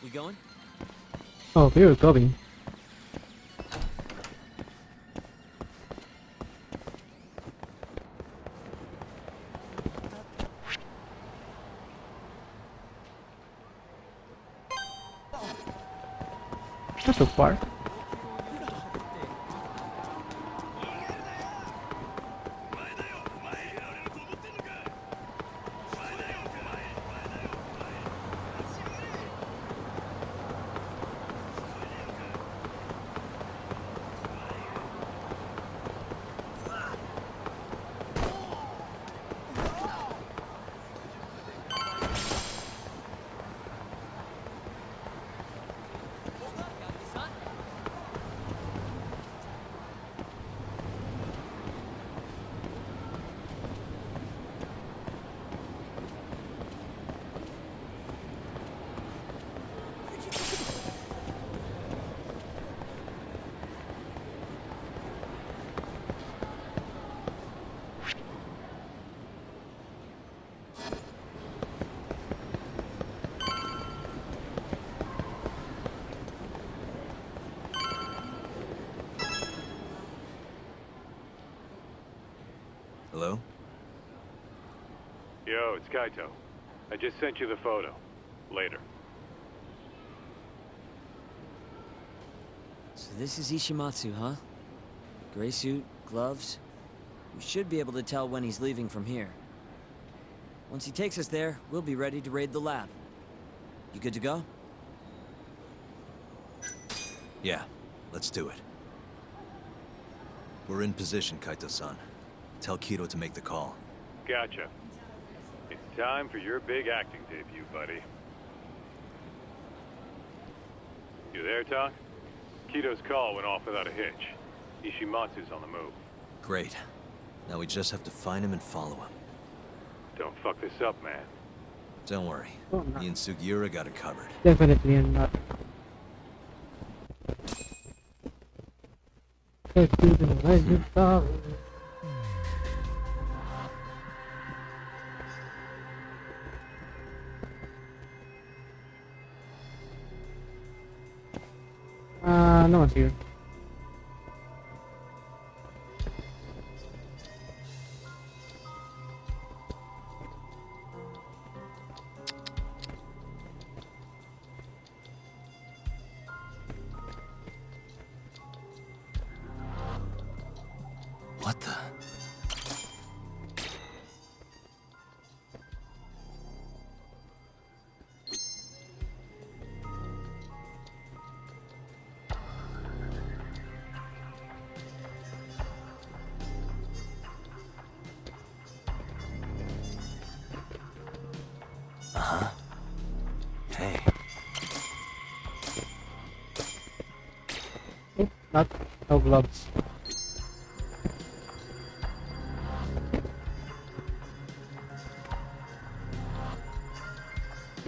We going? Oh, we were going. Not so far. Hello? Yo, it's Kaito. I just sent you the photo. Later. So this is Ishimatsu, huh? Gray suit, gloves. We should be able to tell when he's leaving from here. Once he takes us there, we'll be ready to raid the lab. You good to go? Yeah, let's do it. We're in position, Kaito-san. Tell Kido to make the call. Gotcha. It's time for your big acting debut, buddy. You there, Tak? Kito's call went off without a hitch. Ishimatsu's on the move. Great. Now we just have to find him and follow him. Don't fuck this up, man. Don't worry. Oh, no. Me and Sugiura got it covered. Definitely not. Let's do the legend tower. No one's here. What the? Uh-huh. Hey. Oh, not no gloves.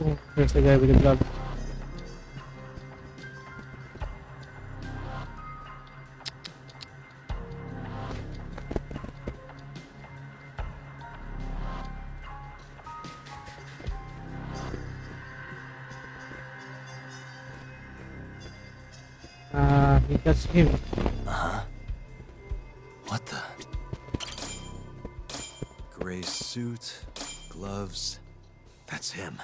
Oh, there's the guy with the gloves. He that's him. Uh-huh. What the? Gray suit, gloves. That's him.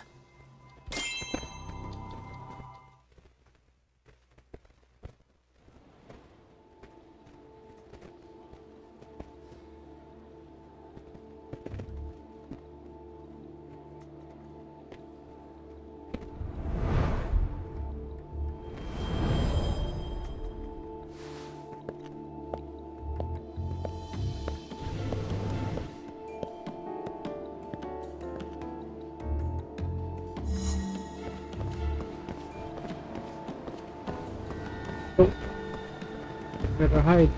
Oh, better hide.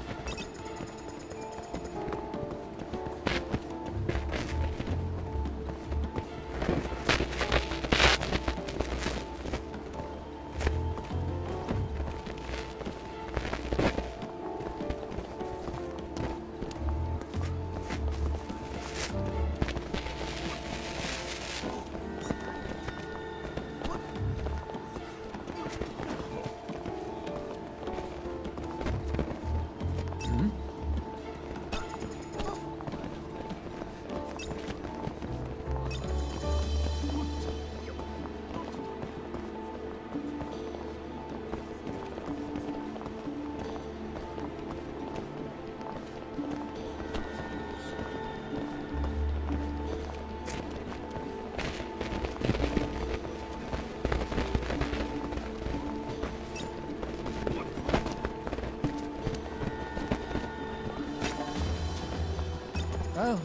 Oh,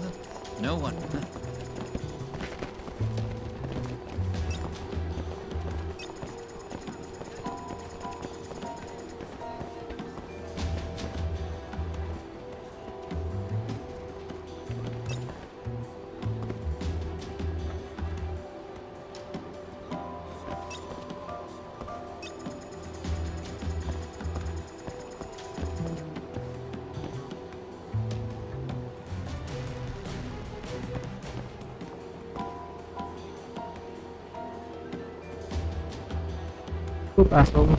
no one. Poop asshole.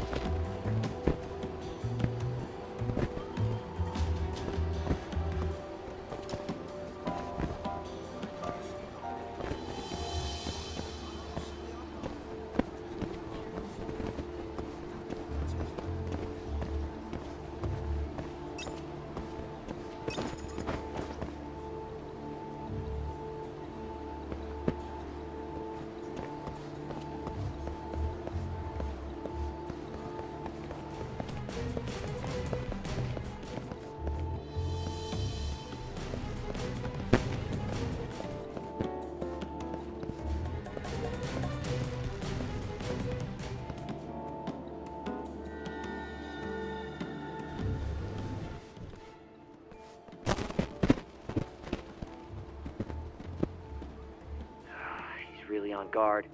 He's really on guard.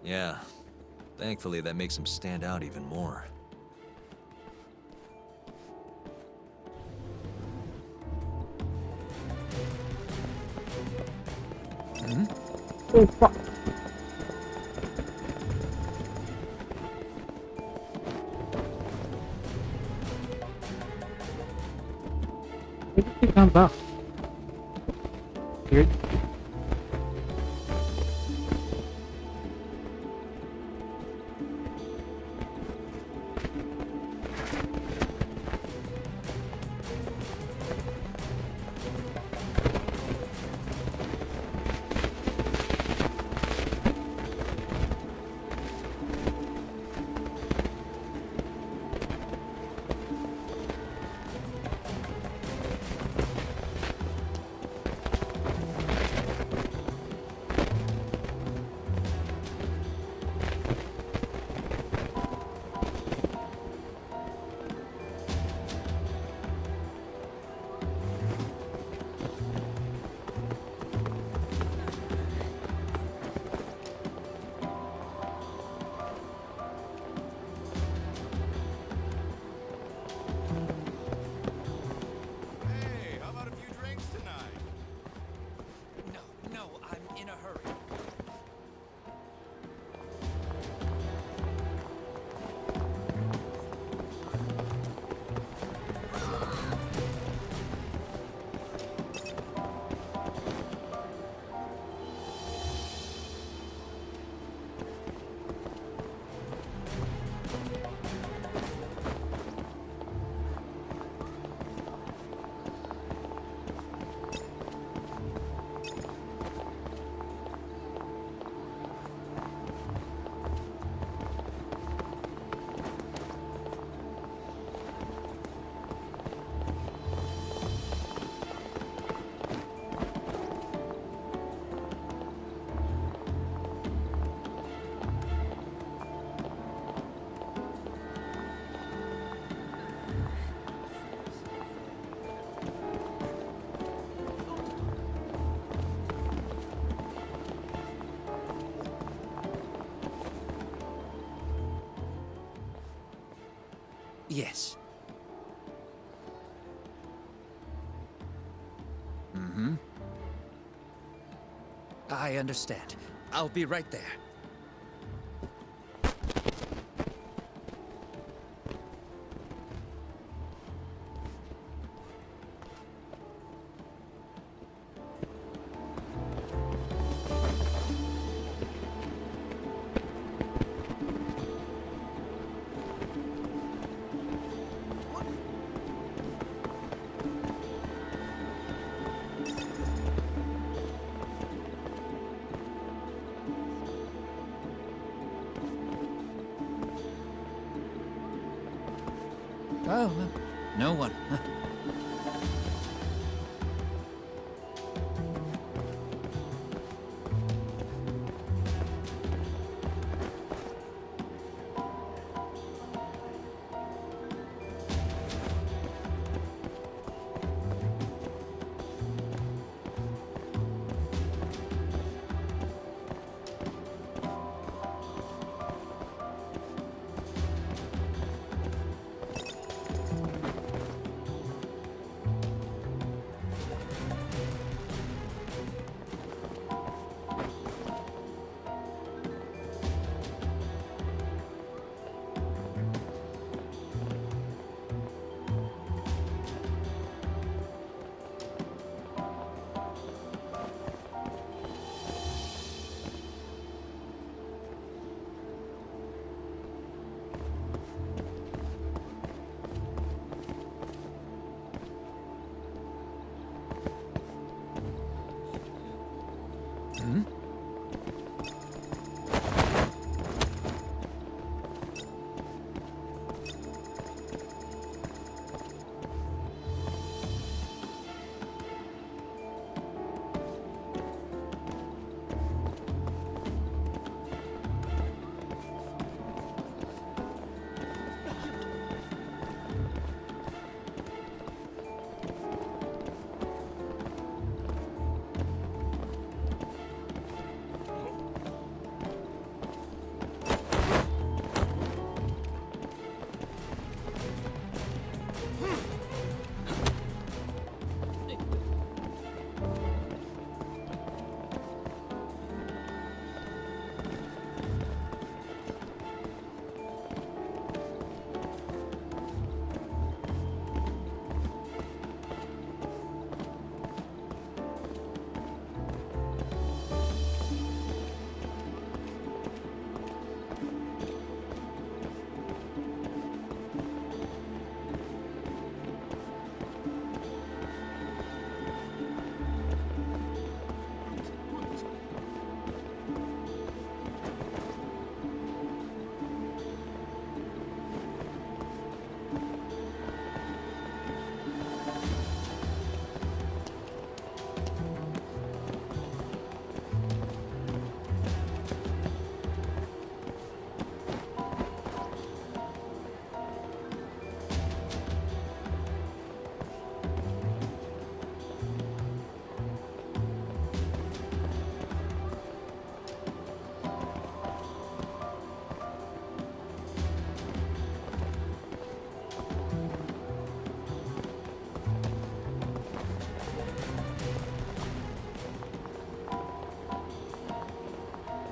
Yeah. Thankfully, that makes him stand out even more. Oh fuck. Why did he come back? Weird. Hey, how about a few drinks tonight? No, I'm in a hurry. Yes. Mm-hmm. I understand. I'll be right there. Oh, no one.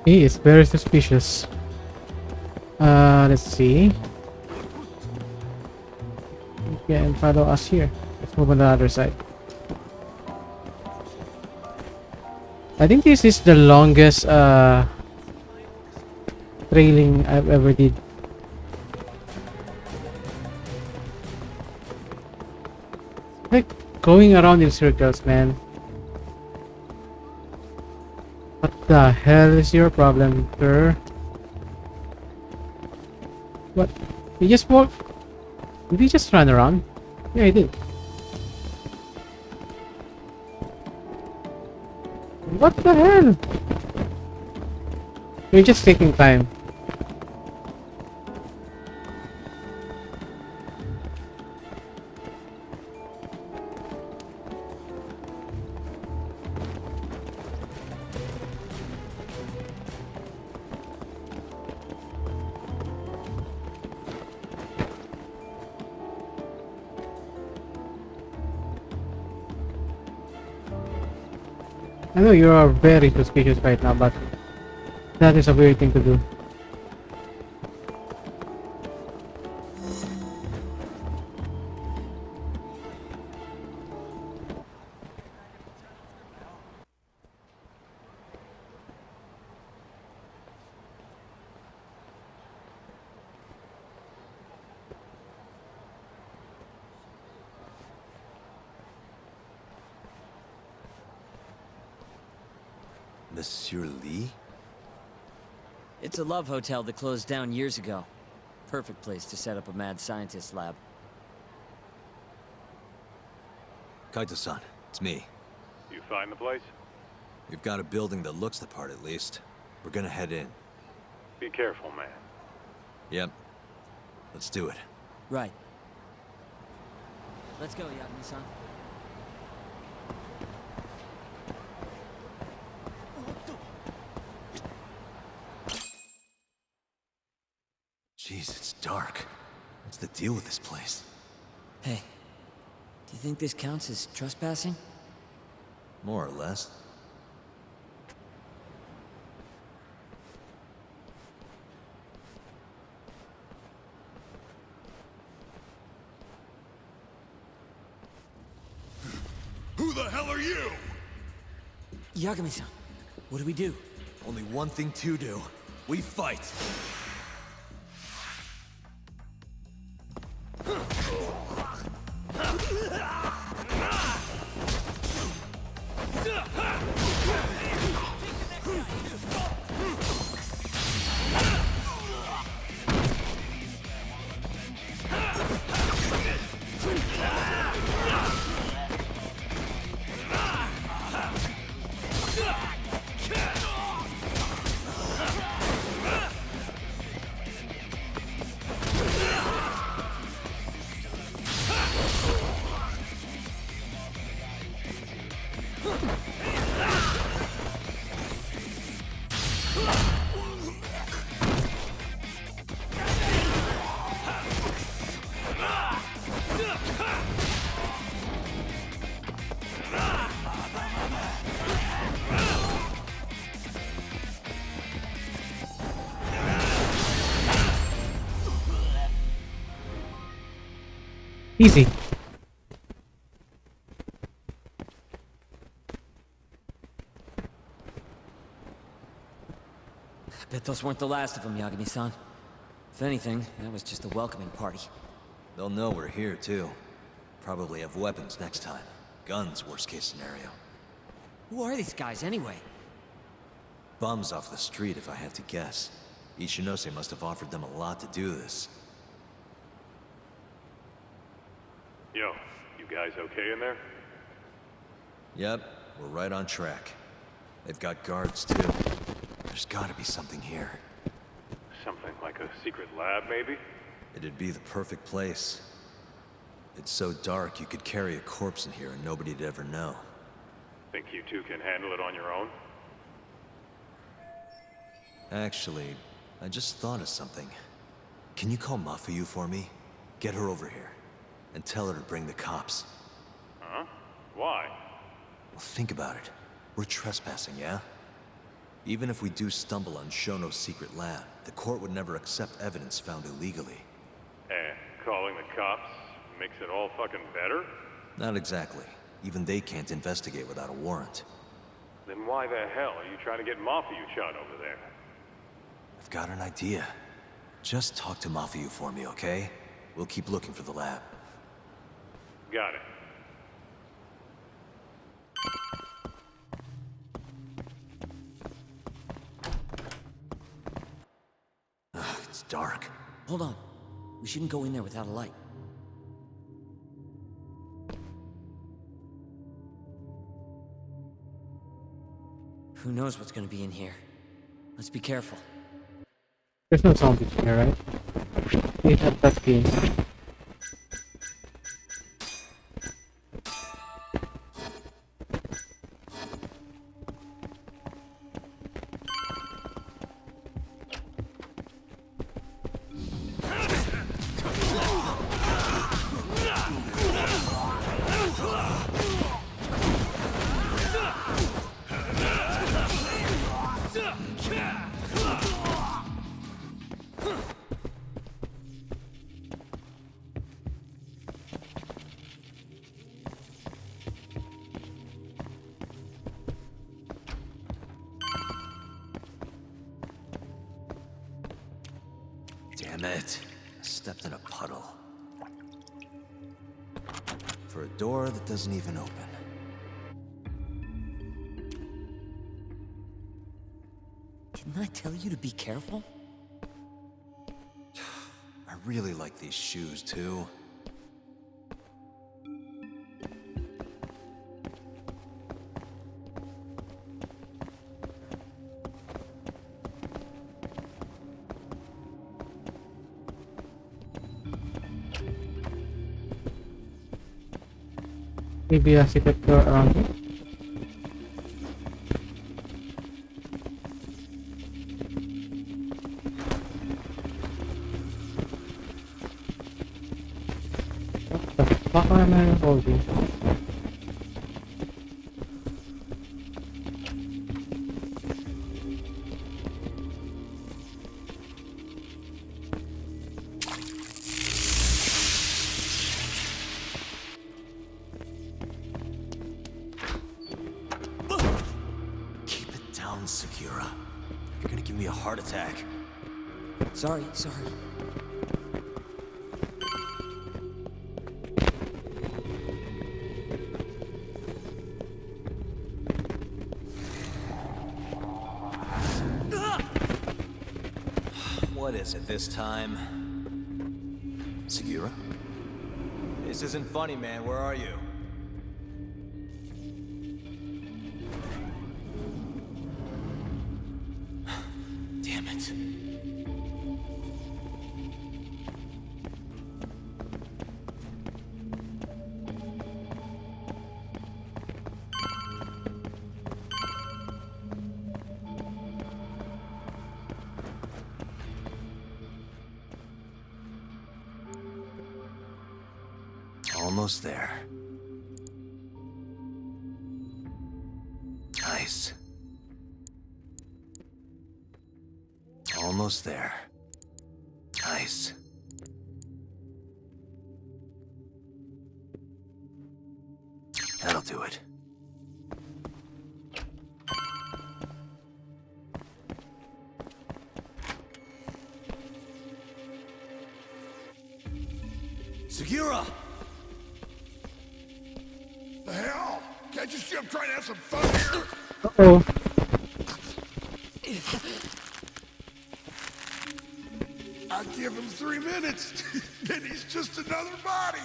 He is very suspicious. Let's see. You can follow us here. Let's move on the other side. I think this is the longest trailing I've ever did. Like going around in circles, man. What the hell is your problem, sir? What? You just walk? Did you just run around? Yeah, I did. What the hell? You're just taking time. I know you are very suspicious right now, but that is a weird thing to do. Monsieur Lee? It's a love hotel that closed down years ago. Perfect place to set up a mad scientist lab. Kaito-san, it's me. You find the place? We've got a building that looks the part at least. We're gonna head in. Be careful, man. Yep. Let's do it. Right. Let's go, Yagami-san. Jeez, it's dark. What's the deal with this place? Hey, do you think this counts as trespassing? More or less. Who the hell are you? Yagami-san, what do we do? Only one thing to do. We fight! Easy. Bet those weren't the last of them, Yagami-san. If anything, that was just a welcoming party. They'll know we're here, too. Probably have weapons next time. Guns, worst case scenario. Who are these guys, anyway? Bums off the street, if I had to guess. Ichinose must have offered them a lot to do this. Yo, you guys okay in there? Yep, we're right on track. They've got guards, too. There's gotta be something here. Something like a secret lab, maybe? It'd be the perfect place. It's so dark you could carry a corpse in here and nobody'd ever know. Think you two can handle it on your own? Actually, I just thought of something. Can you call Mafuyu for me? Get her over here. And tell her to bring the cops. Huh? Why? Well, think about it. We're trespassing, yeah? Even if we do stumble on Shono's secret lab, the court would never accept evidence found illegally. And calling the cops makes it all fucking better? Not exactly. Even they can't investigate without a warrant. Then why the hell are you trying to get Mafia shot over there? I've got an idea. Just talk to Mafia for me, okay? We'll keep looking for the lab. Got it. Ugh, it's dark. Hold on. We shouldn't go in there without a light. Who knows what's gonna be in here? Let's be careful. There's no zombies here, right? We have that key. Damn it. I stepped in a puddle. For a door that doesn't even open. Didn't I tell you to be careful? I really like these shoes, too. Maybe a secret door around here. What the fuck am I holding? Keep it down, Segura. You're gonna give me a heart attack. Sorry. What is it this time? Segura? This isn't funny, man. Where are you? Damn it. Almost there. Nice. Almost there. Nice. That'll do it. Segura! The hell? Can't you see I'm trying to have some fun here? Uh-oh. I give him 3 minutes, then he's just another body.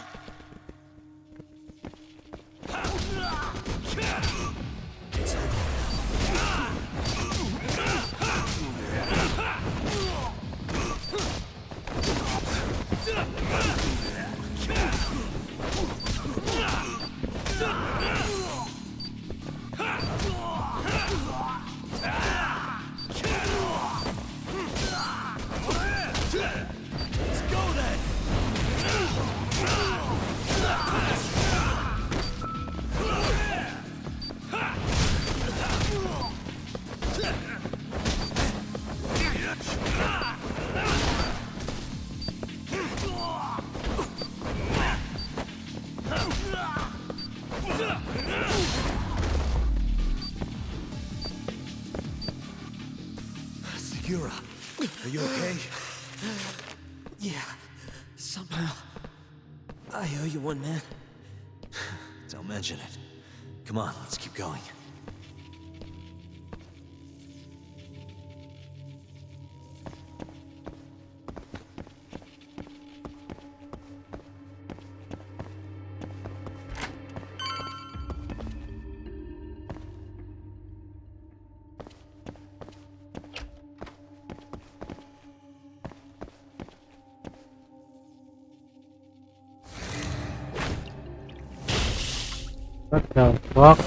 Segura, are you okay? Yeah, somehow. I owe you one, man. Don't mention it. Come on, let's keep going. What the fuck?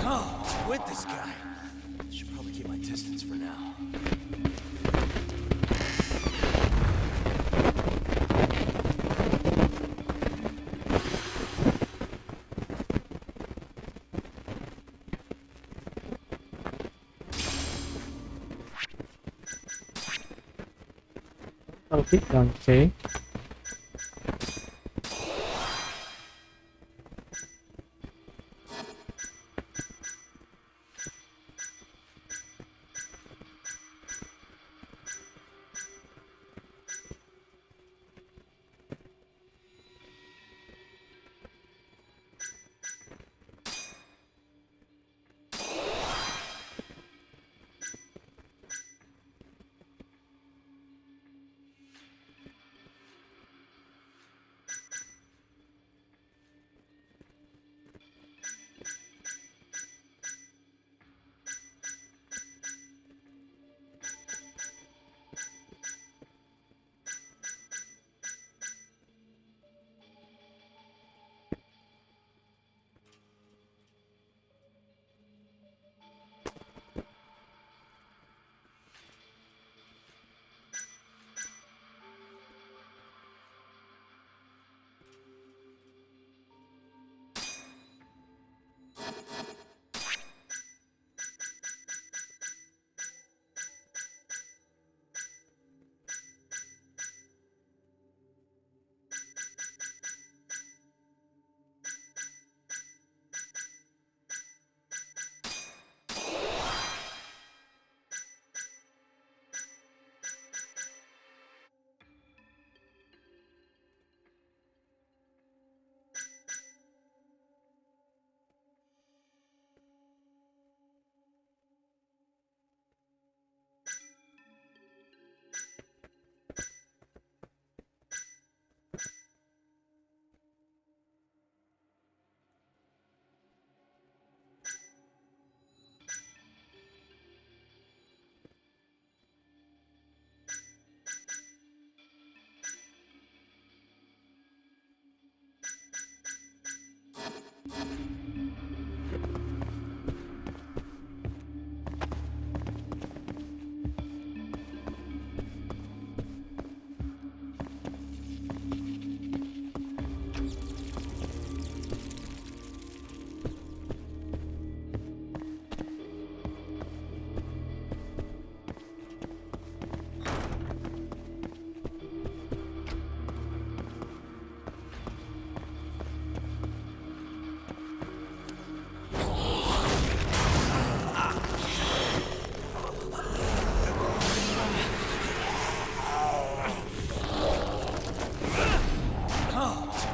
Oh, it's with this guy. Should probably keep my distance for now. Oh, big gun, say.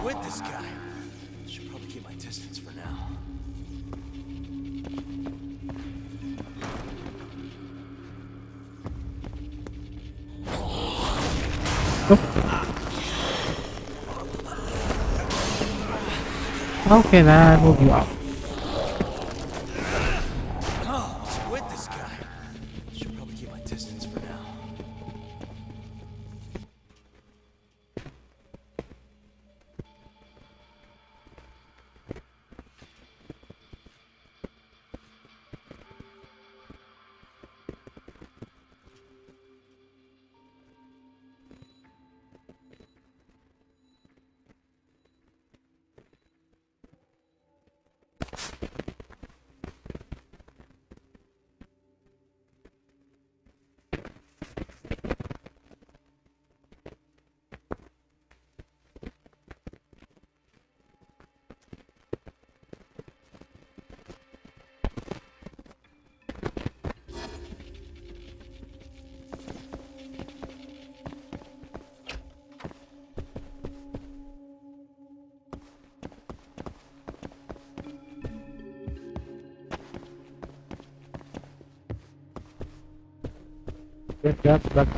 With this guy. Should probably keep my distance for now. How can I move you up? Oh, it's with this guy. Should probably keep my distance for now. That's but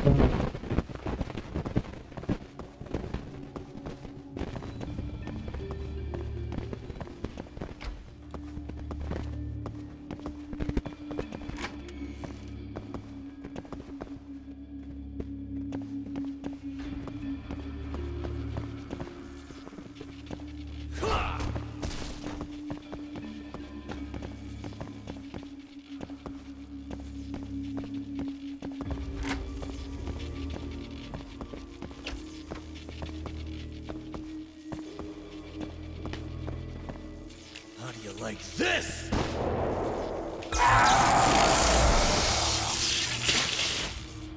How do you like this?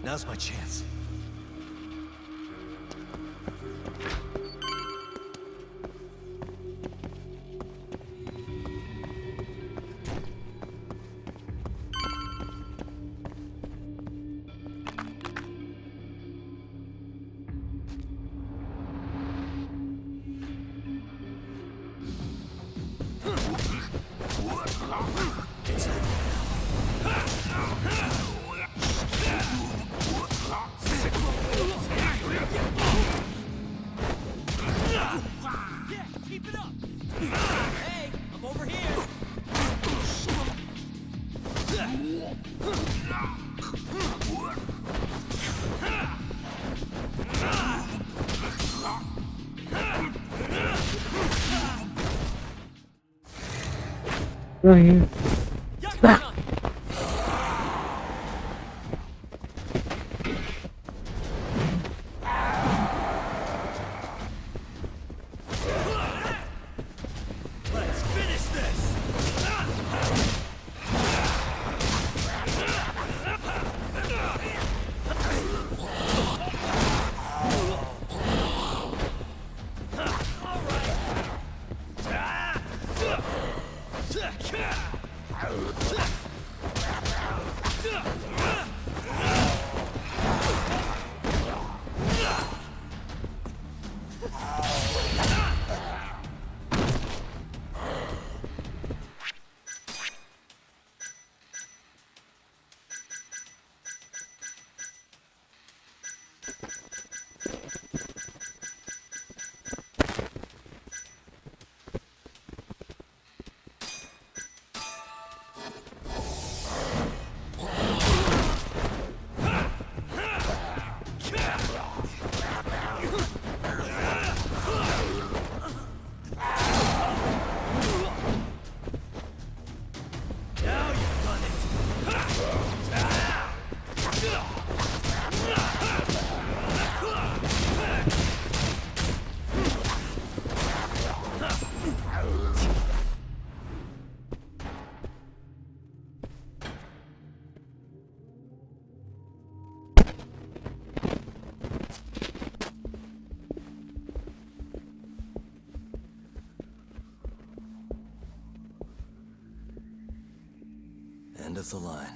Now's my chance. Yeah, keep it up. Hey, I'm over here. oh, here. Yakuza! Let's finish this! End of the line.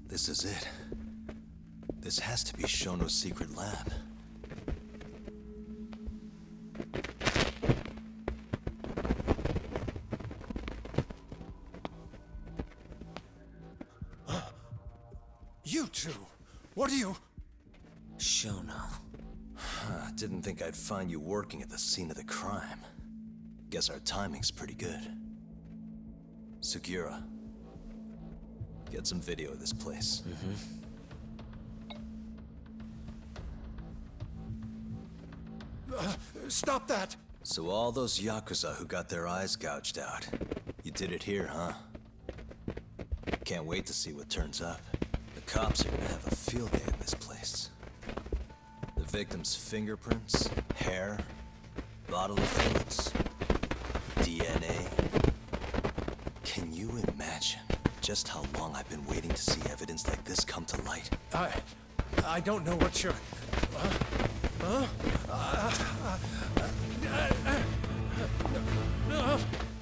This is it. This has to be Shono's secret lab. You two, what are you? Shono. Didn't think I'd find you working at the scene of the crime. Guess our timing's pretty good. Sugiura, get some video of this place. Stop that! So all those Yakuza who got their eyes gouged out, you did it here, huh? Can't wait to see what turns up. The cops are gonna have a field day in this place. The victim's fingerprints, hair, bodily fluids, DNA. Can you imagine just how long I've been waiting to see evidence like this come to light? I don't know what you're...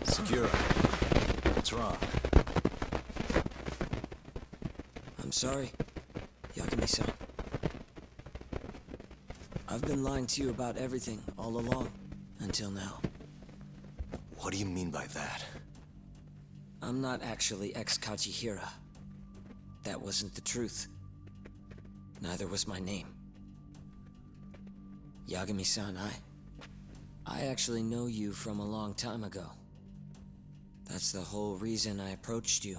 Segura, what's wrong? I'm sorry, Yagami-san. I've been lying to you about everything all along, until now. What do you mean by that? I'm not actually ex-Kajihira. That wasn't the truth. Neither was my name. Yagami-san, I actually know you from a long time ago. That's the whole reason I approached you.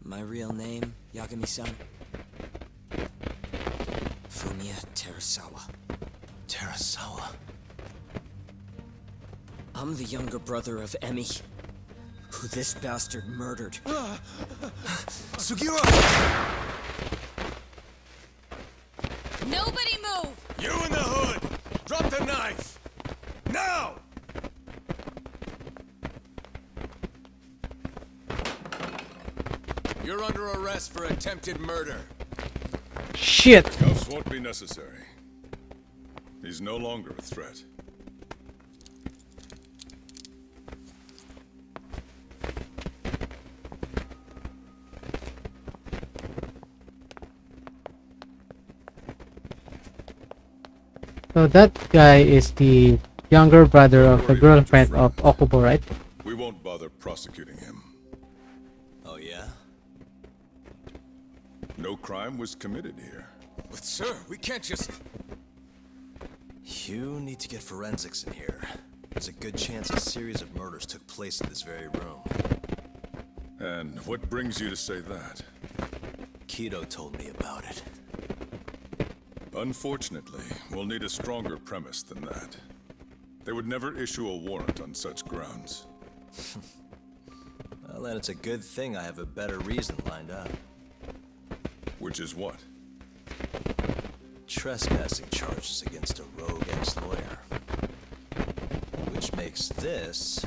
My real name, Yagami-san? Fumiya Terasawa. Terasawa? I'm the younger brother of Emi, who this bastard murdered. Sugiura! Nobody move! You in the hood! Drop the knife! Now! You're under arrest for attempted murder. Shit! Cuffs won't be necessary. He's no longer a threat. So that guy is the younger brother of the girlfriend of Okubo, right? We won't bother prosecuting him. Oh yeah? No crime was committed here. But sir, we can't just... You need to get forensics in here. There's a good chance a series of murders took place in this very room. And what brings you to say that? Kido told me about it. Unfortunately, we'll need a stronger premise than that. They would never issue a warrant on such grounds. Well, then it's a good thing I have a better reason lined up. Which is what? Trespassing charges against a rogue ex-lawyer. Which makes this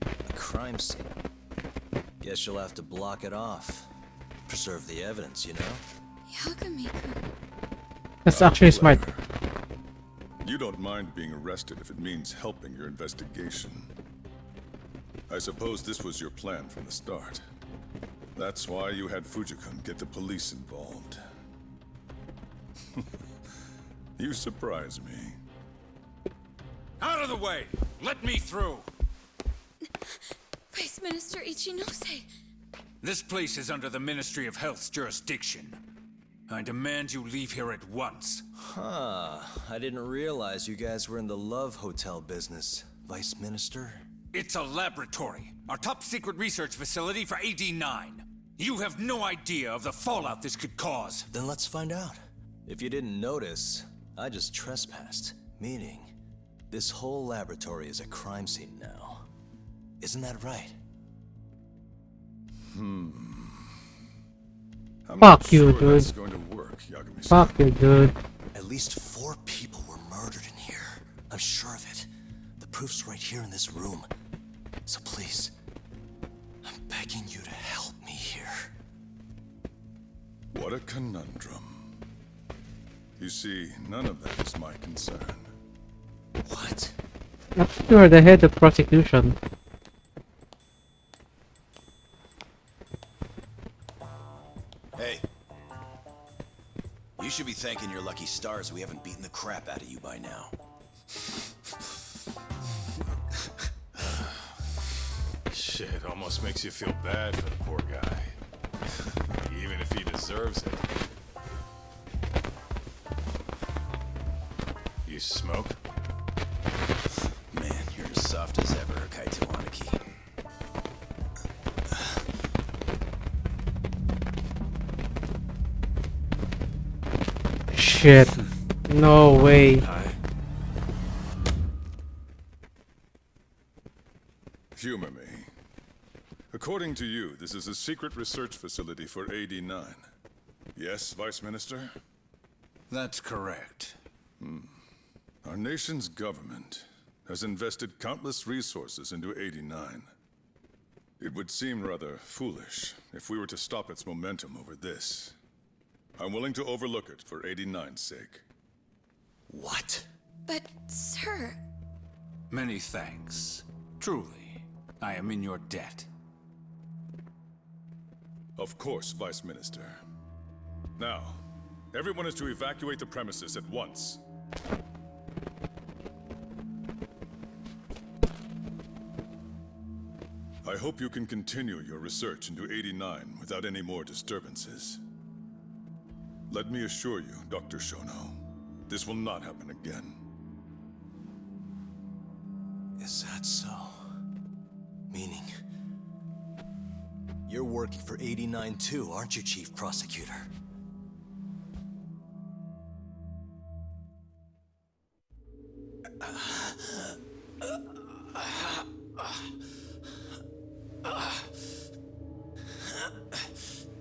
a crime scene. Guess you'll have to block it off. Preserve the evidence, you know? Yagami-kun. That's actually smart. You don't mind being arrested if it means helping your investigation. I suppose this was your plan from the start. That's why you had Fujikun get the police involved. You surprise me. Out of the way! Let me through! Vice Minister Ichinose. This place is under the Ministry of Health's jurisdiction. I demand you leave here at once. Huh. I didn't realize you guys were in the love hotel business, Vice Minister. It's a laboratory, our top secret research facility for AD-9. You have no idea of the fallout this could cause. Then let's find out. If you didn't notice, I just trespassed. Meaning, this whole laboratory is a crime scene now. Isn't that right? I'm Fuck not you, sure dude. that's going to work, Yagami-san. Fuck you, dude. At least 4 people were murdered in here. I'm sure of it. The proof's right here in this room. So please, I'm begging you to help me here. What a conundrum. You see, none of that is my concern. What? You are the head of prosecution. Hey. You should be thanking your lucky stars we haven't beaten the crap out of you by now. Shit, almost makes you feel bad for the poor guy. Even if he deserves it. You smoke? Man, you're as soft as ever, Kaito Aniki. Shit. No way. Humor me. According to you, this is a secret research facility for AD-9. Yes, Vice Minister? That's correct. Our nation's government has invested countless resources into AD-9. It would seem rather foolish if we were to stop its momentum over this. I'm willing to overlook it for 89's sake. What? But, sir... Many thanks. Truly, I am in your debt. Of course, Vice Minister. Now, everyone is to evacuate the premises at once. I hope you can continue your research into 89 without any more disturbances. Let me assure you, Dr. Shono, this will not happen again. Is that so? Meaning... You're working for 89 too, aren't you, Chief Prosecutor?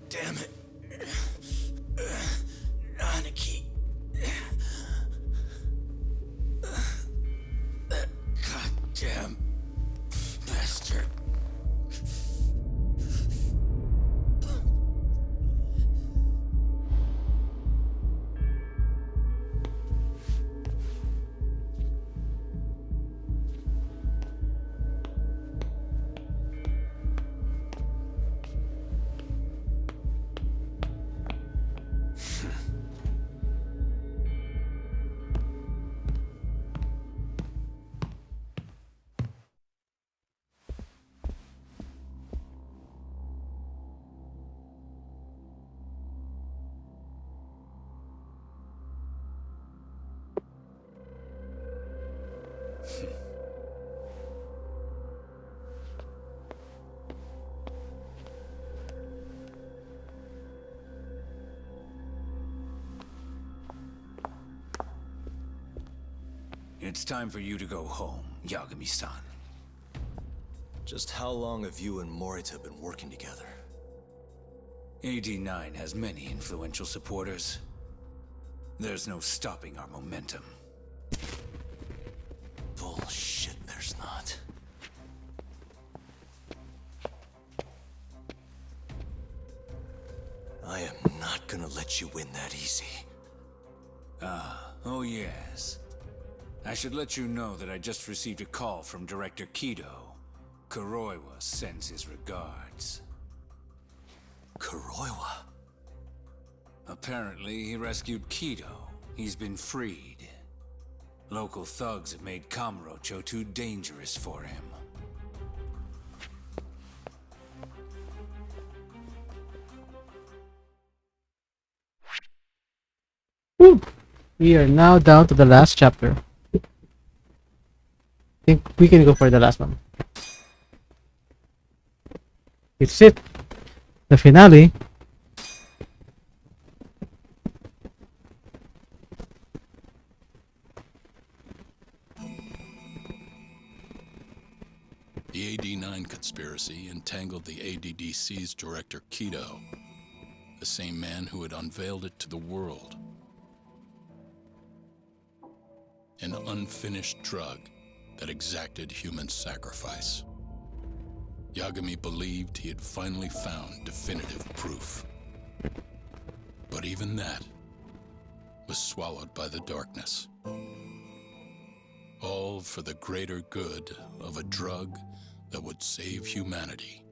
Damn it. Aniki. That goddamn bastard. It's time for you to go home, Yagami-san. Just how long have you and Morita been working together? 89 has many influential supporters. There's no stopping our momentum. Bullshit, there's not. I am not gonna let you win that easy. Oh yes. I should let you know that I just received a call from Director Kido. Kuroiwa sends his regards. Kuroiwa? Apparently, he rescued Kido. He's been freed. Local thugs have made Kamurocho too dangerous for him. Whew. We are now down to the last chapter. I think we can go for the last one. It's it. The finale. The AD-9 conspiracy entangled the ADDC's director Kido, the same man who had unveiled it to the world. An unfinished drug that exacted human sacrifice. Yagami believed he had finally found definitive proof. But even that was swallowed by the darkness. All for the greater good of a drug that would save humanity.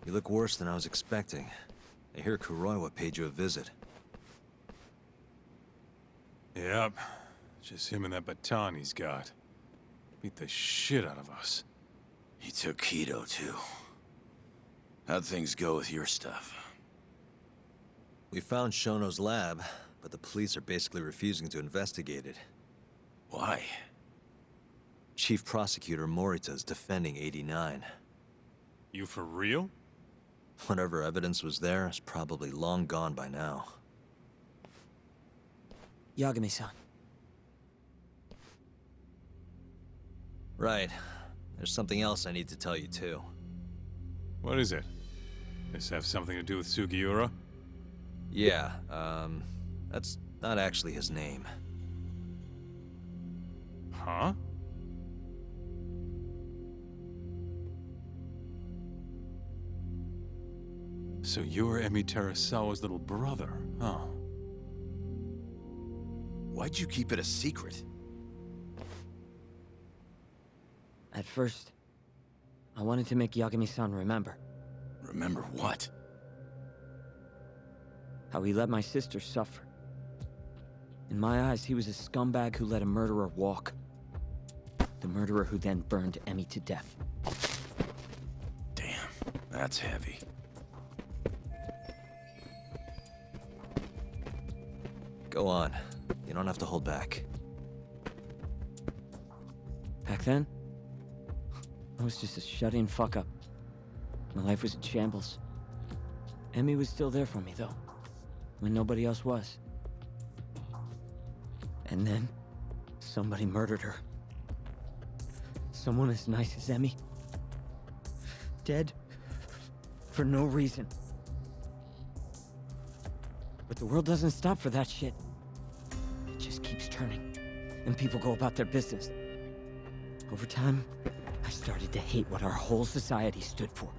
You look worse than I was expecting. I hear Kuroiwa paid you a visit. Yep. Just him and that baton he's got. Beat the shit out of us. He took Kido, too. How'd things go with your stuff? We found Shono's lab, but the police are basically refusing to investigate it. Why? Chief Prosecutor Morita is defending 89. You for real? Whatever evidence was there is probably long gone by now. Yagami-san. Right. There's something else I need to tell you, too. What is it? This have something to do with Sugiura? Yeah, that's not actually his name. Huh? So you're Emi Terasawa's little brother, huh? Why'd you keep it a secret? At first, I wanted to make Yagami-san remember. Remember what? How he let my sister suffer. In my eyes, he was a scumbag who let a murderer walk. The murderer who then burned Emi to death. Damn, that's heavy. Go on. You don't have to hold back. Back then, I was just a shut-in fuck-up. My life was in shambles. Emi was still there for me, though, when nobody else was. And then, somebody murdered her. Someone as nice as Emi. Dead. For no reason. But the world doesn't stop for that shit. It just keeps turning. And people go about their business. Over time, I started to hate what our whole society stood for.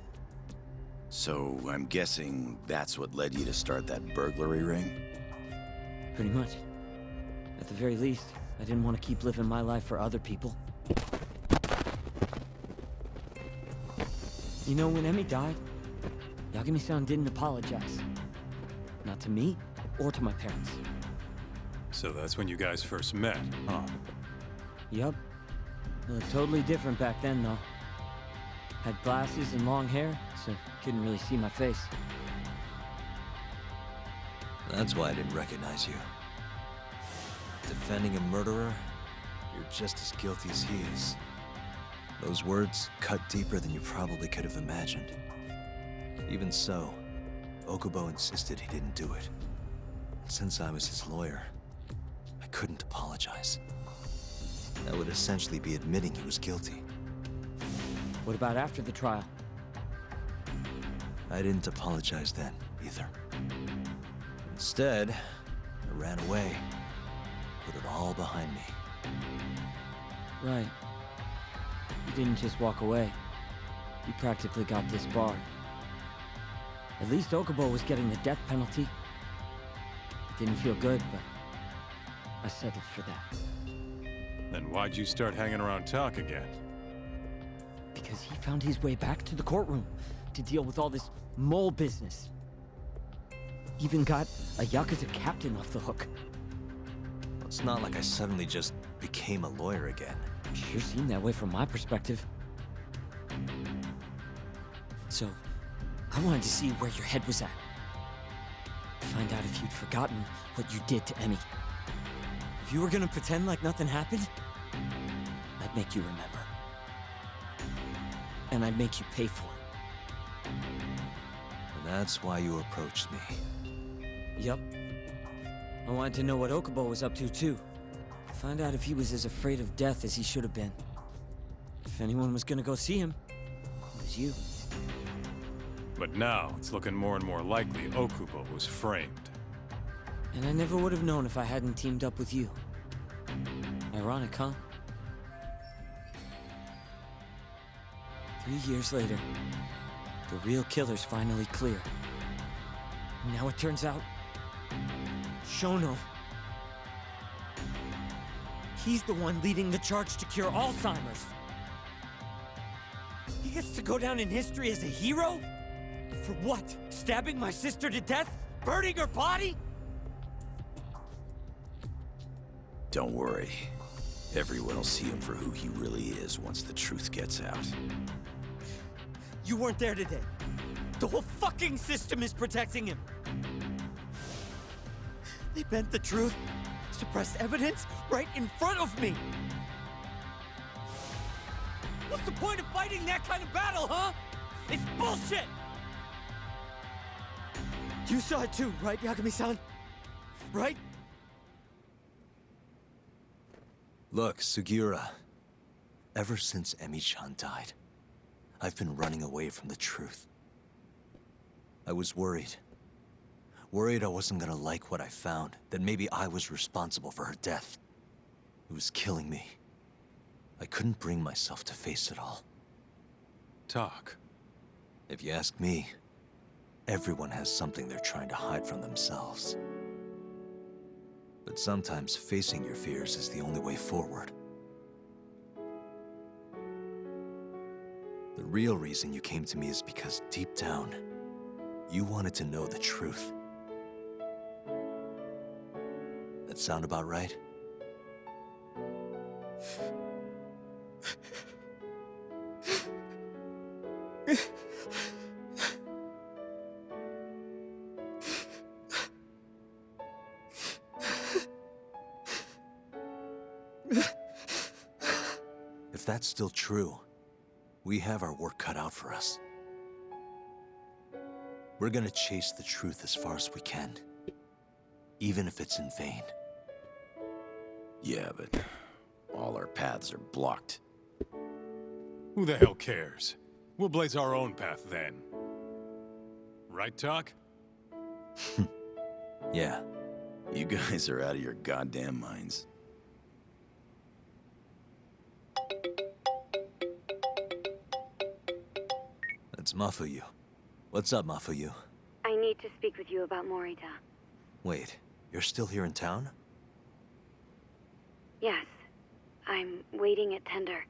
So, I'm guessing that's what led you to start that burglary ring? Pretty much. At the very least, I didn't want to keep living my life for other people. You know, when Emi died, Yagami-san didn't apologize. Not to me, or to my parents. So that's when you guys first met, huh? Yup. Looked totally different back then, though. Had glasses and long hair, so couldn't really see my face. That's why I didn't recognize you. Defending a murderer, you're just as guilty as he is. Those words cut deeper than you probably could have imagined. Even so, Okubo insisted he didn't do it. Since I was his lawyer, I couldn't apologize. That would essentially be admitting he was guilty. What about after the trial? I didn't apologize then, either. Instead, I ran away, put it all behind me. Right. You didn't just walk away. You practically got disbarred. At least Okubo was getting the death penalty. It didn't feel good, but I settled for that. Then why'd you start hanging around talk again? Because he found his way back to the courtroom to deal with all this mole business. Even got a Yakuza captain off the hook. It's not like I suddenly just became a lawyer again. Sure seemed that way from my perspective. So, I wanted to see where your head was at. Find out if you'd forgotten what you did to Emi. If you were gonna pretend like nothing happened, I'd make you remember. And I'd make you pay for it. And that's why you approached me. Yep. I wanted to know what Okubo was up to, too. Find out if he was as afraid of death as he should have been. If anyone was gonna go see him, it was you. But now, it's looking more and more likely Okubo was framed. And I never would have known if I hadn't teamed up with you. Ironic, huh? 3 years later, the real killer's finally clear. Now it turns out, Shono. He's the one leading the charge to cure Alzheimer's. He gets to go down in history as a hero? For what? Stabbing my sister to death? Burning her body? Don't worry. Everyone will see him for who he really is once the truth gets out. You weren't there today. The whole fucking system is protecting him. They bent the truth, suppressed evidence right in front of me. What's the point of fighting that kind of battle, huh? It's bullshit! You saw it too, right, Yagami-san? Right? Look, Sugiura. Ever since Emi-chan died, I've been running away from the truth. I was worried. Worried I wasn't gonna like what I found, that maybe I was responsible for her death. It was killing me. I couldn't bring myself to face it all. Talk. If you ask me, everyone has something they're trying to hide from themselves. But sometimes facing your fears is the only way forward. The real reason you came to me is because deep down, you wanted to know the truth. That sound about right? If that's still true, we have our work cut out for us. We're gonna chase the truth as far as we can, even if it's in vain. Yeah, but all our paths are blocked. Who the hell cares? We'll blaze our own path then. Right, Talk? Yeah. You guys are out of your goddamn minds. That's Mafuyu. What's up, Mafuyu? I need to speak with you about Morita. Wait, you're still here in town? Yes. I'm waiting at Tender.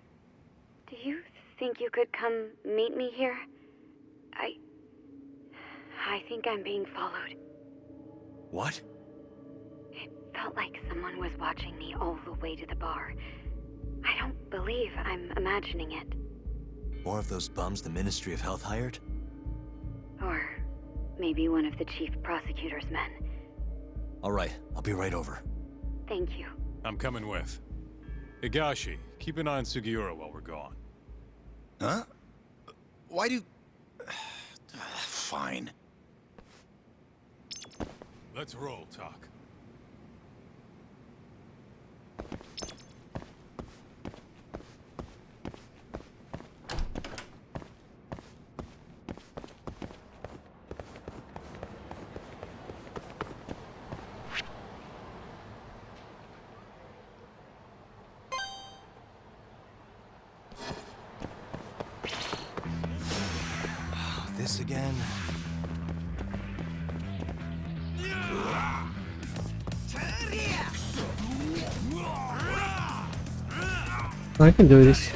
Do you think you could come meet me here? I think I'm being followed. What? It felt like someone was watching me all the way to the bar. I don't believe I'm imagining it. More of those bums the Ministry of Health hired? Or maybe one of the chief prosecutor's men. All right, I'll be right over. Thank you. I'm coming with. Higashi, keep an eye on Sugiura while we're gone. Huh? Why do... Fine. Let's roll, Talk. This again? I can do this.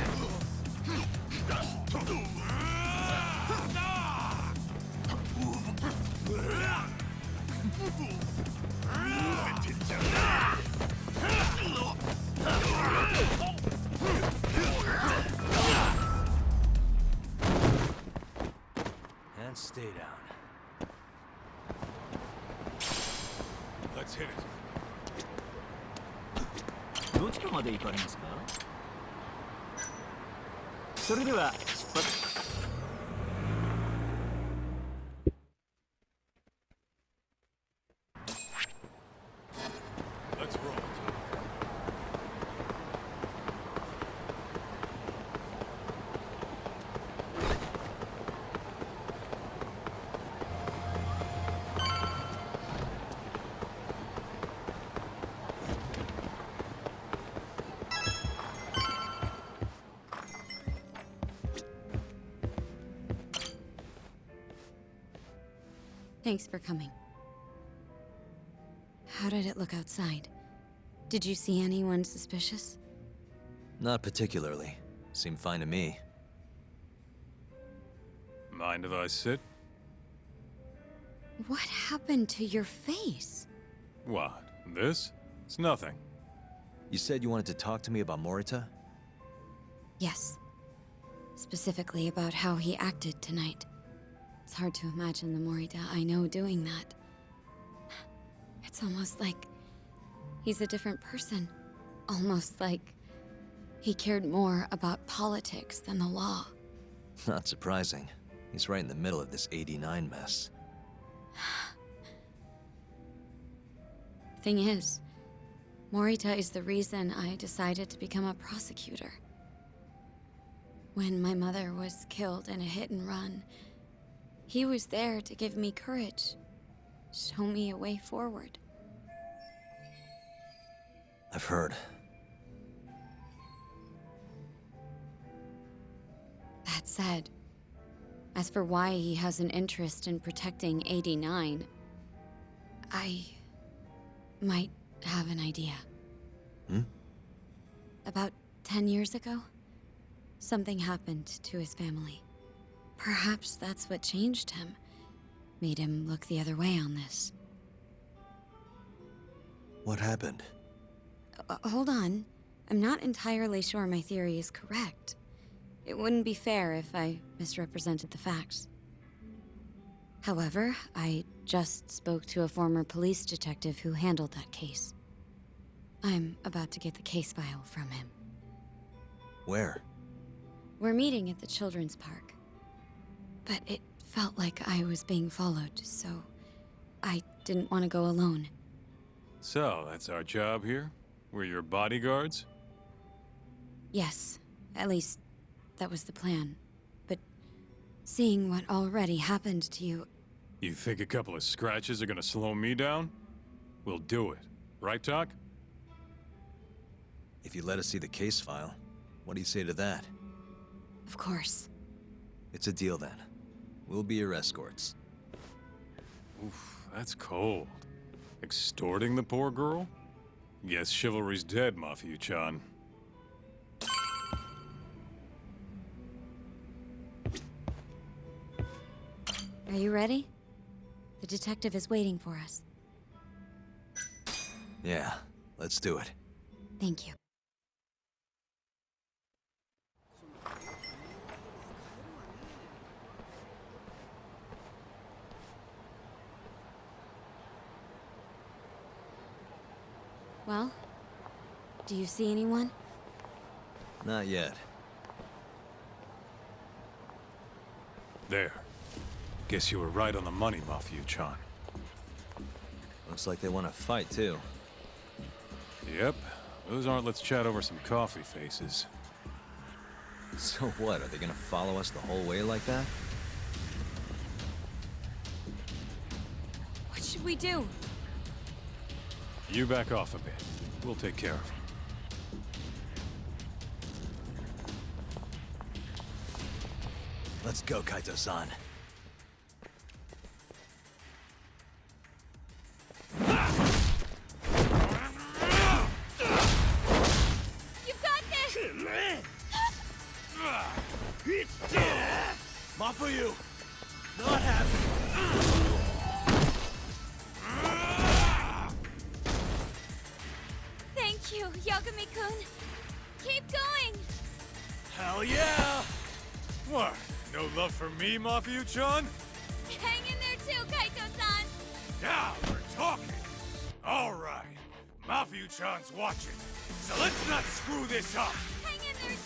And stay down. Let's hit it. どちらまで行かれますか？それでは出発。Let's roll, Talk. Thanks for coming. How did it look outside? Did you see anyone suspicious? Not particularly. Seemed fine to me. Mind if I sit? What happened to your face? What? This? It's nothing. You said you wanted to talk to me about Morita? Yes. Specifically about how he acted tonight. It's hard to imagine the Morita I know doing that. It's almost like he's a different person. Almost like he cared more about politics than the law. Not surprising. He's right in the middle of this 89 mess. Thing is, Morita is the reason I decided to become a prosecutor. When my mother was killed in a hit and run, he was there to give me courage, show me a way forward. I've heard. That said, as for why he has an interest in protecting 89, I might have an idea. About 10 years ago, something happened to his family. Perhaps that's what changed him, made him look the other way on this. What happened? Hold on. I'm not entirely sure my theory is correct. It wouldn't be fair if I misrepresented the facts. However, I just spoke to a former police detective who handled that case. I'm about to get the case file from him. Where? We're meeting at the children's park. But it felt like I was being followed, so I didn't want to go alone. So, that's our job here? We're your bodyguards? Yes, at least that was the plan. But seeing what already happened to you... You think a couple of scratches are gonna slow me down? We'll do it. Right, Doc? If you let us see the case file, what do you say to that? Of course. It's a deal then. We'll be your escorts. Oof, that's cold. Extorting the poor girl? Guess chivalry's dead, Mafia-chan. Are you ready? The detective is waiting for us. Yeah, let's do it. Thank you. Well, do you see anyone? Not yet. There. Guess you were right on the money, Mafia-chan. Looks like they want to fight, too. Yep. Those aren't let's chat over some coffee faces. So what, are they gonna follow us the whole way like that? What should we do? You back off a bit. We'll take care of them. Let's go, Kaito-san. You've got this! Mafuyu! Not happening! Thank you, Yagami-kun. Keep going! Hell yeah! What? No love for me, Mafia-chan? Hang in there too, Kaito-san! Now we're talking! Alright, Mafia-chan's watching, so let's not screw this up! Hang in there!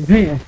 Yeah.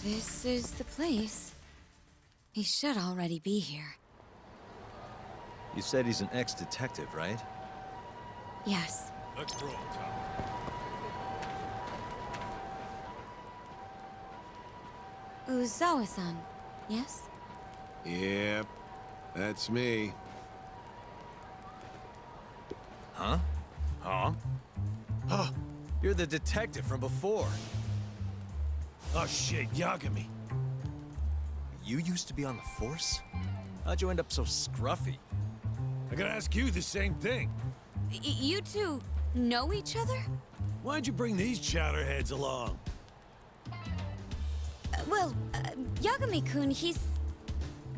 This is the place. He should already be here. You said he's an ex-detective, right? Yes. Let's roll, Tom. Uzawa-san, yes? Yep, that's me. Huh? Huh? Huh? You're the detective from before. Oh shit, Yagami. You used to be on the force? How'd you end up so scruffy? I gotta ask you the same thing. You two know each other? Why'd you bring these chowderheads along? Yagami-kun,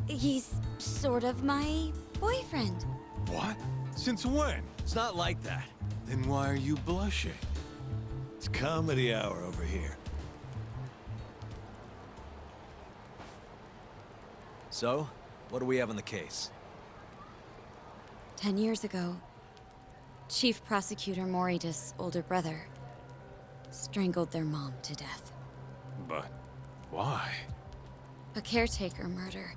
he's sort of my boyfriend. What? Since when? It's not like that. Then why are you blushing? It's comedy hour over here. So, what do we have on the case? 10 years ago, Chief Prosecutor Morita's older brother strangled their mom to death. But why? A caretaker murder.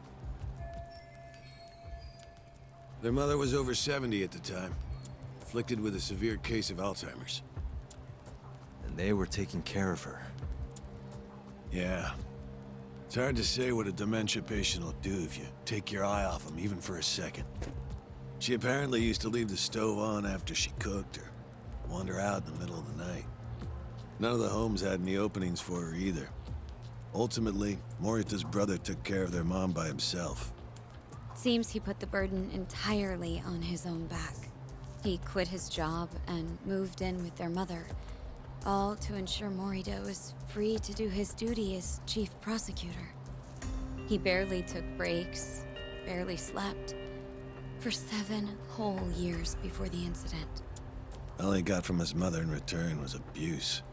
Their mother was over 70 at the time, afflicted with a severe case of Alzheimer's. And they were taking care of her. Yeah. It's hard to say what a dementia patient will do if you take your eye off them, even for a second. She apparently used to leave the stove on after she cooked, or wander out in the middle of the night. None of the homes had any openings for her either. Ultimately, Morita's brother took care of their mom by himself. Seems he put the burden entirely on his own back. He quit his job and moved in with their mother, all to ensure Morita was free to do his duty as chief prosecutor. He barely took breaks, barely slept, for 7 whole years before the incident. All he got from his mother in return was abuse.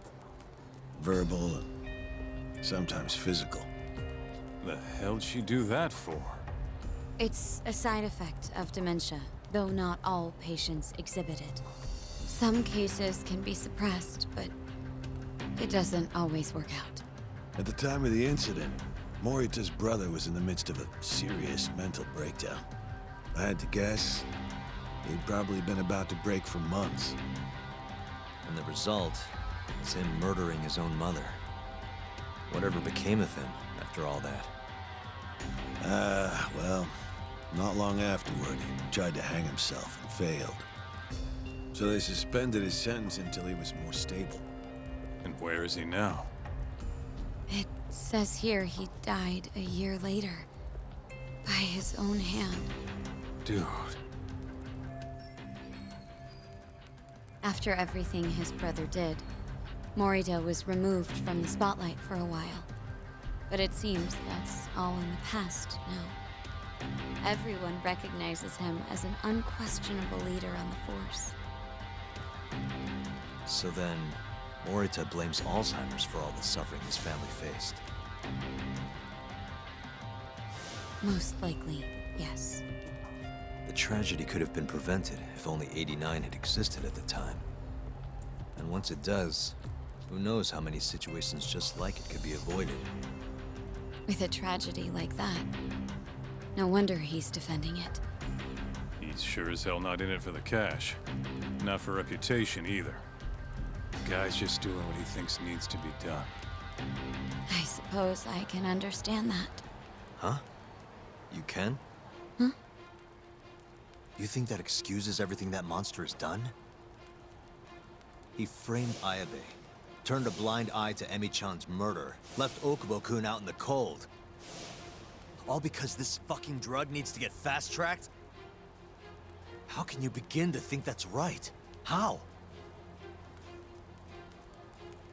Verbal and sometimes physical. The hell'd she do that for? It's a side effect of dementia, though not all patients exhibit it. Some cases can be suppressed, but it doesn't always work out. At the time of the incident, Morita's brother was in the midst of a serious mental breakdown. I had to guess, he'd probably been about to break for months. And the result is him murdering his own mother. Whatever became of him after all that? Well, not long afterward, he tried to hang himself and failed. So they suspended his sentence until he was more stable. And where is he now? It says here he died a year later, by his own hand. Dude. After everything his brother did, Morita was removed from the spotlight for a while. But it seems that's all in the past now. Everyone recognizes him as an unquestionable leader on the Force. So then, Morita blames Alzheimer's for all the suffering his family faced. Most likely, yes. The tragedy could have been prevented if only 89 had existed at the time. And once it does, who knows how many situations just like it could be avoided. With a tragedy like that, no wonder he's defending it. He's sure as hell not in it for the cash. Not for reputation either. The guy's just doing what he thinks needs to be done. I suppose I can understand that. Huh? You can? Huh? You think that excuses everything that monster has done? He framed Ayabe, turned a blind eye to Emi-chan's murder, left Okubo-kun out in the cold. All because this fucking drug needs to get fast-tracked? How can you begin to think that's right? How?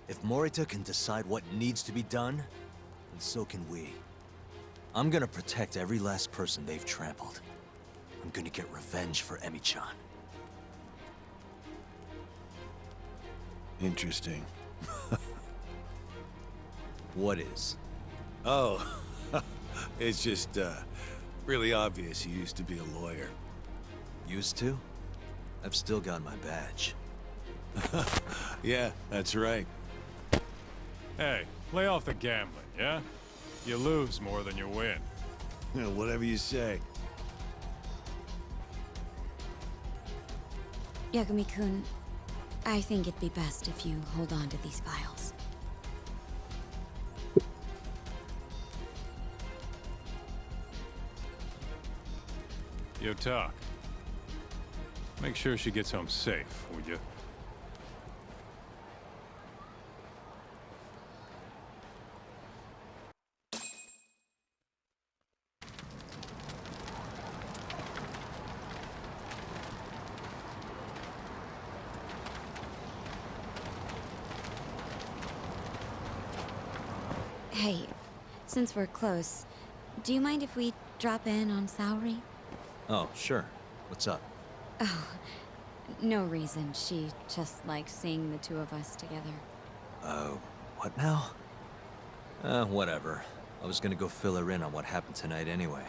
If Morita can decide what needs to be done, then so can we. I'm gonna protect every last person they've trampled. I'm gonna get revenge for Emi-chan. Interesting. What is? Oh, it's just, really obvious you used to be a lawyer. Used to? I've still got my badge. Yeah, that's right. Hey, lay off the gambling, yeah? You lose more than you win. Whatever you say. Yagami-kun, I think it'd be best if you hold on to these files. Yo, talk. Make sure she gets home safe, would you? Hey, since we're close, do you mind if we drop in on Saori? Oh, sure. What's up? Oh, no reason. She just likes seeing the two of us together. What now? Whatever. I was gonna go fill her in on what happened tonight anyway.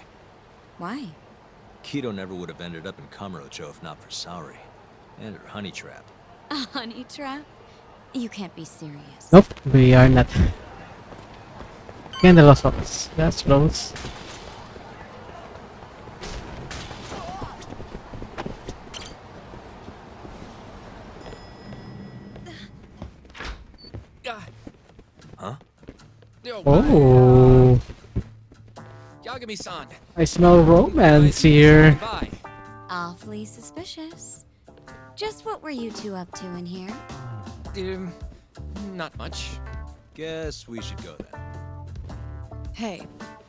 Why? Kido never would have ended up in Kamurocho if not for Saori. And her honey trap. A honey trap? You can't be serious. Nope, we are not. And the lost office. That's close. Huh? Oh, Yagami-san. I smell romance here. Bye. Awfully suspicious. Just what were you two up to in here? Not much. Guess we should go then. Hey,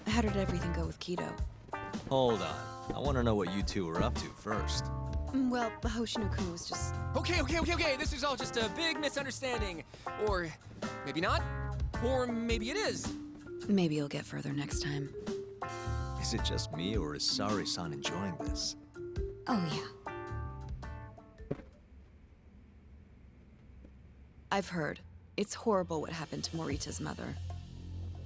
how did everything go with Kido? Hold on. I want to know what you two were up to first. Well, Hoshino-kun was just... Okay. This is all just a big misunderstanding. Or maybe not. Or maybe it is. Maybe you'll get further next time. Is it just me, or is Sari-san enjoying this? Oh, yeah. I've heard. It's horrible what happened to Morita's mother.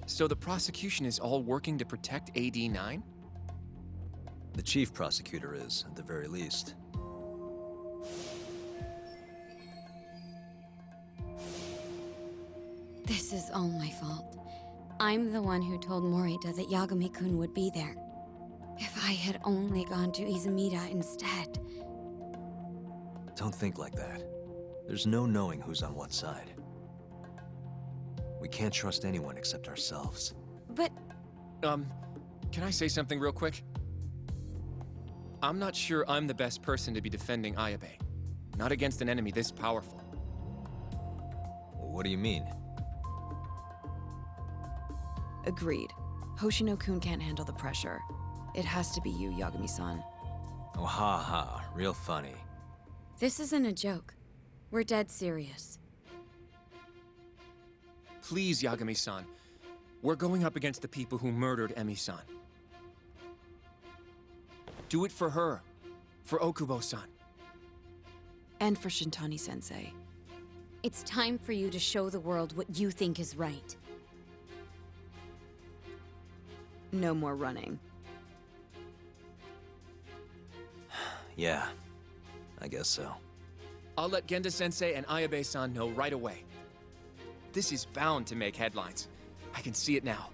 So the prosecution is all working to protect AD-9? The chief prosecutor is, at the very least. This is all my fault. I'm the one who told Morita that Yagami-kun would be there. If I had only gone to Izumida instead. Don't think like that. There's no knowing who's on what side. We can't trust anyone except ourselves. But... Can I say something real quick? I'm not sure I'm the best person to be defending Ayabe. Not against an enemy this powerful. What do you mean? Agreed. Hoshino-kun can't handle the pressure. It has to be you, Yagami-san. Oh, ha ha. Real funny. this isn't a joke. We're dead serious. Please, Yagami-san. We're going up against the people who murdered Emi-san. Do it for her. For Okubo-san. And for Shintani-sensei. It's time for you to show the world what you think is right. No more running. Yeah, I guess so. I'll let Genda-sensei and Ayabe-san know right away. This is bound to make headlines. I can see it now.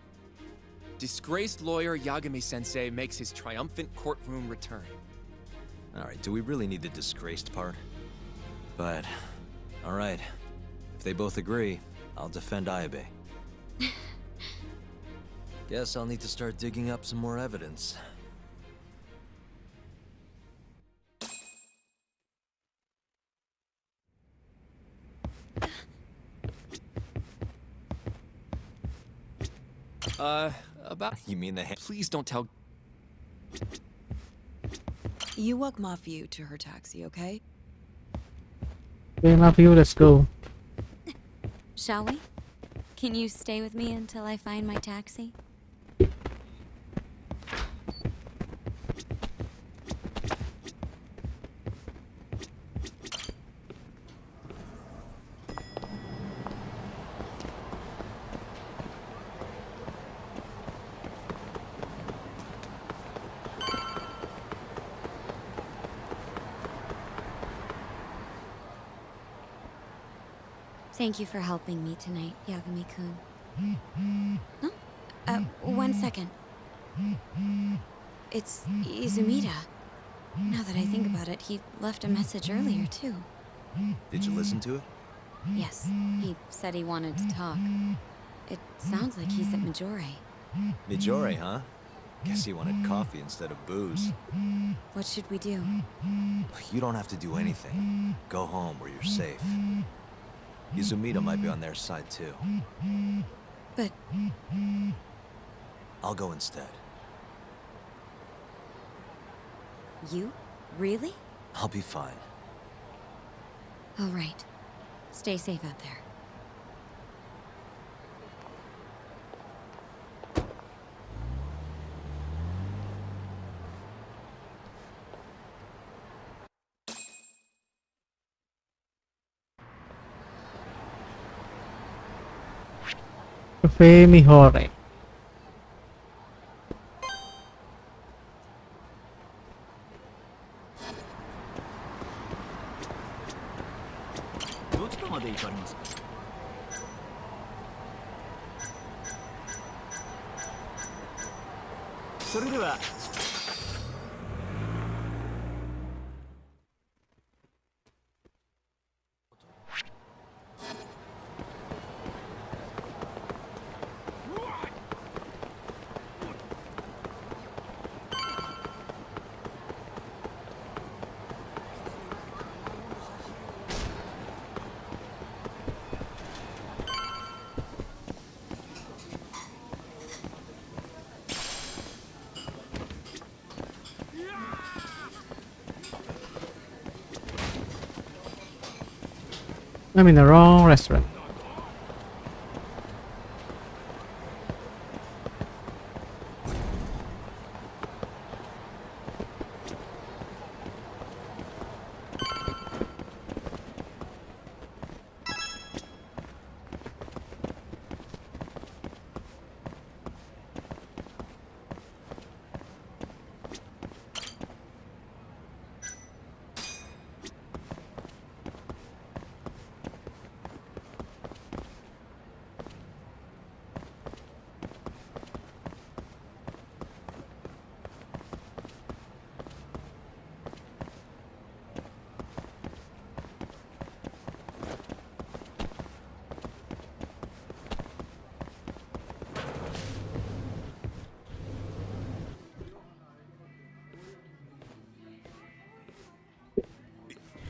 Disgraced lawyer Yagami-sensei makes his triumphant courtroom return. Alright, do we really need the disgraced part? But, alright. If they both agree, I'll defend Ayabe. Guess I'll need to start digging up some more evidence. About... You mean the Please don't tell... You walk Mafiu to her taxi, okay? Okay, Matthew, let's go. Shall we? Can you stay with me until I find my taxi? Thank you for helping me tonight, Yagami-kun. Huh? One second. It's Izumida. Now that I think about it, he left a message earlier, too. Did you listen to it? Yes, he said he wanted to talk. It sounds like he's at Majore. Mijore, huh? Guess he wanted coffee instead of booze. What should we do? You don't have to do anything. Go home where you're safe. Izumida might be on their side too. But... I'll go instead. You? Really? I'll be fine. All right. Stay safe out there. Cafe Mihore. I'm in the wrong restaurant.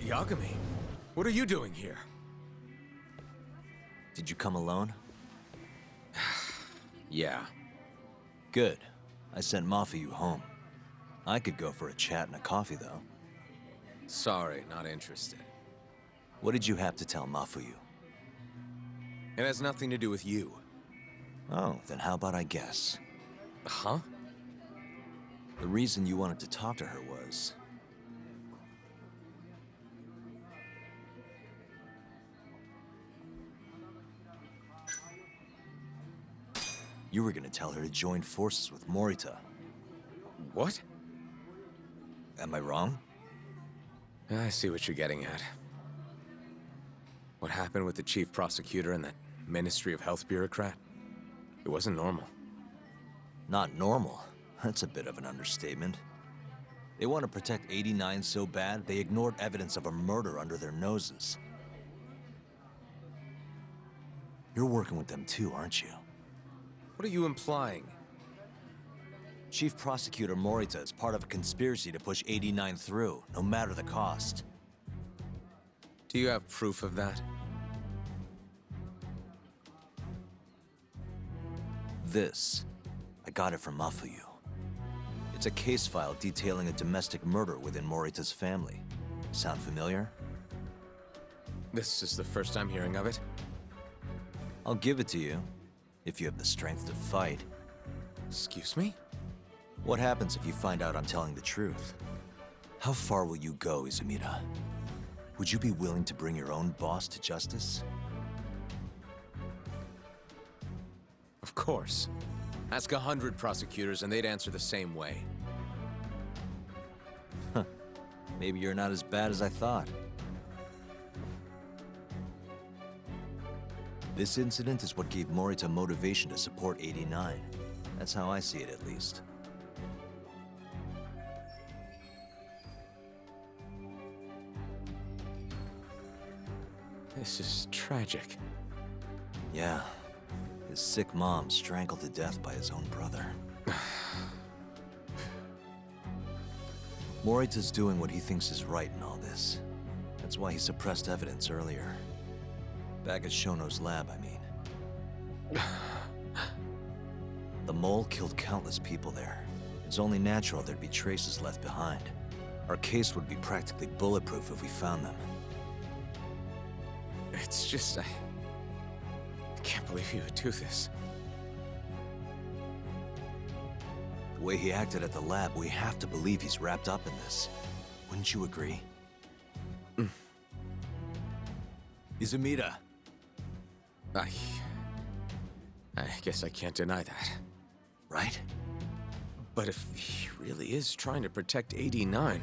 Yagami, what are you doing here? Did you come alone? Yeah. Good. I sent Mafuyu home. I could go for a chat and a coffee, though. Sorry, not interested. What did you have to tell Mafuyu? It has nothing to do with you. Oh, then how about I guess? Huh? The reason you wanted to talk to her was... you were gonna tell her to join forces with Morita. What? Am I wrong? I see what you're getting at. What happened with the chief prosecutor and that Ministry of Health bureaucrat? It wasn't normal. Not normal. That's a bit of an understatement. They want to protect 89 so bad, they ignored evidence of a murder under their noses. You're working with them too, aren't you? What are you implying? Chief Prosecutor Morita is part of a conspiracy to push 89 through, no matter the cost. Do you have proof of that? This. I got it from Mafuyu. It's a case file detailing a domestic murder within Morita's family. Sound familiar? This is the first I'm hearing of it. I'll give it to you, if you have the strength to fight. Excuse me? What happens if you find out I'm telling the truth? How far will you go, Izumida? Would you be willing to bring your own boss to justice? Of course. Ask 100 prosecutors and they'd answer the same way. Maybe you're not as bad as I thought. This incident is what gave Morita motivation to support 89. That's how I see it, at least. This is tragic. Yeah. His sick mom strangled to death by his own brother. Morita's doing what he thinks is right in all this. That's why he suppressed evidence earlier. Back at Shono's lab, I mean. The mole killed countless people there. It's only natural there'd be traces left behind. Our case would be practically bulletproof if we found them. It's just, I can't believe he would do this. The way he acted at the lab, we have to believe he's wrapped up in this. Wouldn't you agree? Izumida. I guess I can't deny that. Right? But if he really is trying to protect 89,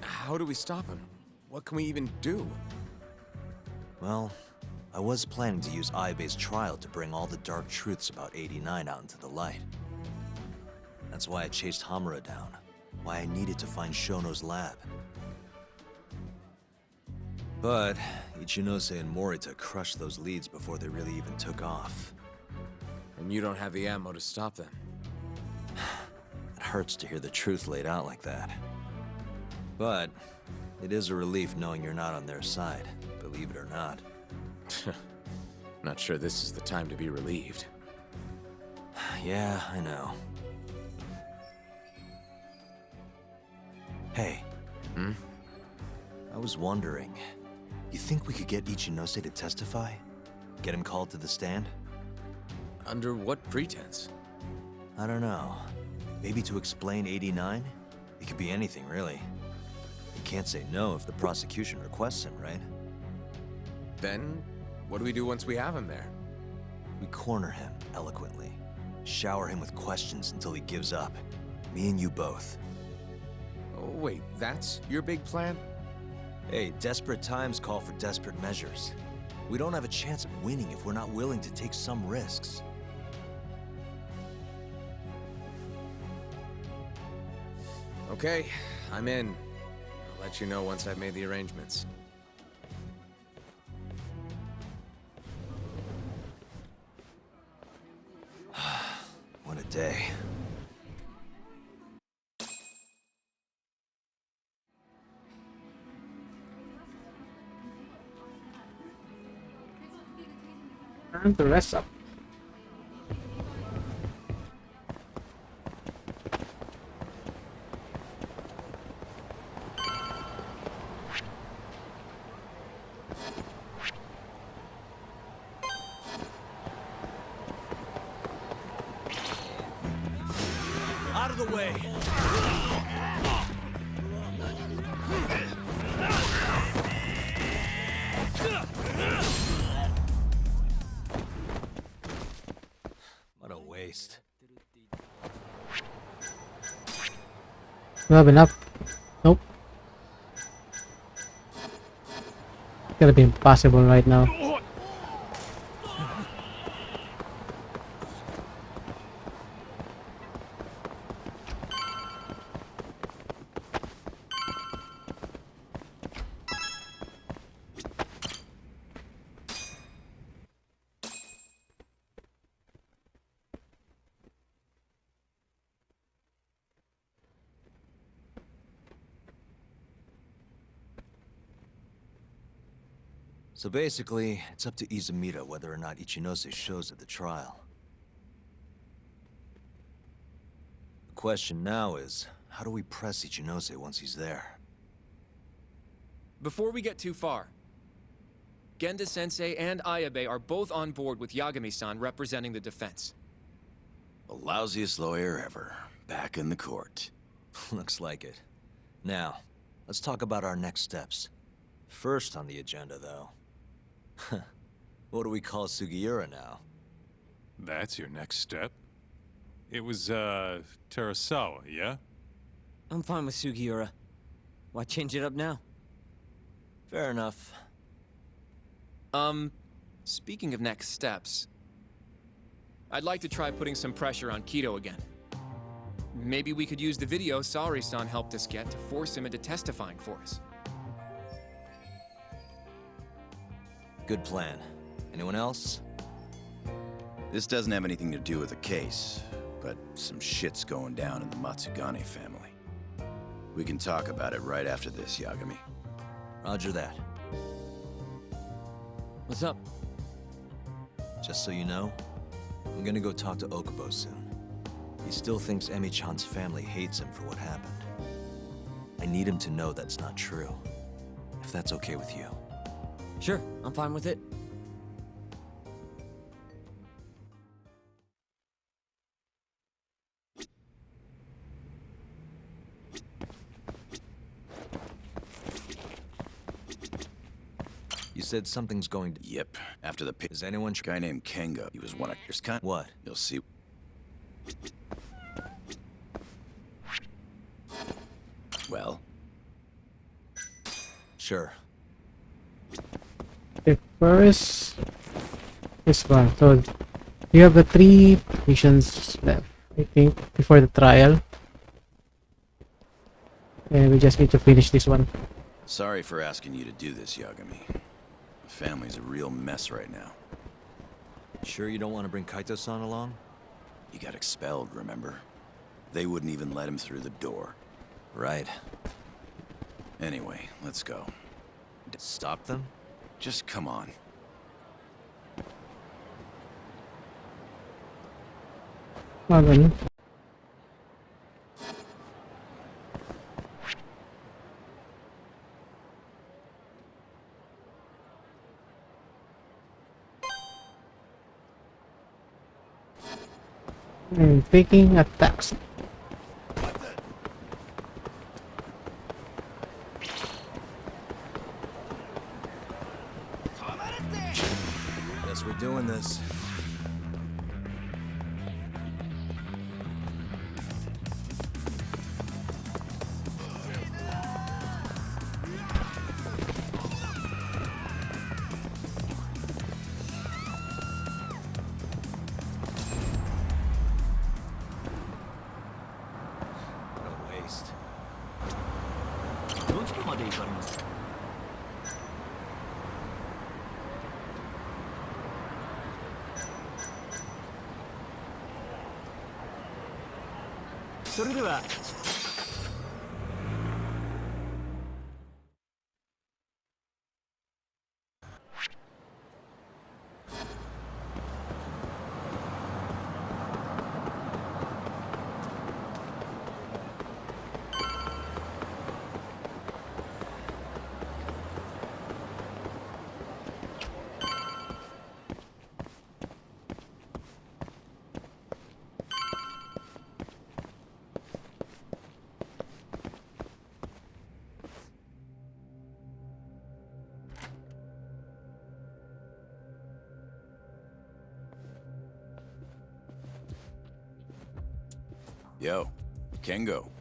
how do we stop him? What can we even do? Well, I was planning to use Ayabe's trial to bring all the dark truths about 89 out into the light. That's why I chased Hamura down. Why I needed to find Shono's lab. But Ichinose and Morita crushed those leads before they really even took off. And you don't have the ammo to stop them. It hurts to hear the truth laid out like that. But it is a relief knowing you're not on their side, believe it or not. Not sure this is the time to be relieved. Yeah, I know. Hey. Hmm? I was wondering, You think we could get Ichinose to testify? Get him called to the stand? Under what pretense? I don't know. Maybe to explain 89? It could be anything, really. You can't say no if the prosecution requests him, right? Then, what do we do once we have him there? We corner him eloquently. Shower him with questions until he gives up. Me and you both. Oh, wait, that's your big plan? Hey, desperate times call for desperate measures. We don't have a chance of winning if we're not willing to take some risks. Okay, I'm in. I'll let you know once I've made the arrangements. What a day. And the rest up. Out of the way! What a waste. We have enough. Nope. Gonna be impossible right now. So basically, it's up to Izumida whether or not Ichinose shows at the trial. The question now is, how do we press Ichinose once he's there? Before we get too far, Genda-sensei and Ayabe are both on board with Yagami-san representing the defense. The lousiest lawyer ever. Back in the court. Looks like it. Now, let's talk about our next steps. First on the agenda, though. What do we call Sugiura now? That's your next step? It was, Terasawa, yeah? I'm fine with Sugiura. Why change it up now? Fair enough. Speaking of next steps, I'd like to try putting some pressure on Kido again. Maybe we could use the video Saori-san helped us get to force him into testifying for us. Good plan. Anyone else? This doesn't have anything to do with the case, but some shit's going down in the Matsugane family. We can talk about it right after this, Yagami. Roger that. What's up? Just so you know, I'm gonna go talk to Okubo soon. He still thinks Emi-chan's family hates him for what happened. I need him to know that's not true. If that's okay with you. Sure, I'm fine with it. You said something's going to... Yep. After the pit, Is anyone... a guy named Kenga. He was one of your kind. What? You'll see. Well, Sure. Okay, first this one. So you have the 3 missions left, I think, before the trial. And we just need to finish this one. sorry for asking you to do this, Yagami. The family's a real mess right now. Sure you don't want to bring Kaito-san along? He got expelled, remember? They wouldn't even let him through the door. Right. Anyway, let's go. Stop them? Just come on. Ganun. Taking attacks. Guess we're doing this. What a waste. どこまで行かれますか？それでは。Yo, Kengo.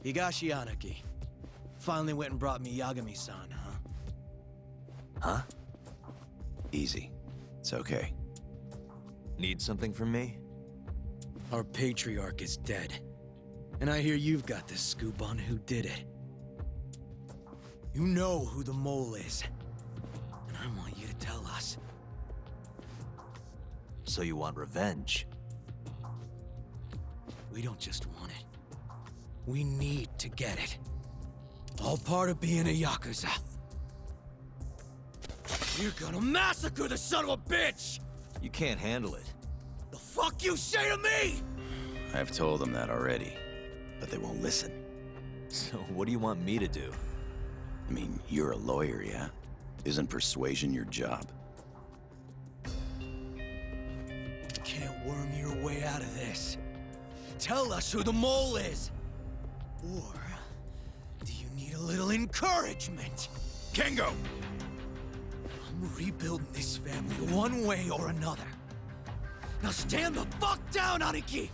Higashi Anaki. Finally went and brought me Yagami-san, huh? Huh? Easy. It's okay. Need something from me? Our patriarch is dead. And I hear you've got the scoop on who did it. You know who the mole is. And I want you to tell us. So you want revenge? We don't just want it. We need to get it. All part of being a Yakuza. You're gonna massacre the son of a bitch! You can't handle it. The fuck you say to me?! I've told them that already, but they won't listen. So what do you want me to do? I mean, you're a lawyer, yeah? Isn't persuasion your job? Can't worm your way out of this. Tell us who the mole is! Or do you need a little encouragement? Kengo! I'm rebuilding this family one way or another. Now stand the fuck down, Aniki!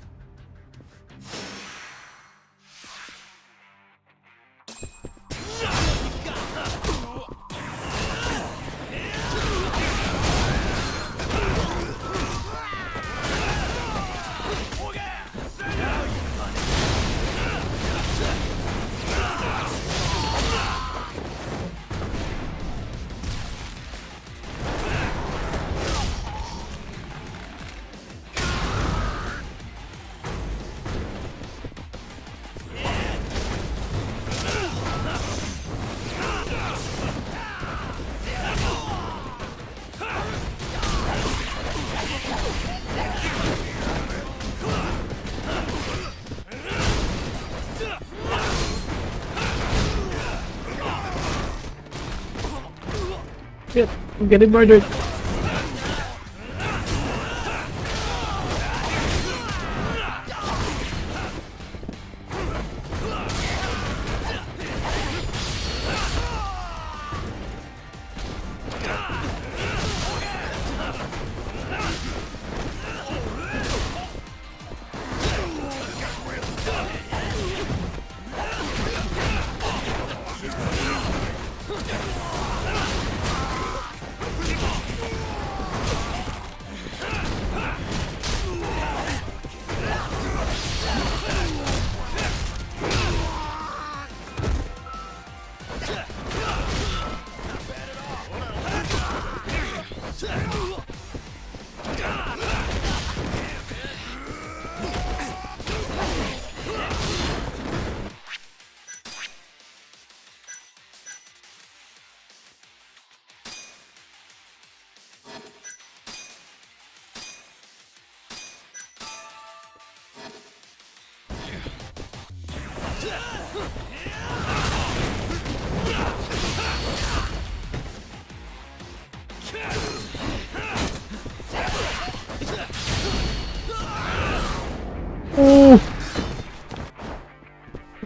Shit, I'm getting murdered.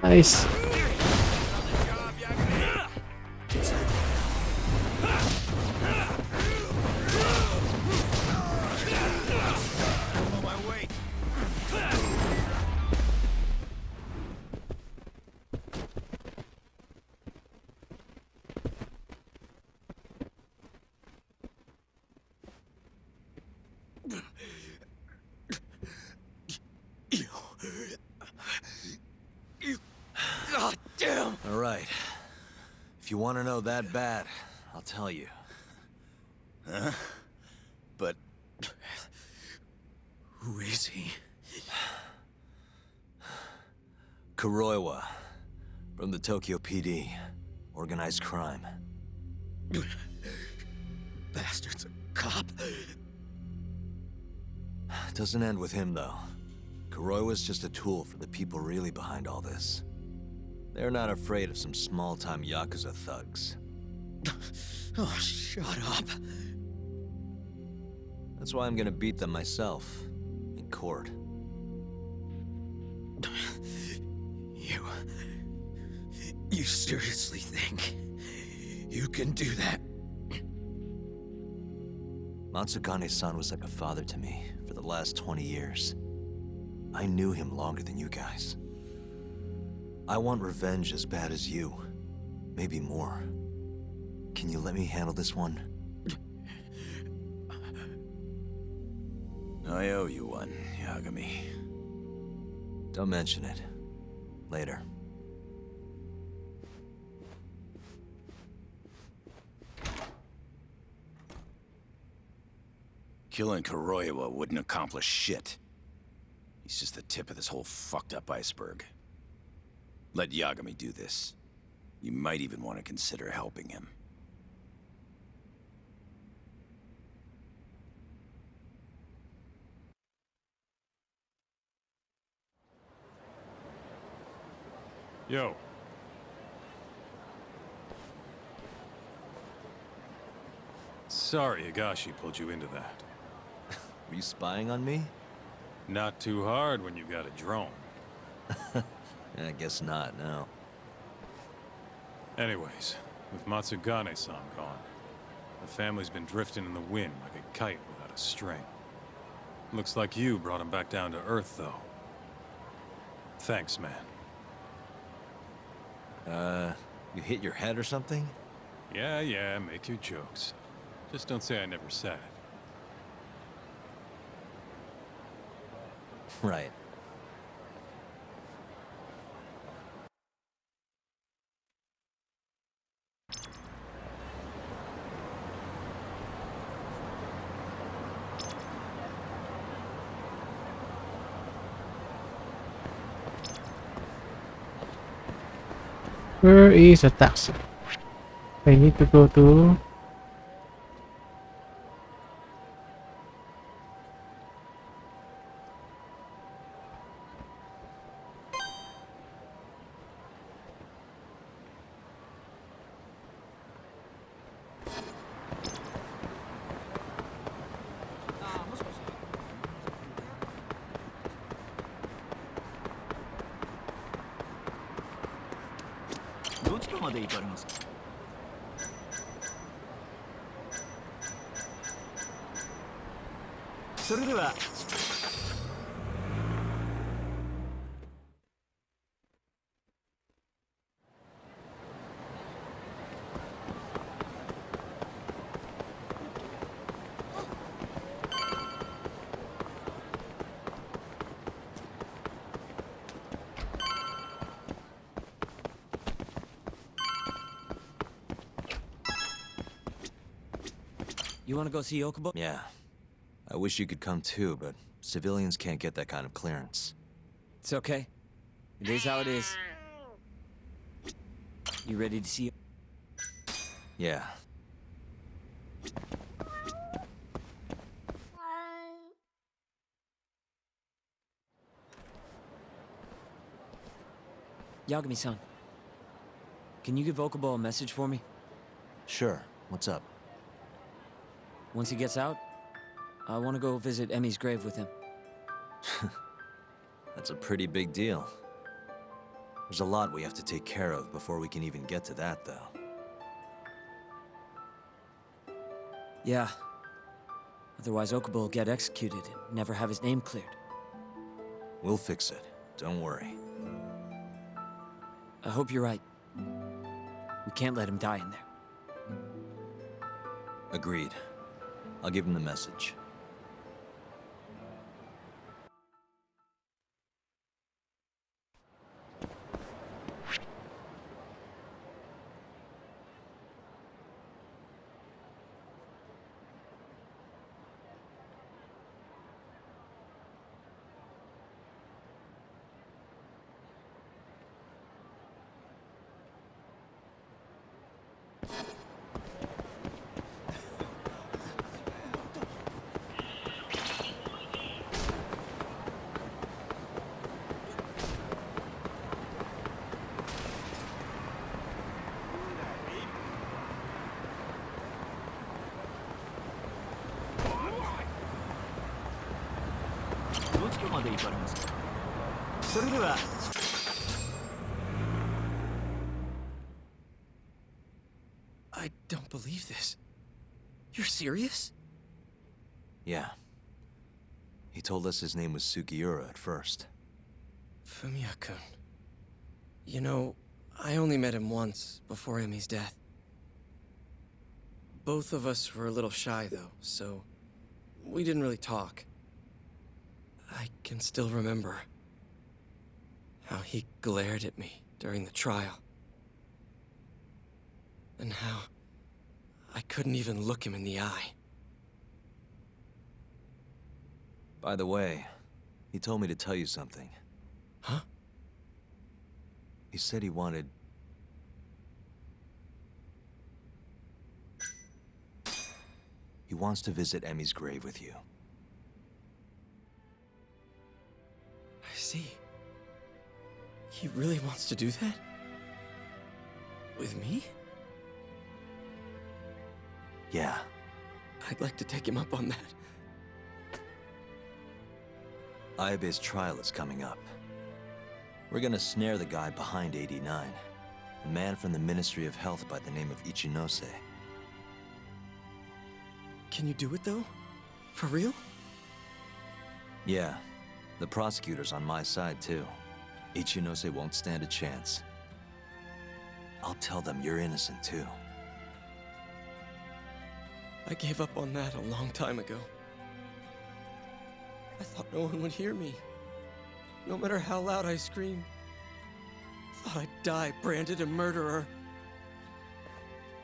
Nice. God damn! All right. If you want to know that bad, I'll tell you. Huh? But... Who is he? Kuroiwa. From the Tokyo PD. Organized crime. Bastard's a cop. Doesn't end with him, though. Kuroiwa's just a tool for the people really behind all this. They're not afraid of some small-time Yakuza thugs. Oh, shut up. That's why I'm gonna beat them myself. In court. You seriously think you can do that? Matsugane-san was like a father to me for the last 20 years. I knew him longer than you guys. I want revenge as bad as you. Maybe more. Can you let me handle this one? I owe you one, Yagami. Don't mention it. Later. Killing Kuroiwa wouldn't accomplish shit. He's just the tip of this whole fucked up iceberg. Let Yagami do this. You might even want to consider helping him. Yo. Sorry Higashi pulled you into that. Were you spying on me? Not too hard when you got a drone. I guess not, no. Anyways, with Matsugane-san gone, the family's been drifting in the wind like a kite without a string. Looks like you brought him back down to earth, though. Thanks, man. You hit your head or something? Yeah, make your jokes. Just don't say I never said it. Right. Where is a taxi? I need to go to... You wanna go see Okubo? Yeah. I wish you could come too, but civilians can't get that kind of clearance. It's okay. It is how it is. You ready to see? Yeah. Yagami-san, can you give Okubo a message for me? Sure. What's up? Once he gets out, I want to go visit Emi's grave with him. That's a pretty big deal. There's a lot we have to take care of before we can even get to that, though. Yeah. Otherwise, Okubo will get executed and never have his name cleared. We'll fix it. Don't worry. I hope you're right. We can't let him die in there. Agreed. I'll give him the message. I don't believe this. You're serious? Yeah. He told us his name was Sugiura at first. Fumiya-kun. You know, I only met him once before Emi's death. Both of us were a little shy, though, so we didn't really talk. I can still remember how he glared at me during the trial. And how I couldn't even look him in the eye. By the way, he told me to tell you something. Huh? He said he wanted... He wants to visit Emi's grave with you. I see. He really wants to do that? With me? Yeah. I'd like to take him up on that. Ayabe's trial is coming up. We're gonna snare the guy behind 89. A man from the Ministry of Health by the name of Ichinose. Can you do it, though? For real? Yeah. The prosecutor's on my side, too. Ichinose won't stand a chance. I'll tell them you're innocent, too. I gave up on that a long time ago. I thought no one would hear me. No matter how loud I screamed. Thought I'd die branded a murderer.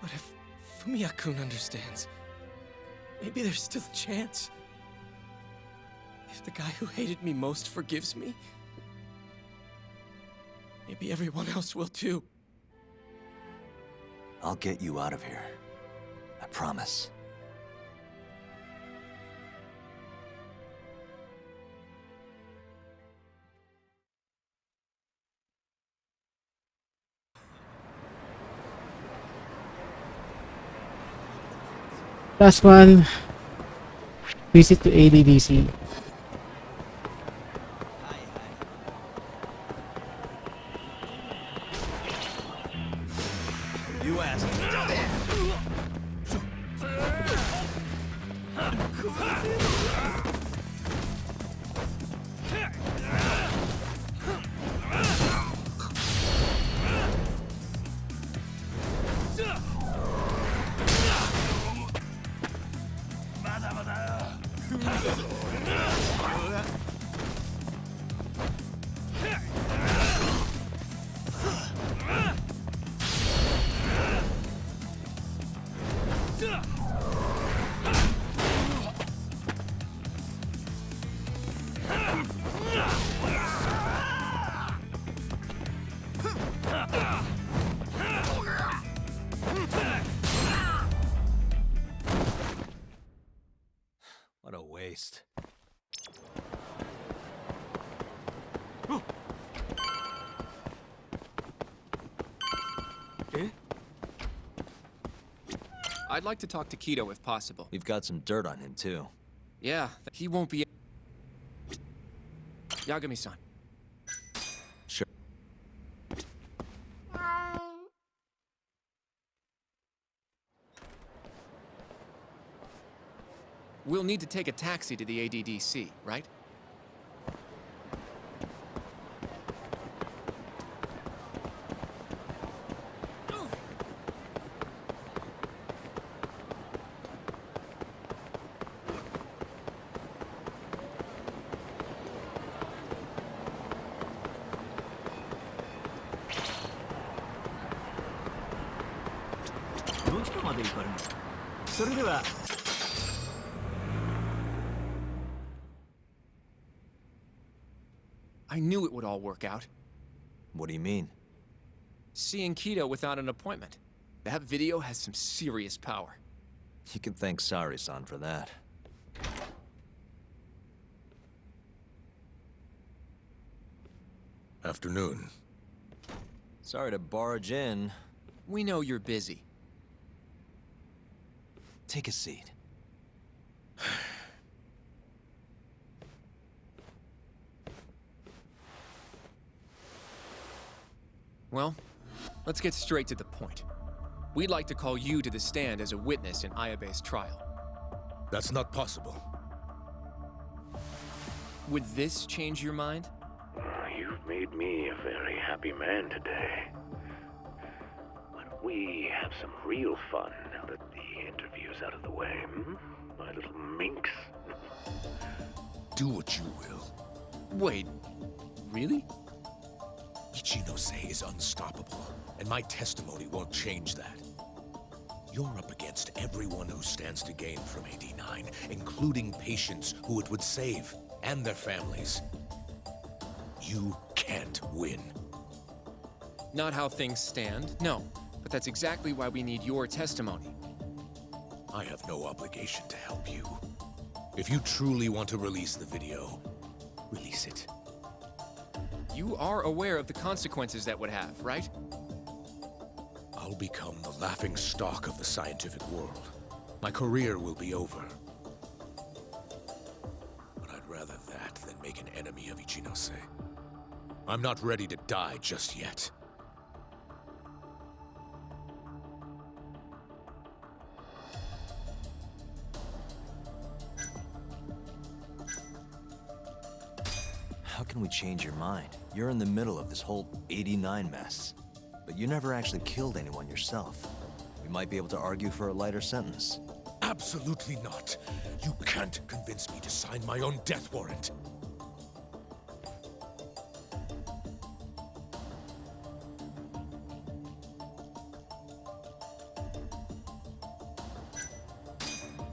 But if Fumiya-kun understands, maybe there's still a chance. If the guy who hated me most forgives me, maybe everyone else will too. I'll get you out of here. I promise. Last one. Visit to ADDC. You asked. What a waste. I'd like to talk to Kido if possible. We've got some dirt on him, too. Yeah, he won't be... Yagami-san. Sure. We'll need to take a taxi to the ADDC, right? I knew it would all work out. What do you mean? Seeing Kido without an appointment. That video has some serious power. You can thank Sari-san for that. Afternoon. Sorry to barge in. We know you're busy. Take a seat. Well, let's get straight to the point. We'd like to call you to the stand as a witness in Ayabe's trial. That's not possible. Would this change your mind? You've made me a very happy man today. Why don't we have some real fun now that the interview's out of the way, hmm? My little minx. Do what you will. Wait, really? Ichinose is unstoppable, and my testimony won't change that. You're up against everyone who stands to gain from AD9, including patients who it would save, and their families. You can't win. Not how things stand, no. But that's exactly why we need your testimony. I have no obligation to help you. If you truly want to release the video, release it. You are aware of the consequences that would have, right? I'll become the laughing stock of the scientific world. My career will be over. But I'd rather that than make an enemy of Ichinose. I'm not ready to die just yet. How can we change your mind? You're in the middle of this whole 89 mess. But you never actually killed anyone yourself. We might be able to argue for a lighter sentence. Absolutely not. You can't convince me to sign my own death warrant.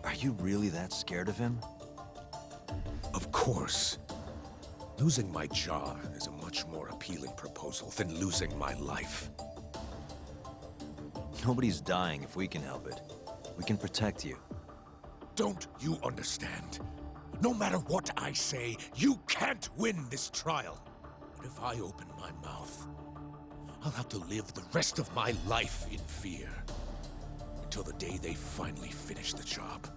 Are you really that scared of him? Of course. Losing my jaw is a much more appealing proposal than losing my life. Nobody's dying if we can help it. We can protect you. Don't you understand? No matter what I say, you can't win this trial. But if I open my mouth, I'll have to live the rest of my life in fear. Until the day they finally finish the job.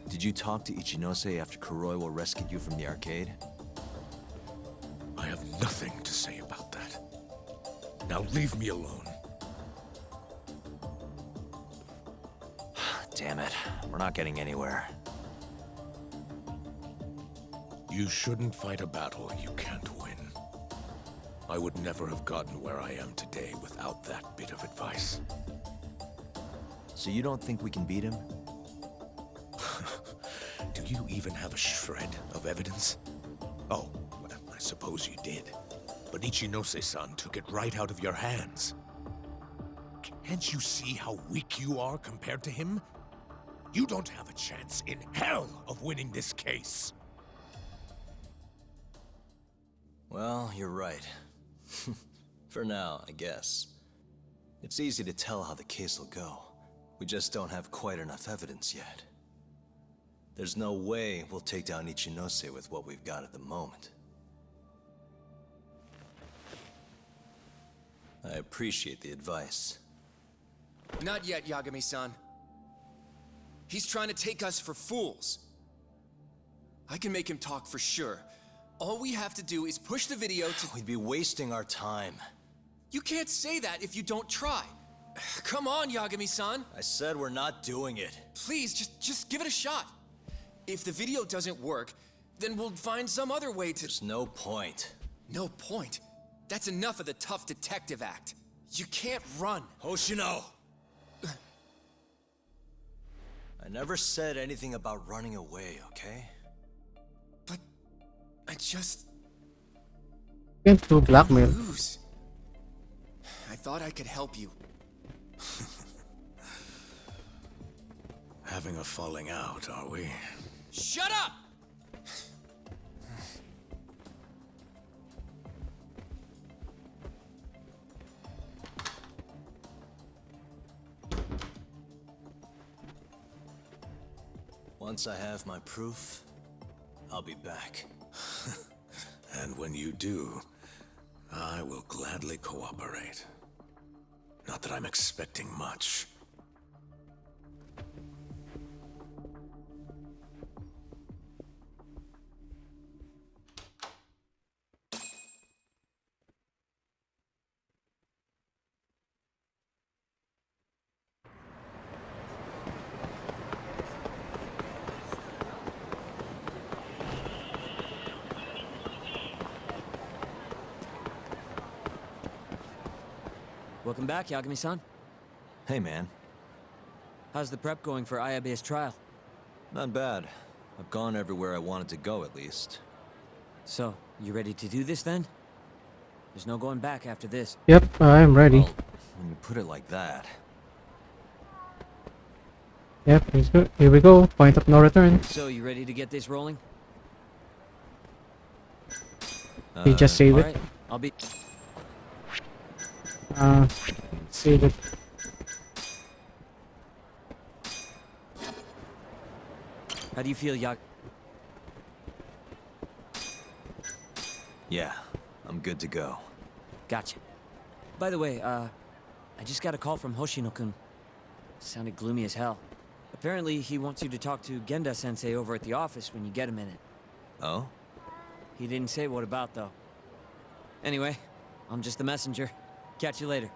Did you talk to Ichinose after Kuroiwa rescued you from the arcade? I have nothing to say about that. Now leave me alone. Damn it. We're not getting anywhere. You shouldn't fight a battle you can't win. I would never have gotten where I am today without that bit of advice. So you don't think we can beat him? Do you even have a shred of evidence? Oh, well, I suppose you did. But Ichinose-san took it right out of your hands. Can't you see how weak you are compared to him? You don't have a chance in hell of winning this case. Well, you're right. For now, I guess. It's easy to tell how the case will go. We just don't have quite enough evidence yet. There's no way we'll take down Ichinose with what we've got at the moment. I appreciate the advice. Not yet, Yagami-san. He's trying to take us for fools. I can make him talk for sure. All we have to do is push the video to... We'd be wasting our time. You can't say that if you don't try. Come on, Yagami-san. I said we're not doing it. Please, just give it a shot. If the video doesn't work, then we'll find some other way to... There's no point. No point? That's enough of the tough detective act. You can't run. Hoshino! I never said anything about running away, okay? But I just... Can't do blackmail. Lose. I thought I could help you. Having a falling out, are we? Shut up! Once I have my proof, I'll be back. And when you do, I will gladly cooperate. Not that I'm expecting much. Welcome back, Yagami-san. Hey, man. How's the prep going for Ayabe's trial? Not bad. I've gone everywhere I wanted to go, at least. So, you ready to do this then? There's no going back after this. Yep, I'm ready. Well, when you put it like that... Yep, he's good. Here we go. Point of no return. So, you ready to get this rolling? He just saved all it. right. I'll be... Save it. How do you feel, Yag... Yeah, I'm good to go. Gotcha. By the way, I just got a call from Hoshino-kun. Sounded gloomy as hell. Apparently, he wants you to talk to Genda-sensei over at the office when you get a minute. Oh? He didn't say what about, though. Anyway, I'm just the messenger. Catch you later.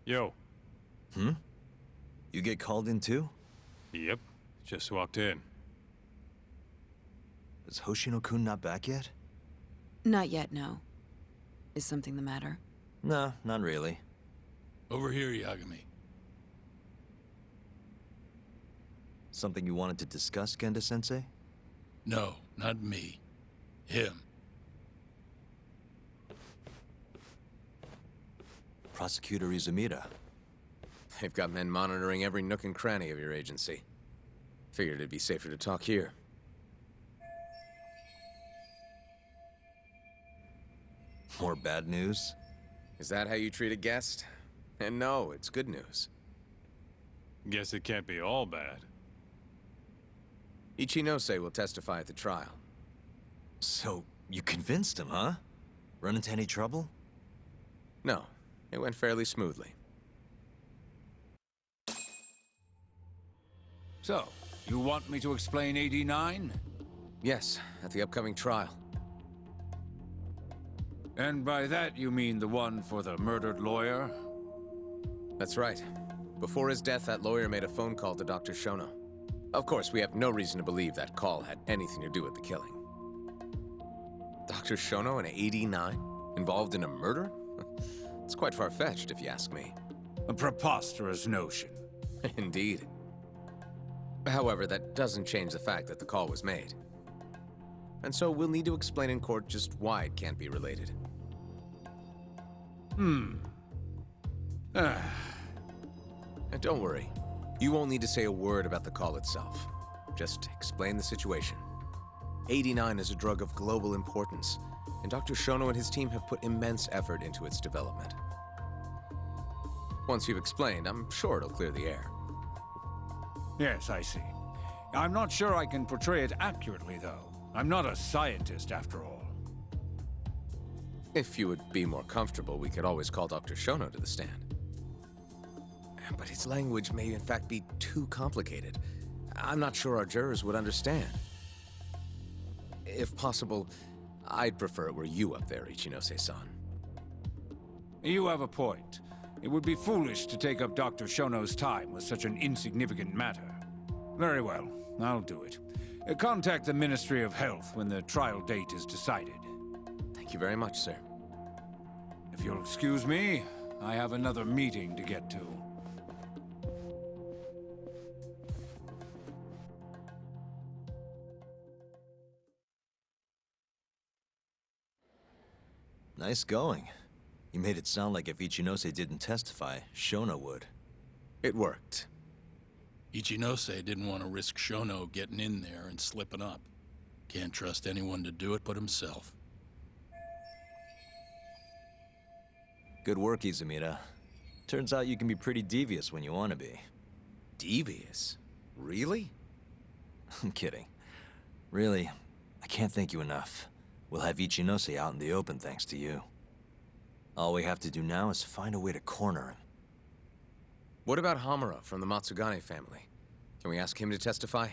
Yo. Hmm? You get called in too? Yep. Just walked in. Is Hoshino-kun not back yet? Not yet, no. Is something the matter? No, not really. Over here, Yagami. Something you wanted to discuss, Genda-sensei? No, not me. Him. Prosecutor Izumida. They've got men monitoring every nook and cranny of your agency. Figured it'd be safer to talk here. More bad news? Is that how you treat a guest? And no, it's good news. Guess it can't be all bad. Ichinose will testify at the trial. So, you convinced him, huh? Run into any trouble? No, it went fairly smoothly. So, you want me to explain 89? Yes, at the upcoming trial. And by that you mean the one for the murdered lawyer? That's right. Before his death, that lawyer made a phone call to Dr. Shono. Of course, we have no reason to believe that call had anything to do with the killing. Dr. Shono, an 89, involved in a murder? It's quite far-fetched, if you ask me. A preposterous notion. Indeed. However, that doesn't change the fact that the call was made. And so we'll need to explain in court just why it can't be related. And don't worry. You won't need to say a word about the call itself. Just explain the situation. 89 is a drug of global importance, and Dr. Shono and his team have put immense effort into its development. Once you've explained, I'm sure it'll clear the air. Yes, I see. I'm not sure I can portray it accurately, though. I'm not a scientist, after all. If you would be more comfortable, we could always call Dr. Shono to the stand. But his language may in fact be too complicated. I'm not sure our jurors would understand. If possible, I'd prefer it were you up there, Ichinose-san. You have a point. It would be foolish to take up Dr. Shono's time with such an insignificant matter. Very well, I'll do it. Contact the Ministry of Health when the trial date is decided. Thank you very much, sir. If you'll excuse me, I have another meeting to get to. Nice going. You made it sound like if Ichinose didn't testify, Shono would. It worked. Ichinose didn't want to risk Shono getting in there and slipping up. Can't trust anyone to do it but himself. Good work, Izumida. Turns out you can be pretty devious when you want to be. Devious? Really? I'm kidding. Really, I can't thank you enough. We'll have Ichinose out in the open thanks to you. All we have to do now is find a way to corner him. What about Hamura from the Matsugane family? Can we ask him to testify?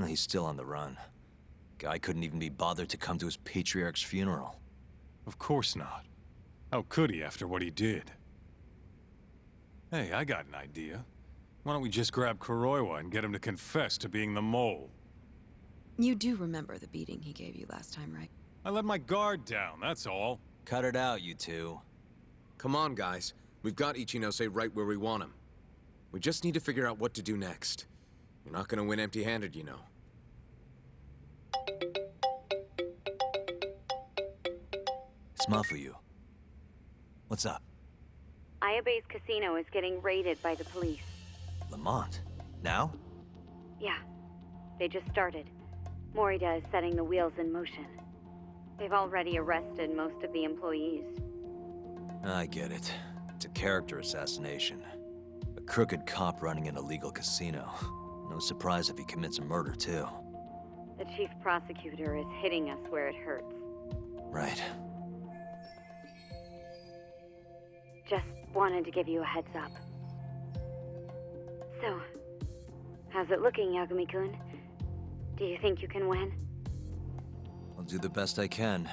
He's still on the run. Guy couldn't even be bothered to come to his patriarch's funeral. Of course not. How could he after what he did? Hey, I got an idea. Why don't we just grab Kuroiwa and get him to confess to being the mole? You do remember the beating he gave you last time, right? I let my guard down, that's all. Cut it out, you two. Come on, guys. We've got Ichinose right where we want him. We just need to figure out what to do next. You're not gonna win empty-handed, you know. It's Mafuyu. What's up? Ayabe's casino is getting raided by the police. Lamont? Now? Yeah. They just started. Morita is setting the wheels in motion. They've already arrested most of the employees. I get it. It's a character assassination. A crooked cop running an illegal casino. No surprise if he commits a murder, too. The chief prosecutor is hitting us where it hurts. Right. Just wanted to give you a heads up. So, how's it looking, Yagami-kun? Do you think you can win? I'll do the best I can.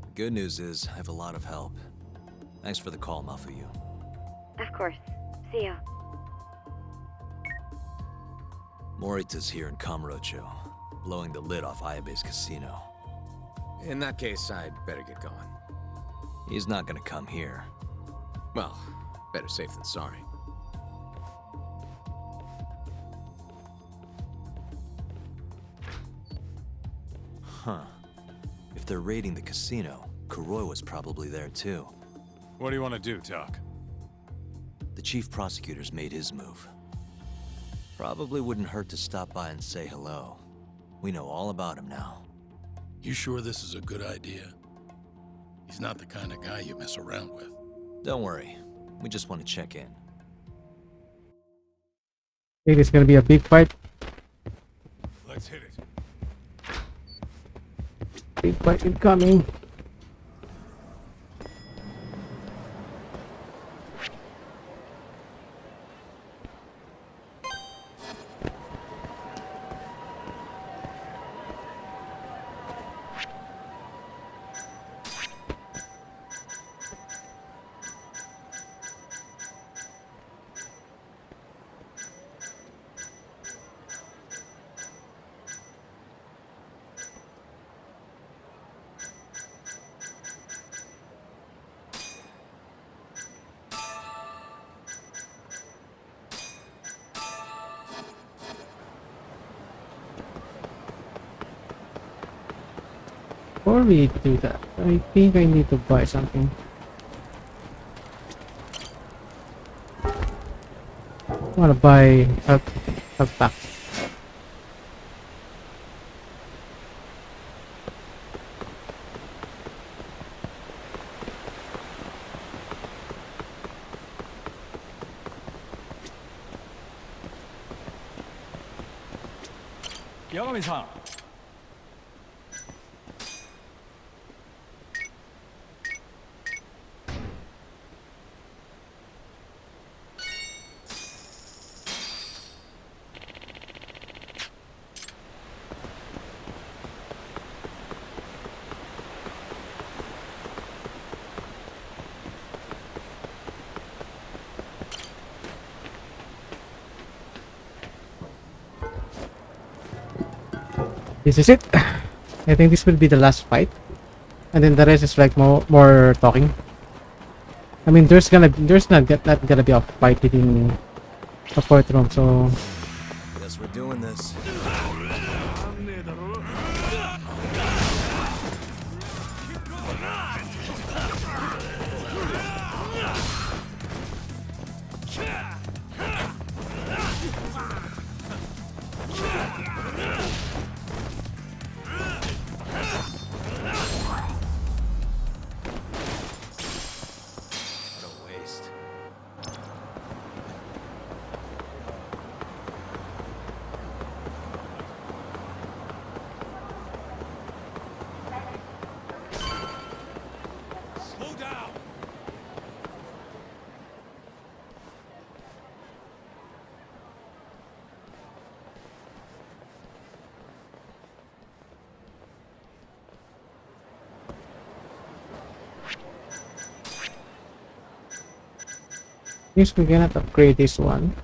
The good news is, I have a lot of help. Thanks for the call, Mafuyu. Of course. See ya. Morita's here in Kamurocho, blowing the lid off Ayabe's casino. In that case, I'd better get going. He's not gonna come here. Well, better safe than sorry. Huh. If they're raiding the casino, Kuroi was probably there too. What do you want to do, Doc? The chief prosecutor's made his move. Probably wouldn't hurt to stop by and say hello. We know all about him now. You sure this is a good idea? He's not the kind of guy you mess around with. Don't worry. We just want to check in. I think it's gonna be a big fight. Let's hit it. Big fight incoming. Before we do that, I think I need to buy something. I want to buy a pack. Yagami-san. This is it. I think this will be the last fight, and then the rest is like more talking. I mean, there's not gonna be a fight in a courtroom, so Guess we're doing this. What a waste. Slow down! guess we cannot upgrade this one.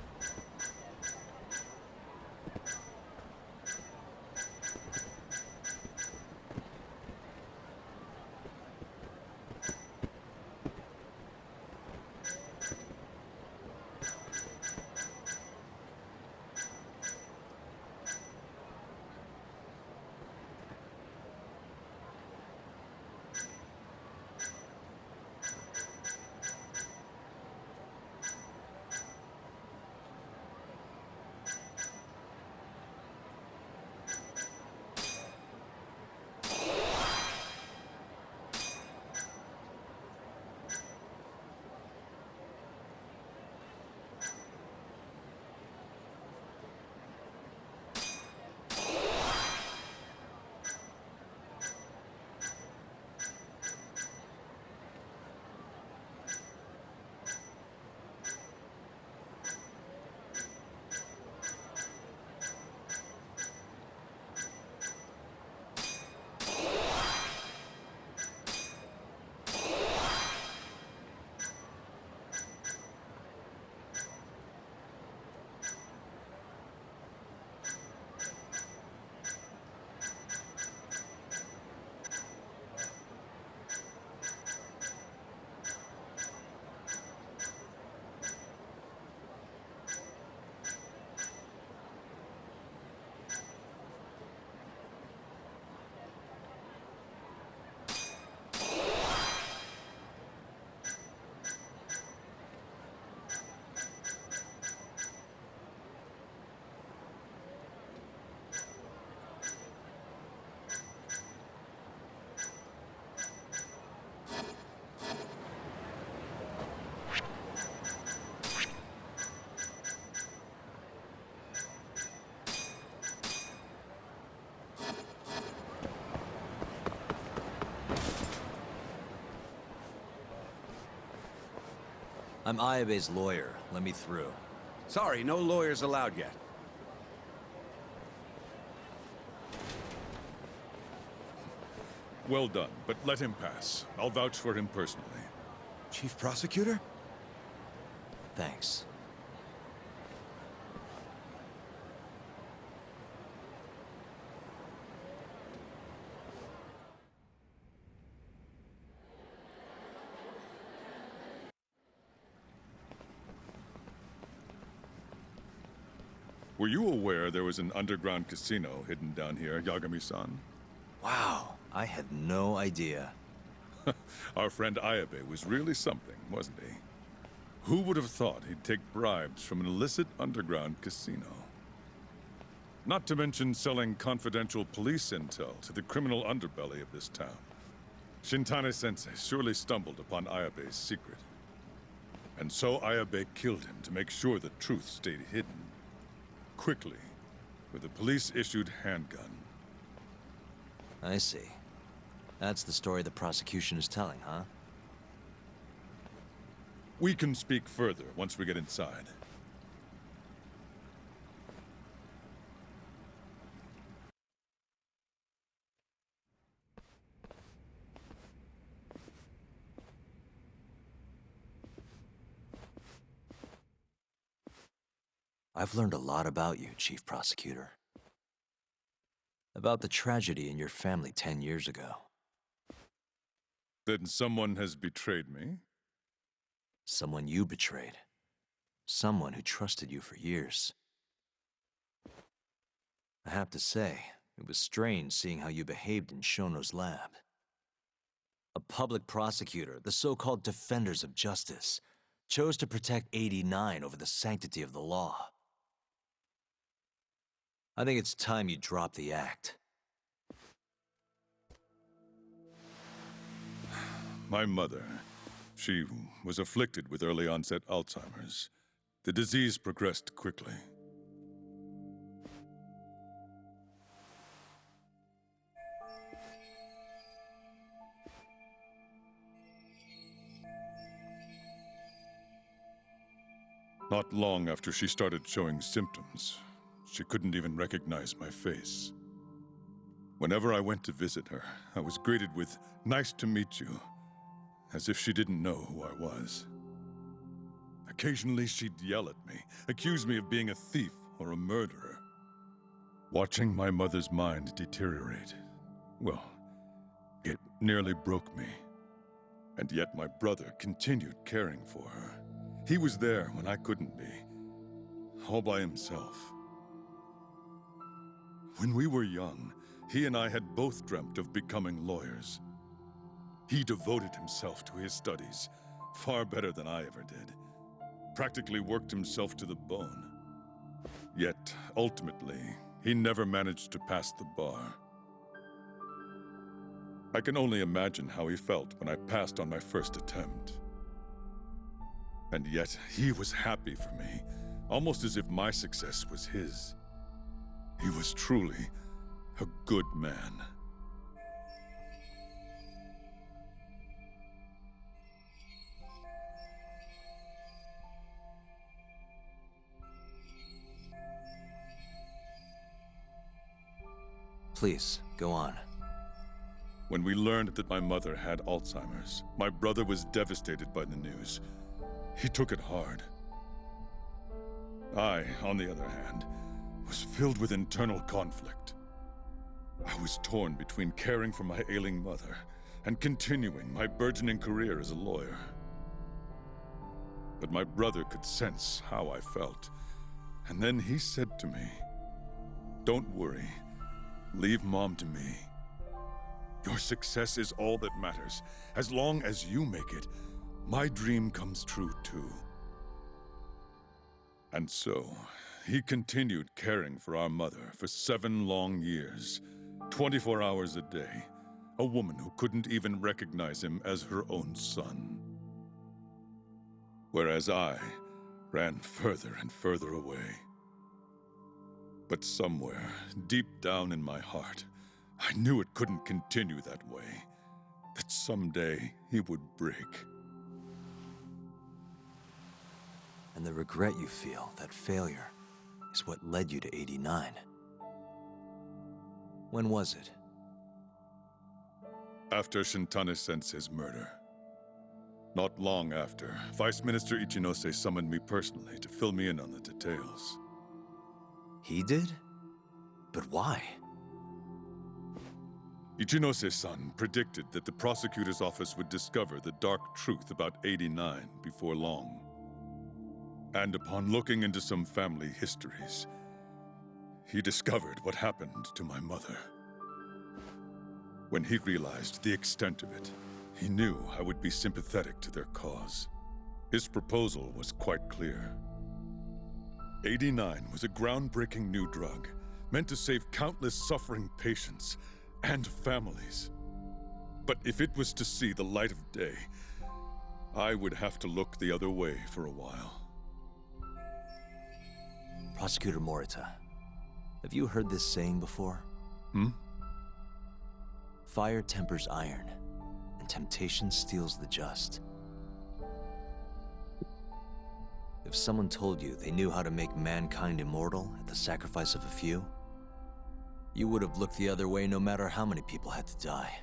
I'm Ayabe's lawyer. Let me through. Sorry, no lawyers allowed yet. Well done, but let him pass. I'll vouch for him personally. Chief Prosecutor? Thanks. Were you aware there was an underground casino hidden down here, Yagami-san? Wow, I had no idea. Our friend Ayabe was really something, wasn't he? Who would have thought he'd take bribes from an illicit underground casino? Not to mention selling confidential police intel to the criminal underbelly of this town. Shintane-sensei surely stumbled upon Ayabe's secret. And so Ayabe killed him to make sure the truth stayed hidden. Quickly, with a police-issued handgun. I see. That's the story the prosecution is telling, huh? We can speak further once we get inside. I've learned a lot about you, Chief Prosecutor. About the tragedy in your family 10 years ago. Then someone has betrayed me? Someone you betrayed. Someone who trusted you for years. I have to say, it was strange seeing how you behaved in Shono's lab. A public prosecutor, the so-called defenders of justice, chose to protect 89 over the sanctity of the law. I think it's time you drop the act. My mother, she was afflicted with early onset Alzheimer's. The disease progressed quickly. Not long after she started showing symptoms, she couldn't even recognize my face. Whenever I went to visit her, I was greeted with, "Nice to meet you," as if she didn't know who I was. Occasionally, she'd yell at me, accuse me of being a thief or a murderer. Watching my mother's mind deteriorate, well, it nearly broke me. And yet my brother continued caring for her. He was there when I couldn't be, all by himself. When we were young, he and I had both dreamt of becoming lawyers. He devoted himself to his studies, far better than I ever did. Practically worked himself to the bone. Yet, ultimately, he never managed to pass the bar. I can only imagine how he felt when I passed on my first attempt. And yet, he was happy for me, almost as if my success was his. He was truly a good man. Please, go on. When we learned that my mother had Alzheimer's, my brother was devastated by the news. He took it hard. I, on the other hand, was filled with internal conflict. I was torn between caring for my ailing mother and continuing my burgeoning career as a lawyer. But my brother could sense how I felt, and then he said to me, "Don't worry. Leave Mom to me. Your success is all that matters. As long as you make it, my dream comes true too." And so, he continued caring for our mother for 7 long years, 24 hours a day, a woman who couldn't even recognize him as her own son. Whereas I ran further and further away. But somewhere, deep down in my heart, I knew it couldn't continue that way. That someday he would break. And the regret you feel, that failure, is what led you to 89. When was it? After Shintane-sensei's murder. Not long after, Vice Minister Ichinose summoned me personally to fill me in on the details. He did? But why? Ichinose-san predicted that the prosecutor's office would discover the dark truth about 89 before long. And upon looking into some family histories, he discovered what happened to my mother. When he realized the extent of it, he knew I would be sympathetic to their cause. His proposal was quite clear. 89 was a groundbreaking new drug, meant to save countless suffering patients and families. But if it was to see the light of day, I would have to look the other way for a while. Prosecutor Morita, have you heard this saying before? Fire tempers iron, and temptation steals the just. If someone told you they knew how to make mankind immortal at the sacrifice of a few, you would have looked the other way no matter how many people had to die.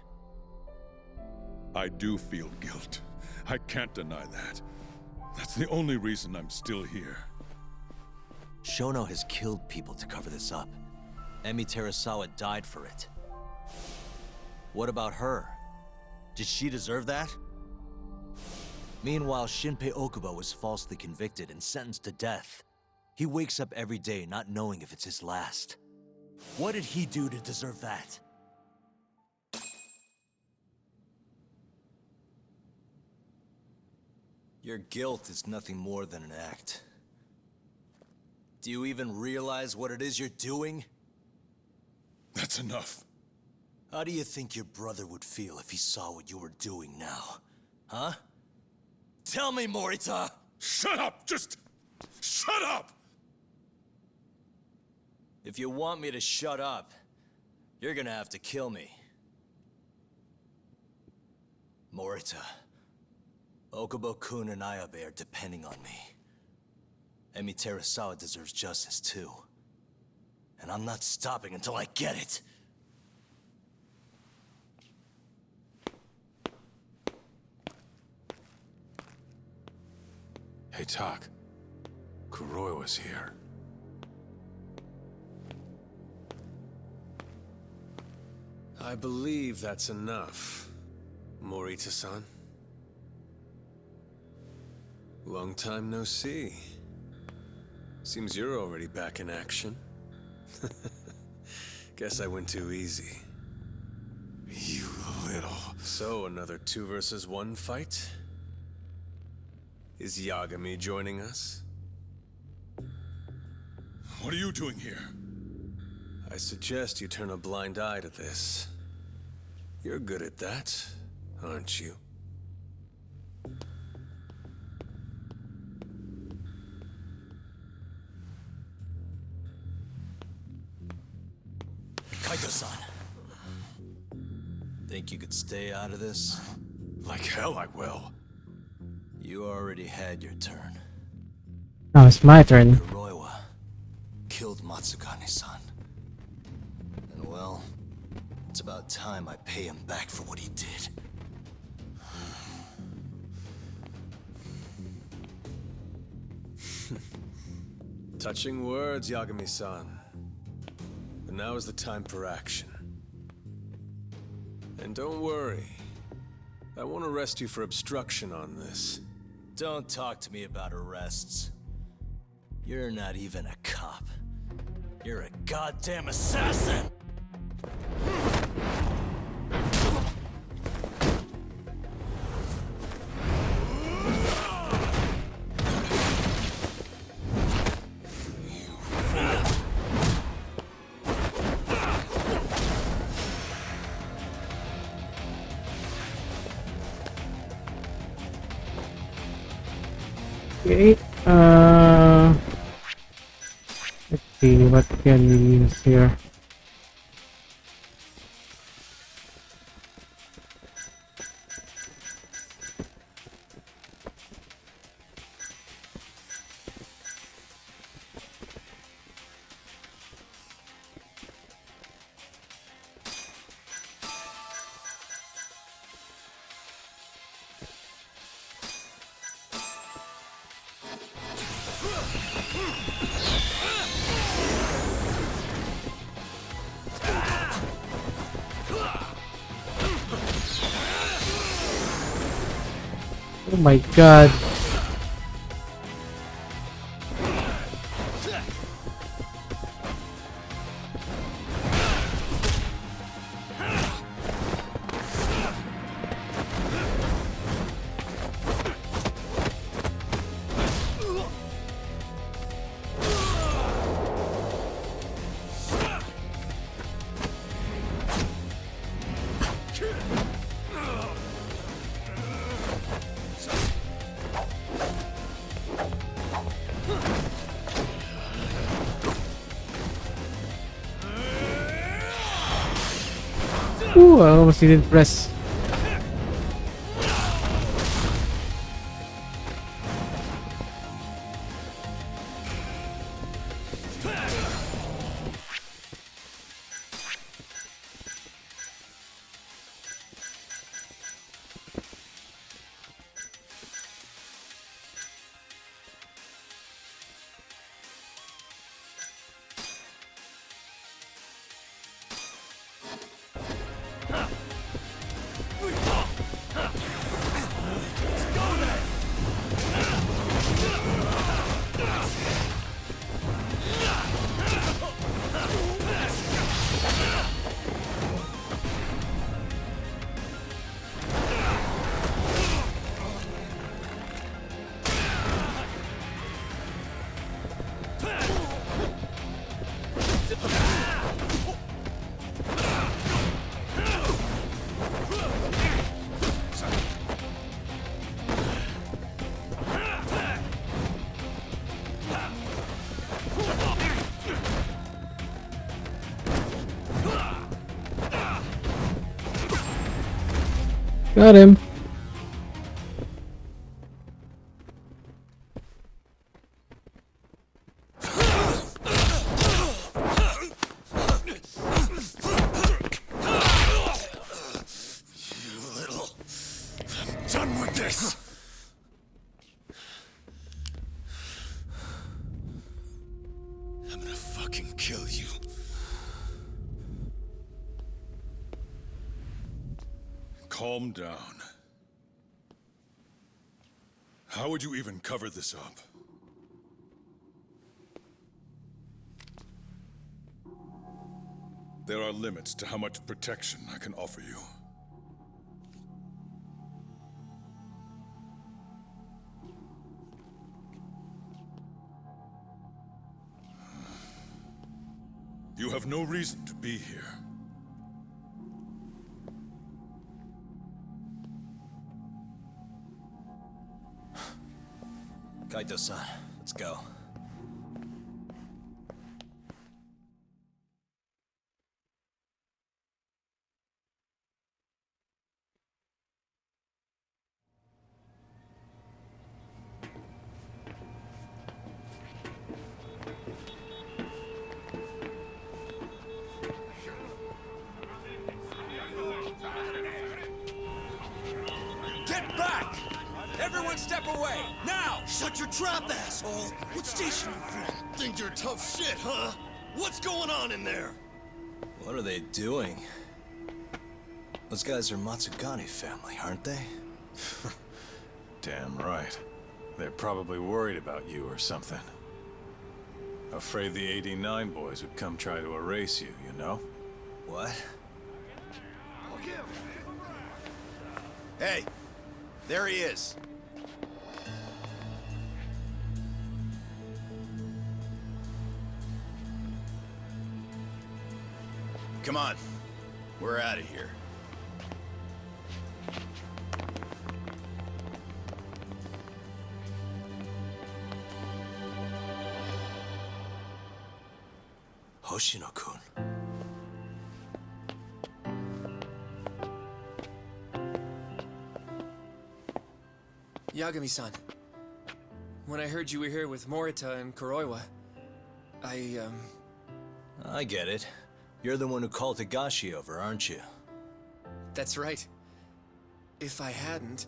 I do feel guilt. I can't deny that. That's the only reason I'm still here. Shono has killed people to cover this up. Emi Terasawa died for it. What about her? Did she deserve that? Meanwhile, Shinpei Okubo was falsely convicted and sentenced to death. He wakes up every day not knowing if it's his last. What did he do to deserve that? Your guilt is nothing more than an act. Do you even realize what it is you're doing? That's enough. How do you think your brother would feel if he saw what you were doing now? Huh? Tell me, Morita! Shut up! Just shut up! If you want me to shut up, you're gonna have to kill me. Morita, Okubo-kun and Ayabe are depending on me. Emi Terasawa deserves justice too. And I'm not stopping until I get it. Hey, Tak. Kuroi was here. I believe that's enough, Morita-san. Long time no see. Seems you're already back in action. Guess I went too easy. You little... So, another 2 versus 1 fight? Is Yagami joining us? What are you doing here? I suggest you turn a blind eye to this. You're good at that, aren't you? Kaito-san. Think you could stay out of this? Like hell I will. You already had your turn. Now it's my turn. Kuroiwa killed Matsukane-san. And well, it's about time I pay him back for what he did. Touching words, Yagami-san. But now is the time for action. And don't worry. I won't arrest you for obstruction on this. Don't talk to me about arrests. You're not even a cop. You're a goddamn assassin! Okay, let's see, what can we use here? Oh my god. Ooh, I almost didn't press. Got him. Done with this! I'm gonna fucking kill you. Calm down. How would you even cover this up? There are limits to how much protection I can offer you. You have no reason to be here. Kaito-san, let's go. Get back! Everyone step away, now! Shut your trap, asshole! What station you from? Think you're tough shit, huh? What's going on in there? What are they doing? Those guys are Matsugane family, aren't they? Damn right. They're probably worried about you or something. Afraid the 89 boys would come try to erase you, you know? What? Hey, there he is. Come on, we're out of here. Hoshino-kun. Yagami-san. When I heard you were here with Morita and Kuroiwa, I get it. You're the one who called Higashi over, aren't you? That's right. If I hadn't,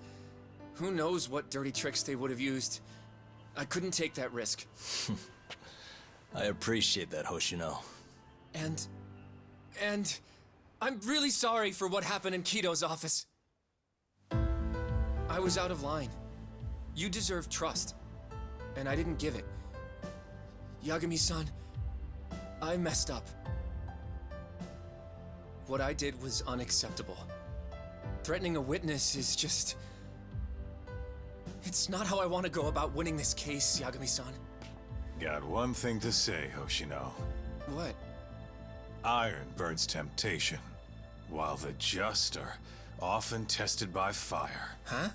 who knows what dirty tricks they would have used. I couldn't take that risk. I appreciate that, Hoshino. And I'm really sorry for what happened in Kito's office. I was out of line. You deserve trust, and I didn't give it. Yagami-san, I messed up. What I did was unacceptable. Threatening a witness is just... It's not how I want to go about winning this case, Yagami-san. Got one thing to say, Hoshino. What? Iron burns temptation, while the just are often tested by fire. Huh?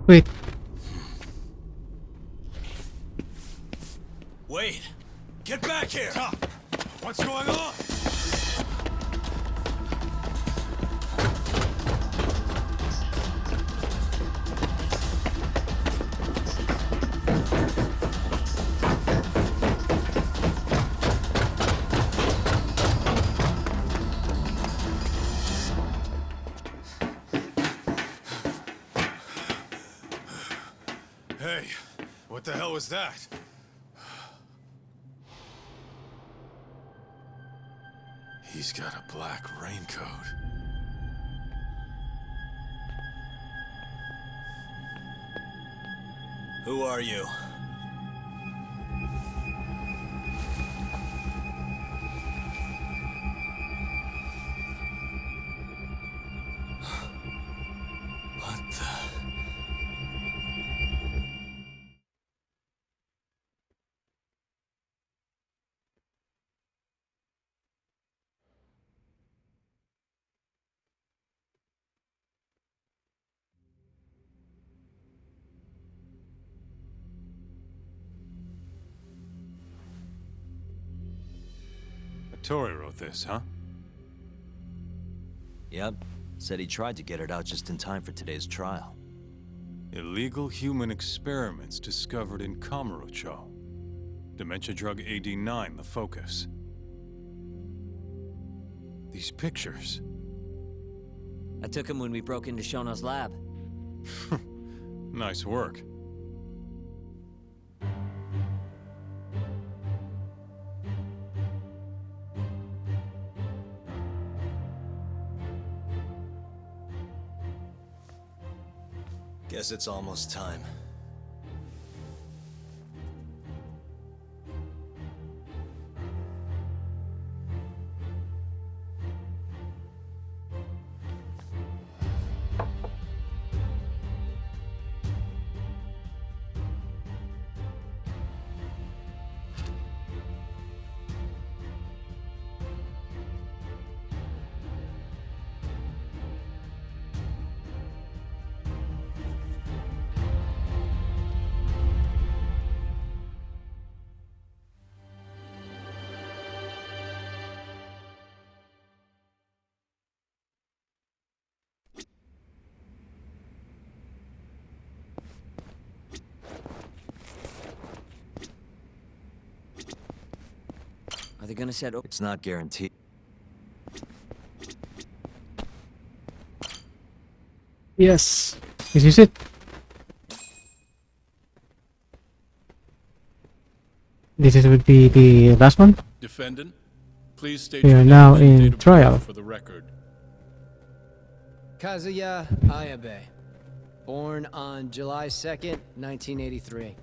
Wait. Wait! Get back here! What's going on? Hey, what the hell was that? He's got a black raincoat. Who are you? What the... Tori wrote this, huh? Yep. Said he tried to get it out just in time for today's trial. Illegal human experiments discovered in Kamurocho. Dementia drug AD9, the focus. These pictures. I took him when we broke into Shono's lab. Nice work. Guess it's almost time. Are they gonna set... It's not guaranteed. Yes. Is this it? Would be the last one. Defendant, please state We your are name now and in date of birth trial. for the record. Kazuya Ayabe. Born on July 2nd, 1983.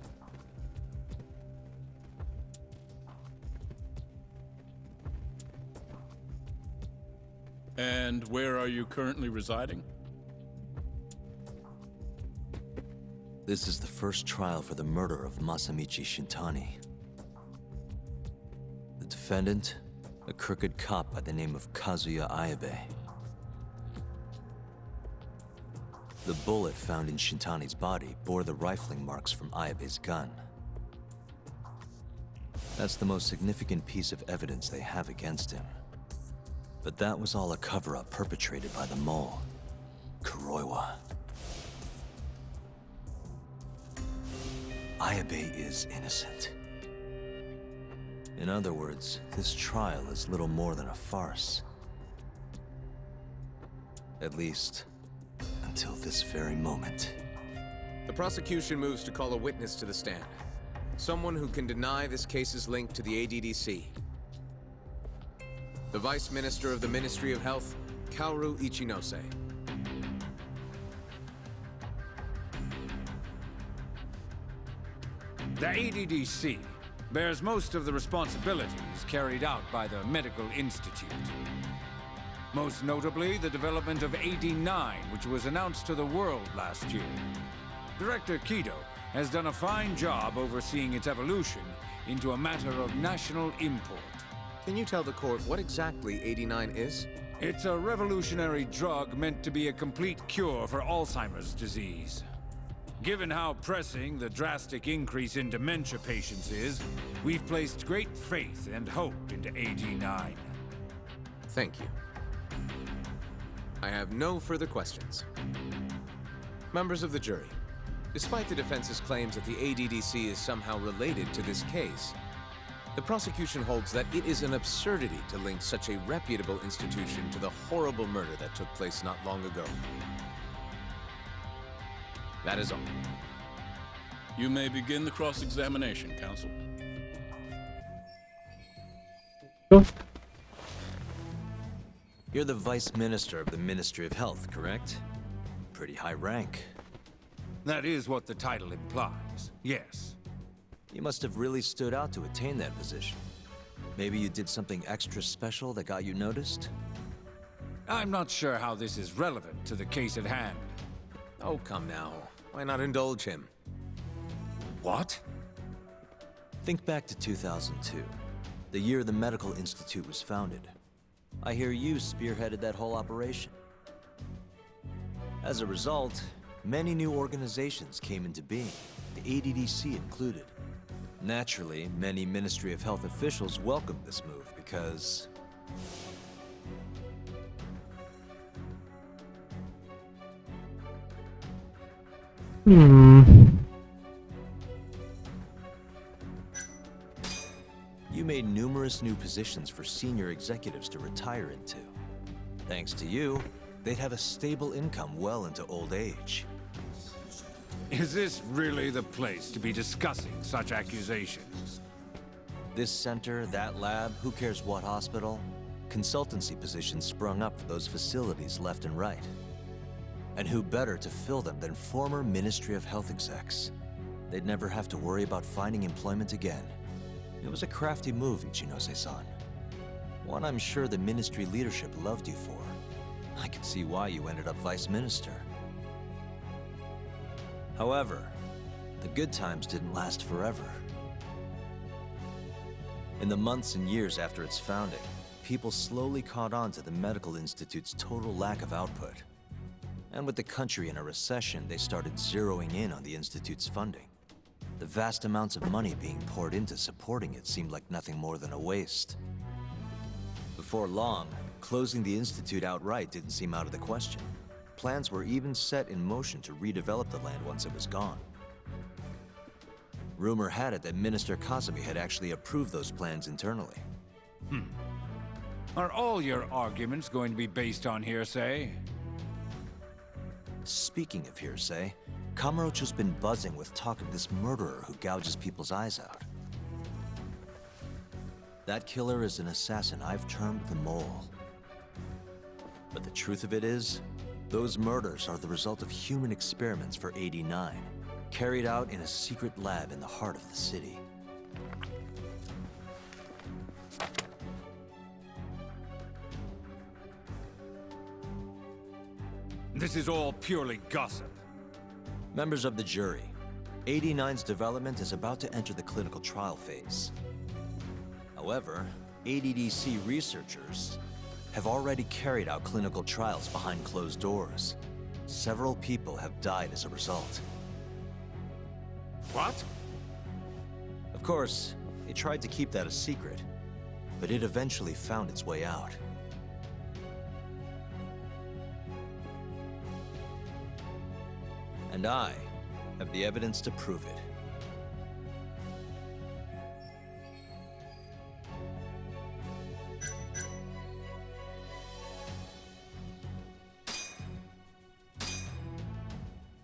And where are you currently residing? This is the first trial for the murder of Masamichi Shintani. The defendant, a crooked cop by the name of Kazuya Ayabe. The bullet found in Shintani's body bore the rifling marks from Ayabe's gun. That's the most significant piece of evidence they have against him. But that was all a cover-up perpetrated by the mole, Kuroiwa. Ayabe is innocent. In other words, this trial is little more than a farce. At least, until this very moment. The prosecution moves to call a witness to the stand. Someone who can deny this case's link to the ADDC. The Vice Minister of the Ministry of Health, Kaoru Ichinose. The ADDC bears most of the responsibilities carried out by the Medical Institute. Most notably, the development of AD9, which was announced to the world last year. Director Kido has done a fine job overseeing its evolution into a matter of national import. Can you tell the court what exactly AD9 is? It's a revolutionary drug meant to be a complete cure for Alzheimer's disease. Given how pressing the drastic increase in dementia patients is, we've placed great faith and hope into AD9. Thank you. I have no further questions. Members of the jury, despite the defense's claims that the ADDC is somehow related to this case, the prosecution holds that it is an absurdity to link such a reputable institution to the horrible murder that took place not long ago. That is all. You may begin the cross-examination, counsel. You're the Vice Minister of the Ministry of Health, correct? Pretty high rank. That is what the title implies, yes. You must have really stood out to attain that position. Maybe you did something extra special that got you noticed? I'm not sure how this is relevant to the case at hand. Oh, come now. Why not indulge him? What? Think back to 2002, the year the Medical Institute was founded. I hear you spearheaded that whole operation. As a result, many new organizations came into being, the ADDC included. Naturally, many Ministry of Health officials welcomed this move because... You made numerous new positions for senior executives to retire into. Thanks to you, they'd have a stable income well into old age. Is this really the place to be discussing such accusations? This center, that lab, who cares what hospital? Consultancy positions sprung up for those facilities left and right. And who better to fill them than former Ministry of Health execs? They'd never have to worry about finding employment again. It was a crafty move, Ichinose-san. One I'm sure the ministry leadership loved you for. I can see why you ended up vice minister. However, the good times didn't last forever. In the months and years after its founding, people slowly caught on to the Medical Institute's total lack of output. And with the country in a recession, they started zeroing in on the Institute's funding. The vast amounts of money being poured into supporting it seemed like nothing more than a waste. Before long, closing the Institute outright didn't seem out of the question. Plans were even set in motion to redevelop the land once it was gone. Rumor had it that Minister Kazumi had actually approved those plans internally. Are all your arguments going to be based on hearsay? Speaking of hearsay, Kamurocho's been buzzing with talk of this murderer who gouges people's eyes out. That killer is an assassin I've termed the Mole. But the truth of it is, those murders are the result of human experiments for 89, carried out in a secret lab in the heart of the city. This is all purely gossip. Members of the jury, 89's development is about to enter the clinical trial phase. However, ADDC researchers have already carried out clinical trials behind closed doors. Several people have died as a result. What? Of course, they tried to keep that a secret, but it eventually found its way out. And I have the evidence to prove it.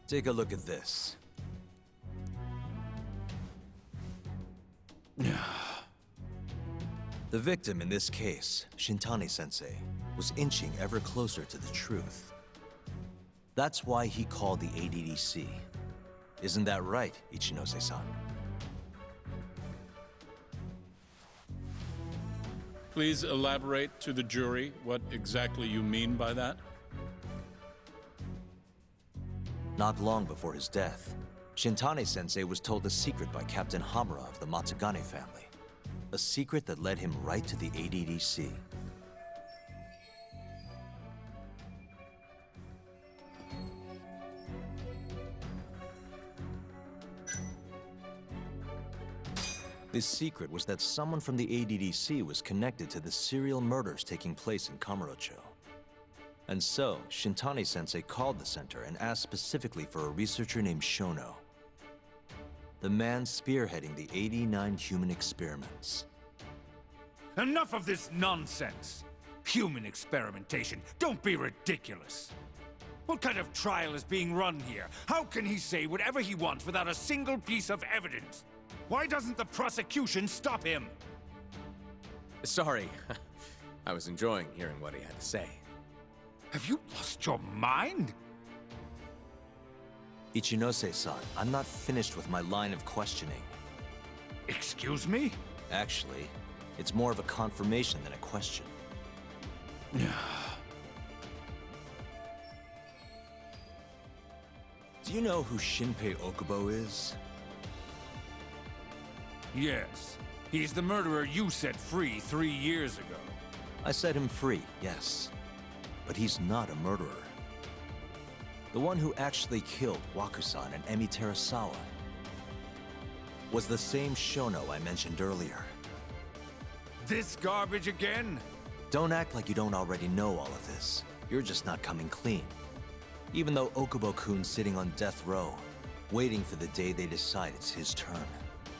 Take a look at this. The victim in this case, Shintani-sensei, was inching ever closer to the truth. That's why he called the ADDC. Isn't that right, Ichinose-san? Please elaborate to the jury what exactly you mean by that. Not long before his death, Shintani-sensei was told a secret by Captain Hamura of the Matsugane family. A secret that led him right to the ADDC. This secret was that someone from the ADDC was connected to the serial murders taking place in Kamurocho. And so, Shintani-sensei called the center and asked specifically for a researcher named Shono. The man spearheading the 89 human experiments. Enough of this nonsense! Human experimentation. Don't be ridiculous. What kind of trial is being run here? How can he say whatever he wants without a single piece of evidence? Why doesn't the prosecution stop him? Sorry. I was enjoying hearing what he had to say. Have you lost your mind? Ichinose-san, I'm not finished with my line of questioning. Excuse me? Actually, it's more of a confirmation than a question. Do you know who Shinpei Okubo is? Yes. He's the murderer you set free 3 years ago. I set him free, yes. But he's not a murderer. The one who actually killed Wakusan and Emi Terasawa was the same Shono I mentioned earlier. This garbage again? Don't act like you don't already know all of this. You're just not coming clean. Even though Okubo-kun's sitting on death row, waiting for the day they decide it's his turn.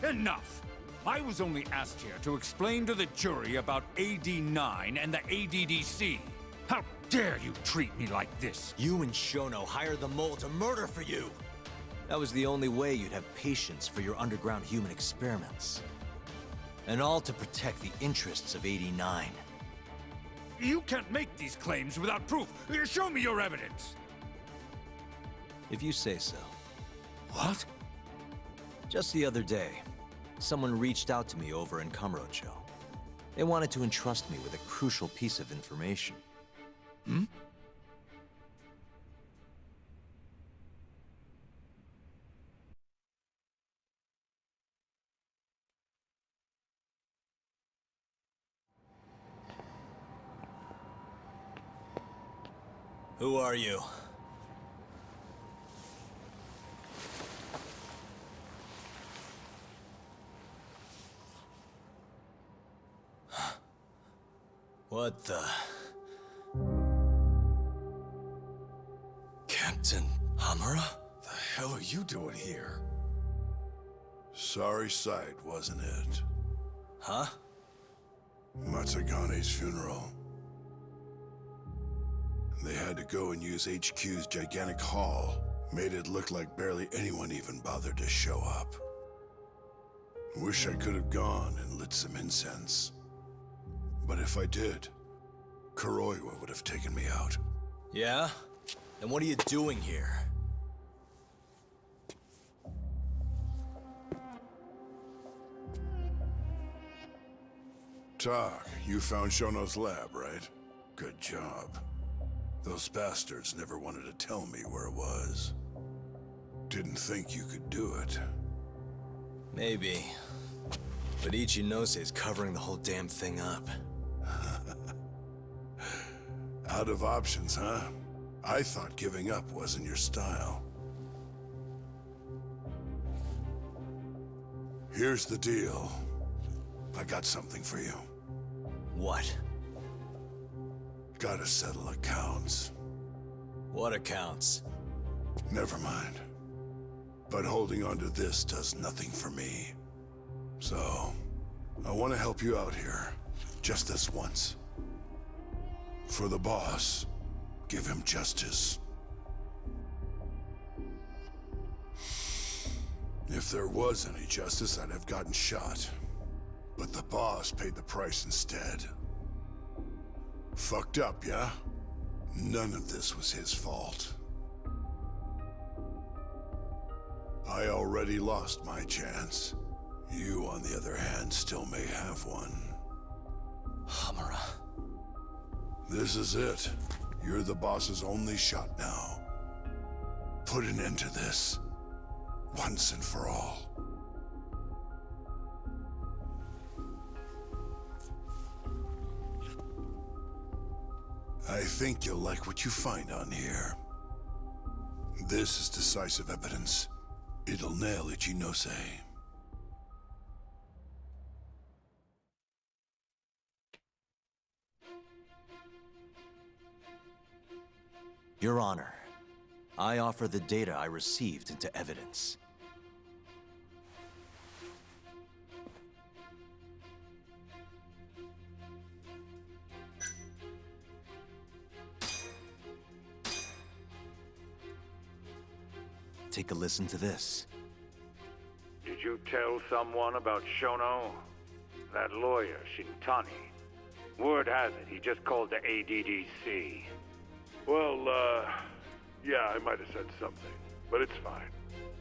Enough! I was only asked here to explain to the jury about AD9 and the ADDC. How dare you treat me like this? You and Shono hired the mole to murder for you! That was the only way you'd have patience for your underground human experiments. And all to protect the interests of 89. You can't make these claims without proof. Show me your evidence! If you say so. What? Just the other day, someone reached out to me over in Kamurocho. They wanted to entrust me with a crucial piece of information. Hmm? Who are you? What the... Captain Hamura? The hell are you doing here? Sorry sight, wasn't it? Huh? Matsugane's funeral. They had to go and use HQ's gigantic hall. Made it look like barely anyone even bothered to show up. Wish I could have gone and lit some incense. But if I did, Kuroiwa would have taken me out. Yeah? Then what are you doing here? Tak, you found Shono's lab, right? Good job. Those bastards never wanted to tell me where it was. Didn't think you could do it. Maybe. But Ichinose covering the whole damn thing up. Out of options, huh? I thought giving up wasn't your style. Here's the deal. I got something for you. What? Gotta settle accounts. What accounts? Never mind. But holding on to this does nothing for me. So, I want to help you out here. Just this once. For the boss, give him justice. If there was any justice, I'd have gotten shot. But the boss paid the price instead. Fucked up, yeah? None of this was his fault. I already lost my chance. You, on the other hand, still may have one. Hamura. This is it. You're the boss's only shot now. Put an end to this. Once and for all. I think you'll like what you find on here. This is decisive evidence. It'll nail Ichinose. Your Honor, I offer the data I received into evidence. Take a listen to this. Did you tell someone about Shono? That lawyer, Shintani. Word has it, he just called the ADDC. Well, yeah, I might have said something, but it's fine.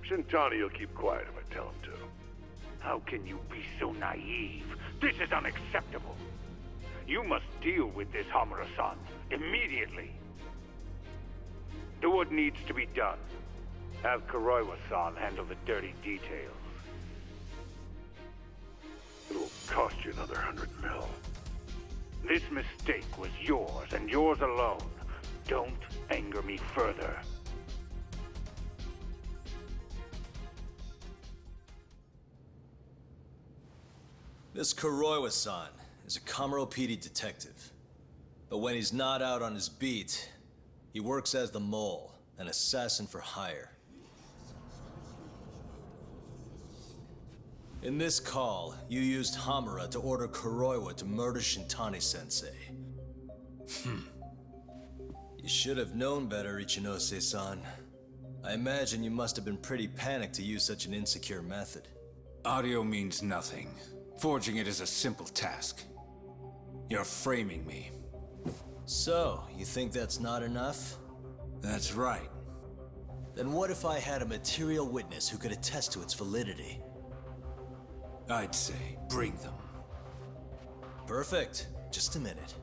Shintani will keep quiet if I tell him to. How can you be so naive? This is unacceptable. You must deal with this Hamura-san immediately. Do what needs to be done. Have Kuroiwa-san handle the dirty details. It'll cost you another 100 mil. This mistake was yours, and yours alone. Don't anger me further. This Kuroiwa-san is a Kamuro PD detective. But when he's not out on his beat, he works as the mole, an assassin for hire. In this call, you used Hamura to order Kuroiwa to murder Shintani-sensei. You should have known better, Ichinose-san. I imagine you must have been pretty panicked to use such an insecure method. Audio means nothing. Forging it is a simple task. You're framing me. So, you think that's not enough? That's right. Then what if I had a material witness who could attest to its validity? I'd say, bring them. Perfect. Just a minute.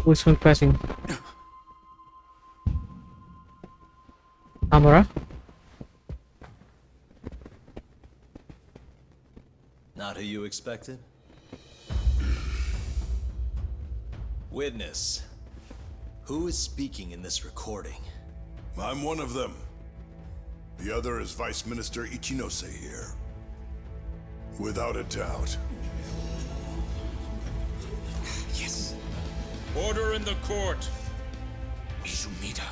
Who's one pressing? Hamura? Not who you expected? Witness. Who is speaking in this recording? I'm one of them. The other is Vice Minister Ichinose here. Without a doubt. Yes. Order in the court. Izumida,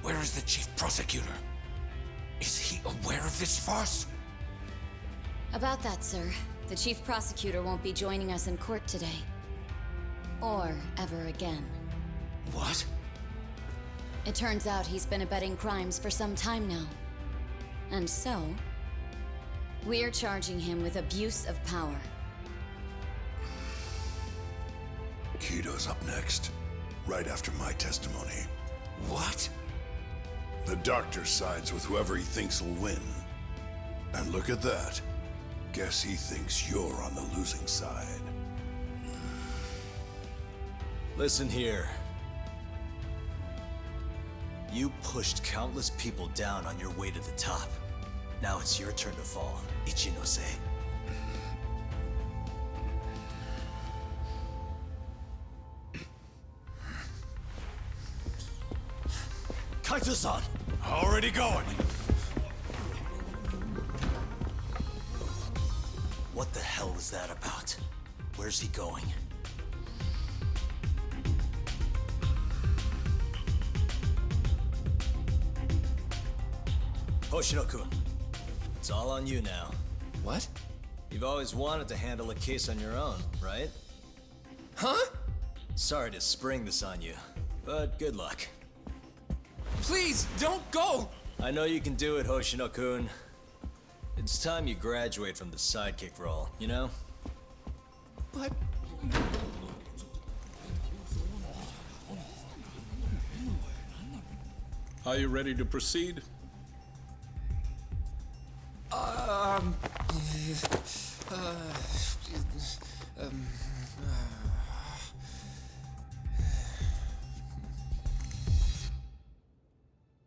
where is the chief prosecutor? Is he aware of this farce? About that, sir. The chief prosecutor won't be joining us in court today. Or ever again. What? It turns out he's been abetting crimes for some time now. And so, we're charging him with abuse of power. Kito's up next, right after my testimony. What? The doctor sides with whoever he thinks will win. And look at that. Guess he thinks you're on the losing side. Listen here. You pushed countless people down on your way to the top. Now it's your turn to fall, Ichinose. Kaito-san! Already going! What the hell was that about? Where's he going? Hoshino-kun, it's all on you now. What? You've always wanted to handle a case on your own, right? Huh? Sorry to spring this on you, but good luck. Please, don't go! I know you can do it, Hoshino-kun. It's time you graduate from the sidekick role, you know? But... Are you ready to proceed?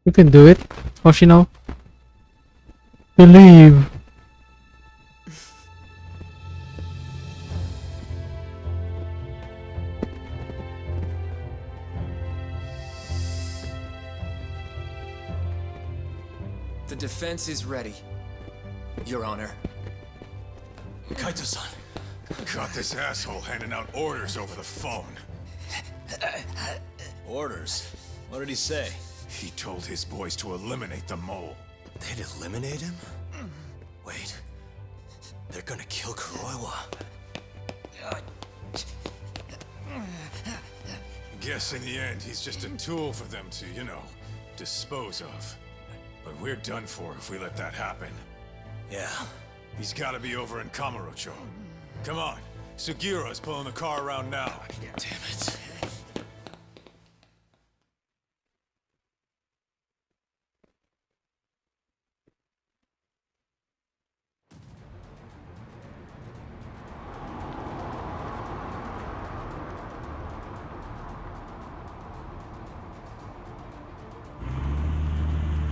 You can do it, Hoshino. Believe. The defense is ready, Your Honor. Kaito-san, Caught this asshole handing out orders over the phone. Orders? What did he say? He told his boys to eliminate the mole. They'd eliminate him? Wait. They're gonna kill Kuroiwa. Guess in the end, he's just a tool for them to, you know, dispose of. But we're done for if we let that happen. Yeah. He's gotta be over in Kamurocho. Come on. Sugiura's pulling the car around now. Damn it.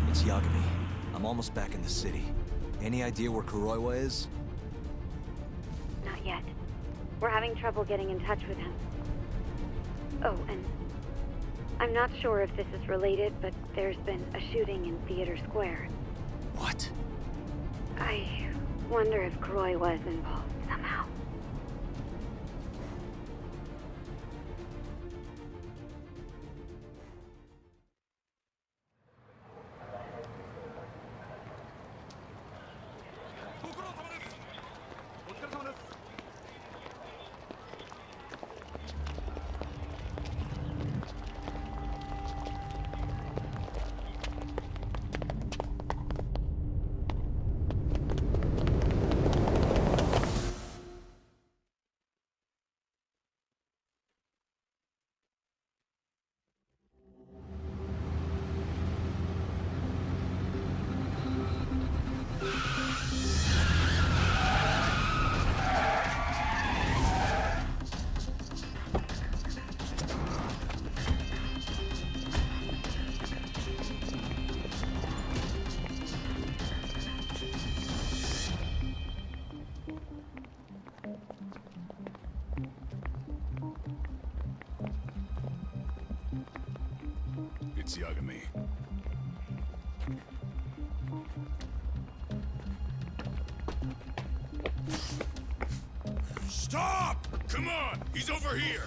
It's Yagami. I'm almost back in the city. Any idea where Kuroiwa is? Not yet. We're having trouble getting in touch with him. Oh, and I'm not sure if this is related, but there's been a shooting in Theater Square. What? I wonder if Kuroiwa is involved somehow. It's Yagami. Stop! Come on! He's over here!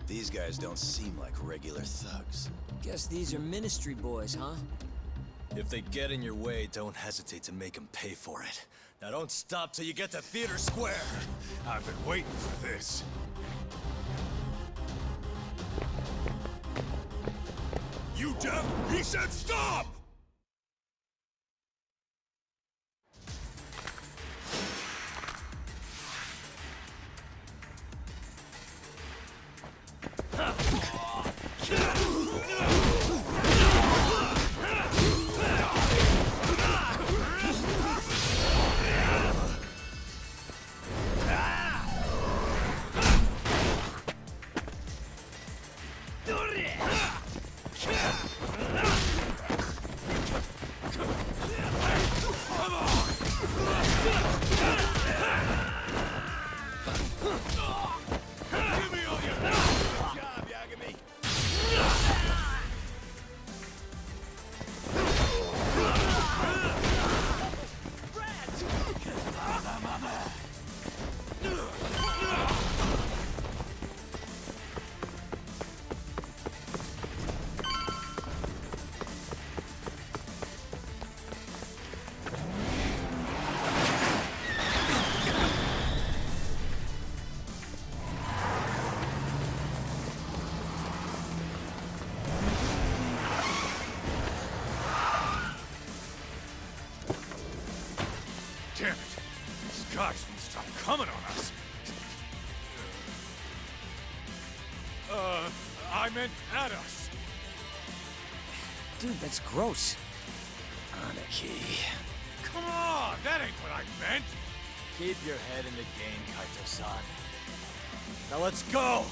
These guys don't seem like regular thugs. Guess these are ministry boys, huh? If they get in your way, don't hesitate to make them pay for it. Now don't stop till you get to Theater Square! I've been waiting for this. You deaf? He said stop! Damn it! These guys won't stop coming on us! I meant at us! Dude, that's gross. Anarchy. Come on! That ain't what I meant! Keep your head in the game, Kaito-san. Now let's go!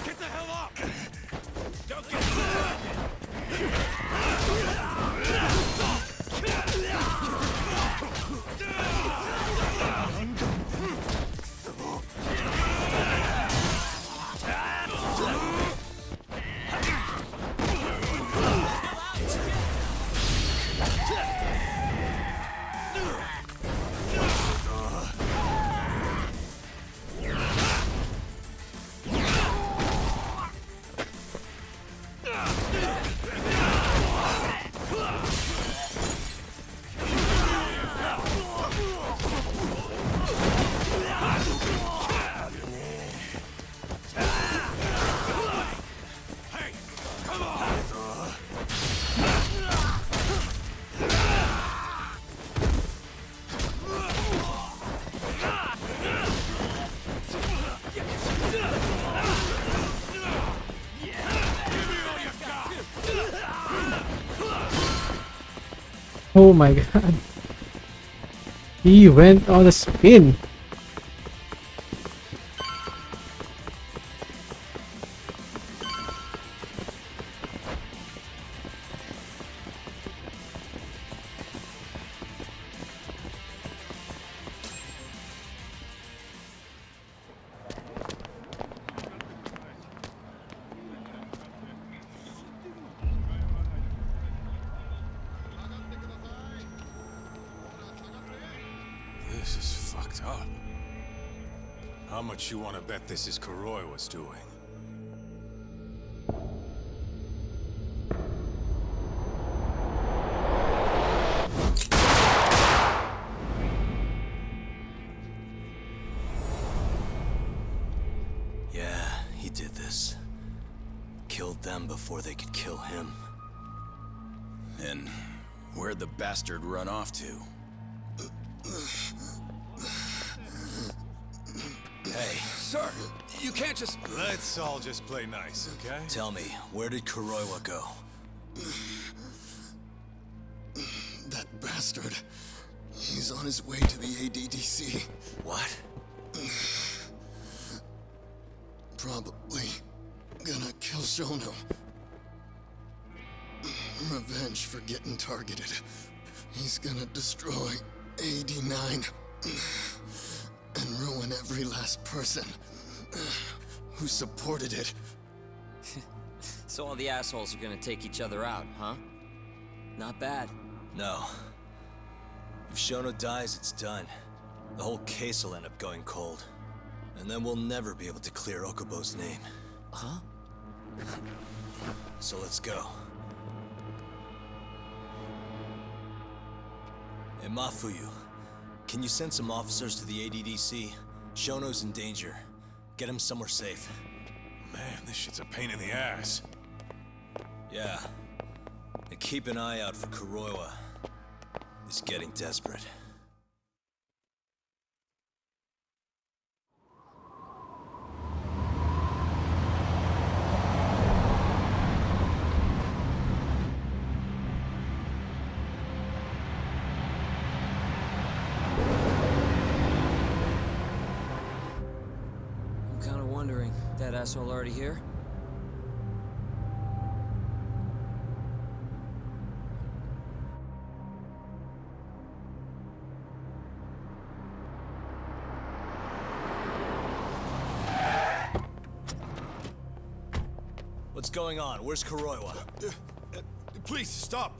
Get the hell up! Don't Oh my god. He went on a spin. This is fucked up. How much you want to bet this is Kuroi was doing? Yeah, he did this. Killed them before they could kill him. And where'd the bastard run off to? Hey. Sir, you can't just... Let's all just play nice, okay? Tell me, where did Kuroiwa go? That bastard. He's on his way to the ADDC. What? Probably gonna kill Shono. Revenge for getting targeted. He's gonna destroy AD9 and ruin every last person who supported it. So all the assholes are gonna take each other out, huh? Not bad. No. If Shono dies, it's done. The whole case will end up going cold. And then we'll never be able to clear Okubo's name. Huh? So let's go. Hey, Mafuyu, can you send some officers to the ADDC? Shono's in danger. Get him somewhere safe. Man, this shit's a pain in the ass. Yeah. And keep an eye out for Kuroiwa. He's getting desperate. I'm kinda wondering, that asshole already here? What's going on? Where's Kuroiwa? Please, stop!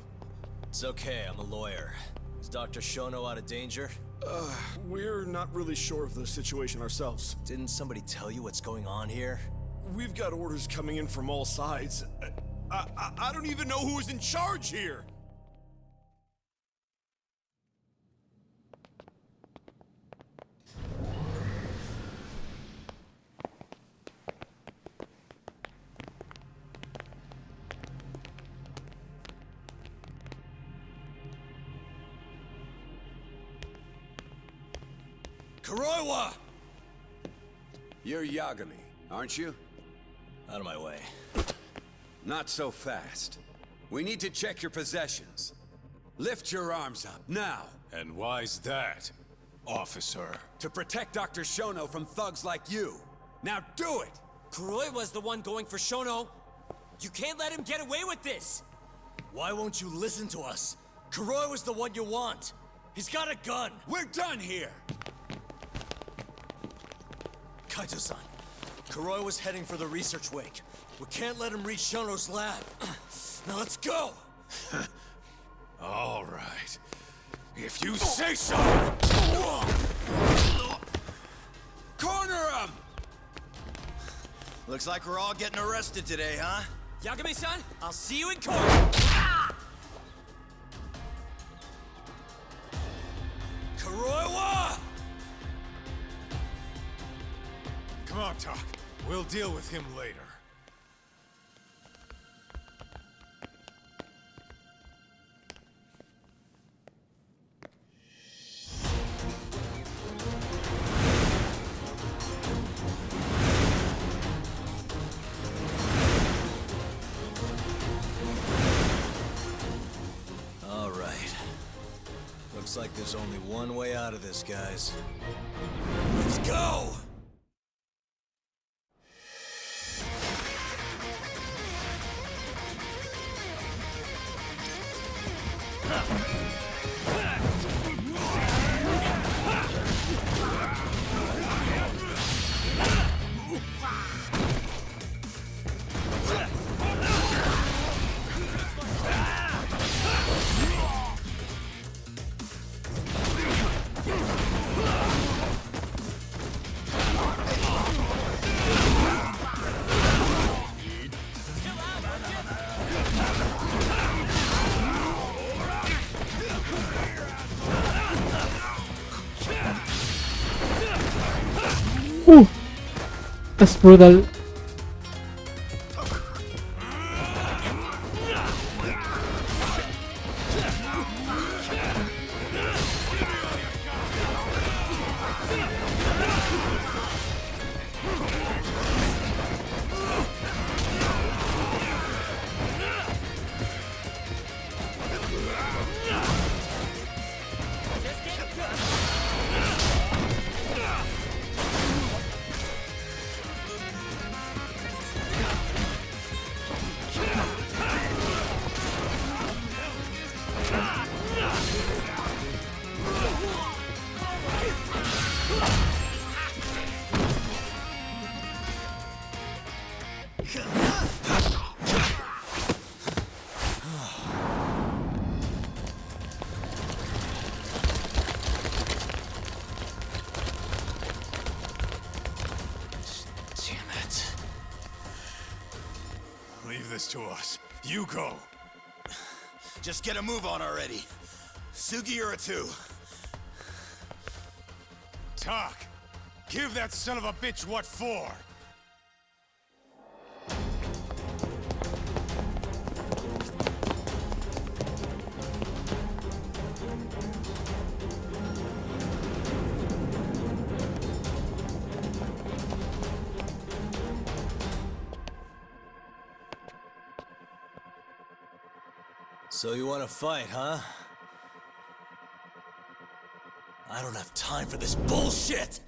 It's okay, I'm a lawyer. Is Dr. Shono out of danger? We're not really sure of the situation ourselves. Didn't somebody tell you what's going on here? We've got orders coming in from all sides. I don't even know who is in charge here! Kuroiwa! You're Yagami, aren't you? Out of my way. Not so fast. We need to check your possessions. Lift your arms up, now! And why's that, officer? To protect Dr. Shono from thugs like you. Now do it! Kuroi was the one going for Shono. You can't let him get away with this! Why won't you listen to us? Kuroi was the one you want. He's got a gun. We're done here! Kaito-san, Kuroi was heading for the research wake. We can't let him reach Shono's lab. Now let's go! All right. If you say so! Corner him! Looks like we're all getting arrested today, huh? Yagami-san, I'll see you in court! Kuroiwa! Come on, Tak. We'll deal with him later. All right. Looks like there's only one way out of this, guys. Let's go! Ooh, that's brutal. Leave this to us. You go. Just get a move on already. Sugiura-2. Talk. Give that son of a bitch what for. So you want to fight, huh? I don't have time for this bullshit!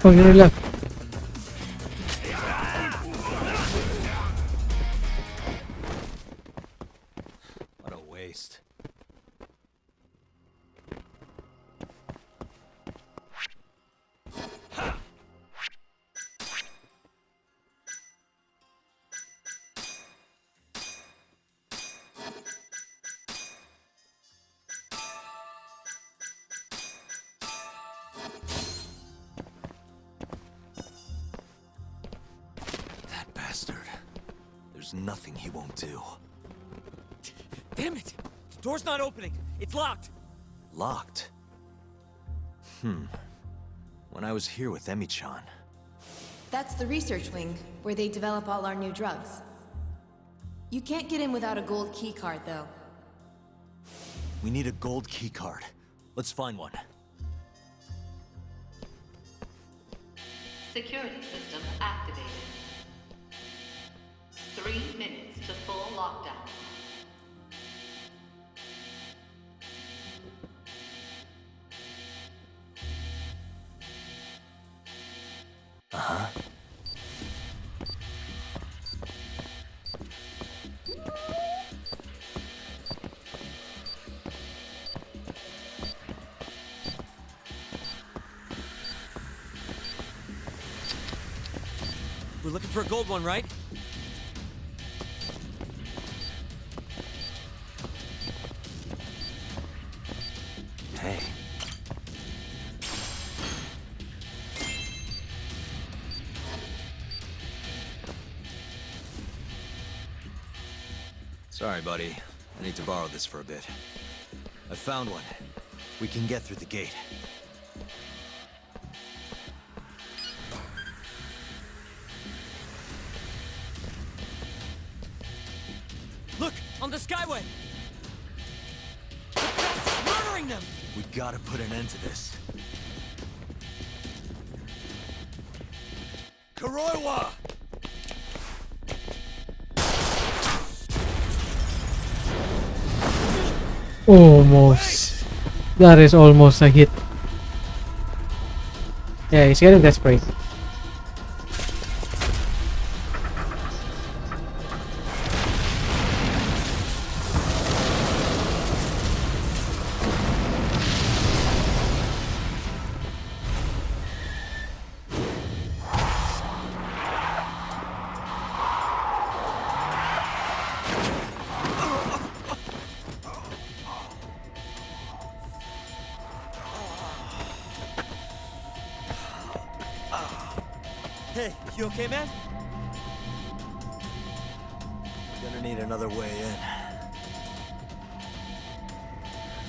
Oh, you're left. What a waste. There's nothing he won't do. Damn it! The door's not opening. It's locked. Locked? When I was here with Emi-chan. That's the research wing, where they develop all our new drugs. You can't get in without a gold key card, though. We need a gold key card. Let's find one. Security system activated. 3 minutes to full lockdown. Uh-huh. We're looking for a gold one, right? Hey. Sorry, buddy. I need to borrow this for a bit. I found one. We can get through the gate. Look! On the skyway! That's murdering them! We gotta put an end to this. Kuroiwa! Almost. That is almost a hit. Yeah, he's getting desperate. Hey, you okay, man? Gonna need another way in.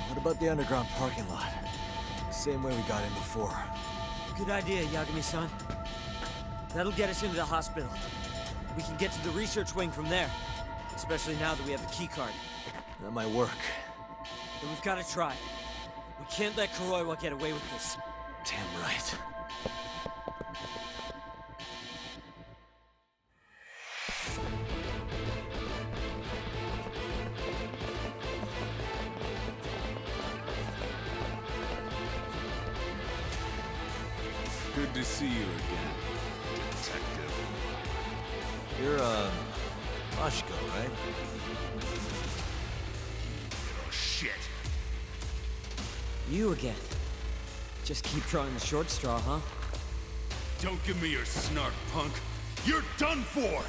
What about the underground parking lot? Same way we got in before. Good idea, Yagami-san. That'll get us into the hospital. We can get to the research wing from there. Especially now that we have the key card. That might work. Then we've got to try. We can't let Kuroiwa get away with this. Damn right. Good to see you again, detective. You're, Mashiko, right? Oh, shit. You again. Just keep drawing the short straw, huh? Don't give me your snark, punk. You're done for!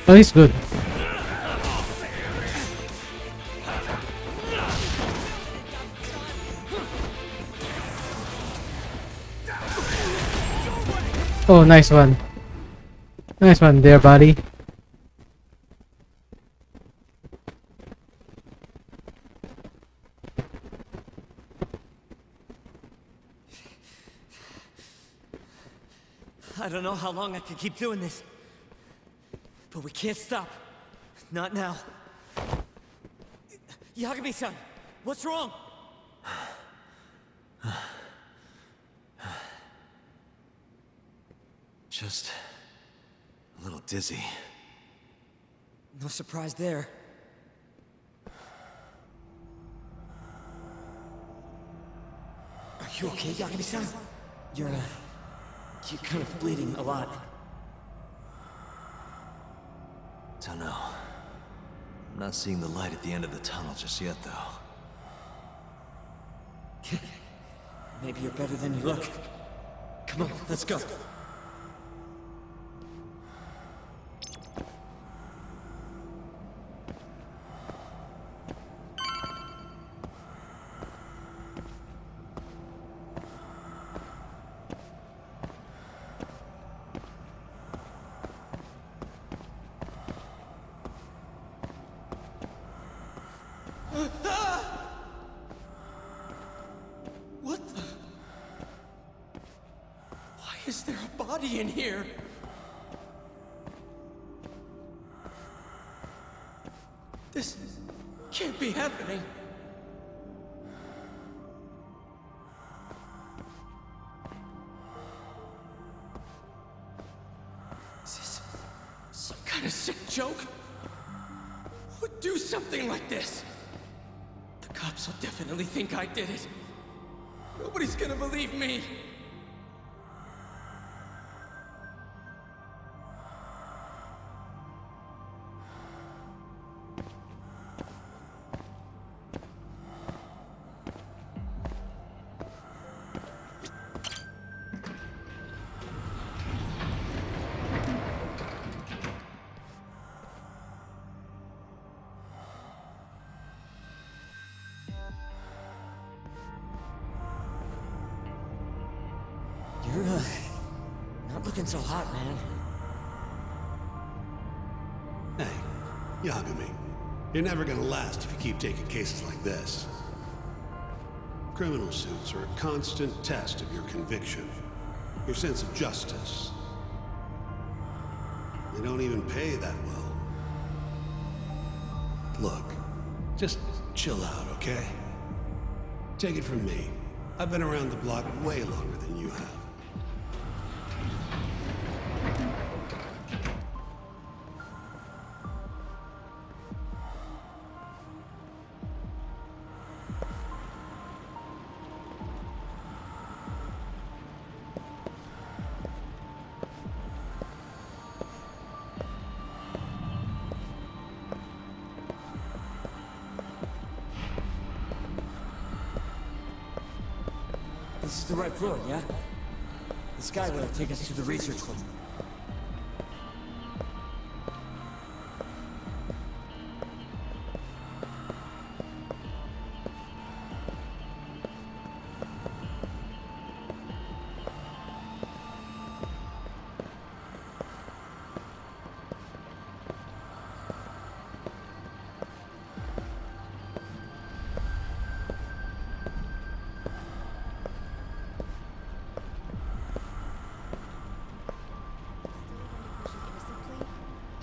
Oh, he's good. Oh, nice one. Nice one there, buddy. I don't know how long I can keep doing this. But we can't stop. Not now. Yagami-san, what's wrong? Just a little dizzy. No surprise there. Are you okay, Yagami-san? You're kind of bleeding a lot. Don't know. I'm not seeing the light at the end of the tunnel just yet, though. Maybe you're better than you look. Come on, let's go. What the? Why is there a body in here? This can't be happening. Is this some kind of sick joke? Who would do something like this? The cops will definitely think I did it. Nobody's gonna believe me. You're, not looking so hot, man. Hey, Yagami. You're never gonna last if you keep taking cases like this. Criminal suits are a constant test of your conviction, your sense of justice. They don't even pay that well. Look, just chill out, okay? Take it from me. I've been around the block way longer than you have. This is the right floor, yeah? This guy will take us to the research wing.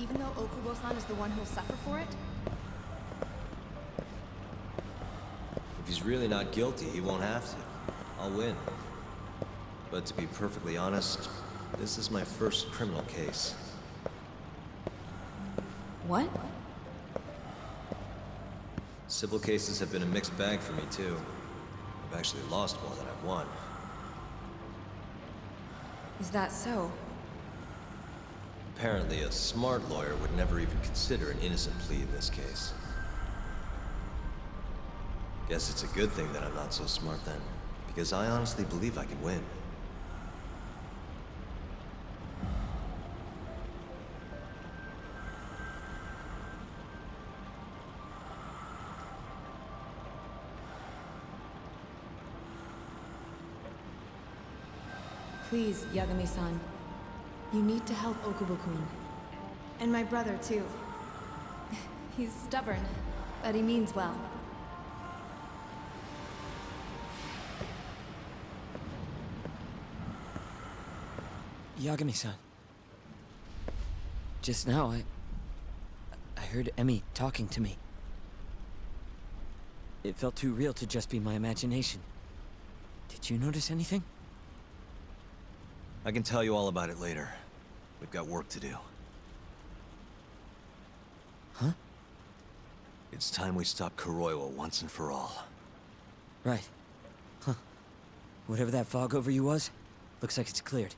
Even though Okubo-san is the one who'll suffer for it? If he's really not guilty, he won't have to. I'll win. But to be perfectly honest, this is my first criminal case. What? Civil cases have been a mixed bag for me, too. I've actually lost more than I've won. Is that so? Apparently, a smart lawyer would never even consider an innocent plea in this case. Guess it's a good thing that I'm not so smart then, because I honestly believe I can win. Please, Yagami-san. You need to help Okubo-kun. And my brother, too. He's stubborn, but he means well. Yagami-san. Just now, I heard Emmy talking to me. It felt too real to just be my imagination. Did you notice anything? I can tell you all about it later. We've got work to do. Huh? It's time we stop Kuroiwa once and for all. Right. Huh. Whatever that fog over you was, looks like it's cleared.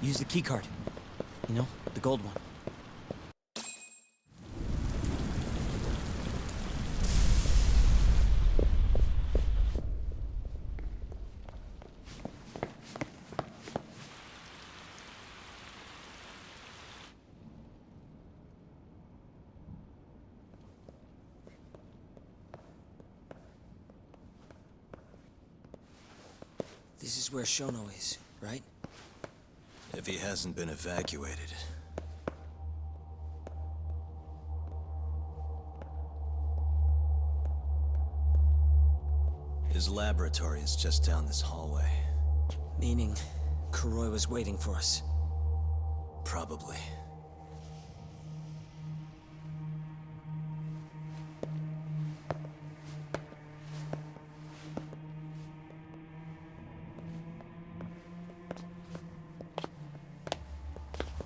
Use the keycard. You know, the gold one. This is where Shono is, right? If he hasn't been evacuated. His laboratory is just down this hallway. Meaning, Kuroi was waiting for us. Probably.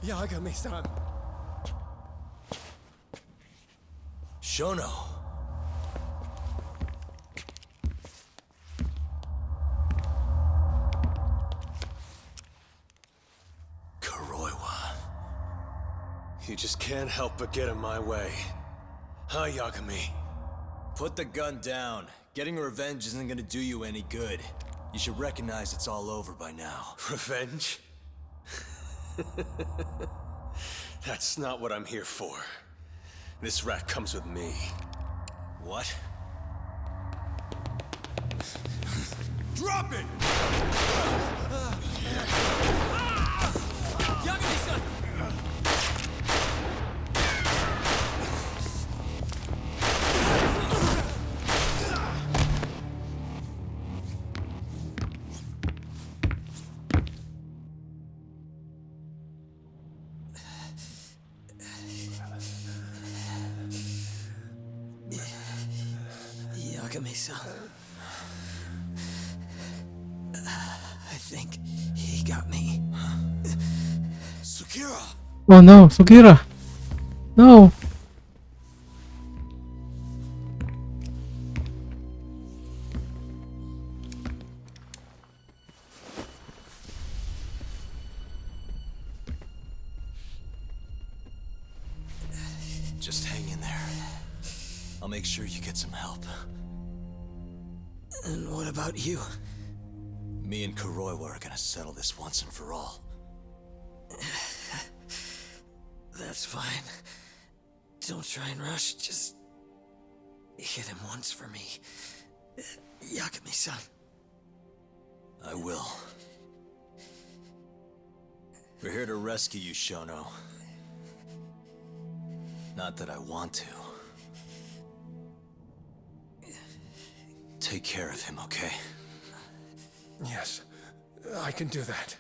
Yagami-san. Shono. Kuroiwa. You just can't help but get in my way. Huh, Yagami? Put the gun down. Getting revenge isn't gonna do you any good. You should recognize it's all over by now. Revenge? That's not what I'm here for. This rat comes with me. What? Drop it! Yagami-san! Yagami-san. I think he got me. Sukira! Oh no, Sugira! No! Just hang in there. I'll make sure you get some help. And what about you? Me and Kuroiwa are gonna settle this once and for all. That's fine. Don't try and rush, just hit him once for me. Yagami-san. I will. We're here to rescue you, Shono. Not that I want to. Take care of him, okay? Yes, I can do that.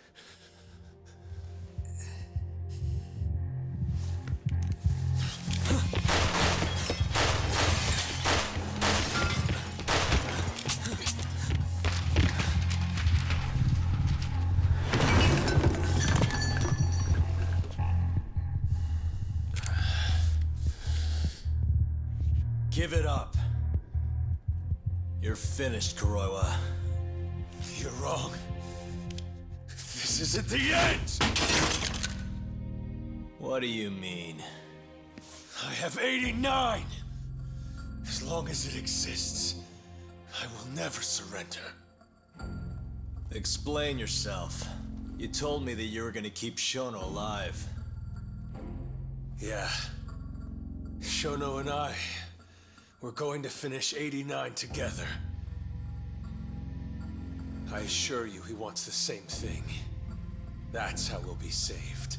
Give it up. You're finished, Kuroiwa. You're wrong. This isn't the end! What do you mean? I have 89! As long as it exists, I will never surrender. Explain yourself. You told me that you were gonna keep Shono alive. Yeah. Shono and I, we're going to finish 89 together. I assure you he wants the same thing. That's how we'll be saved.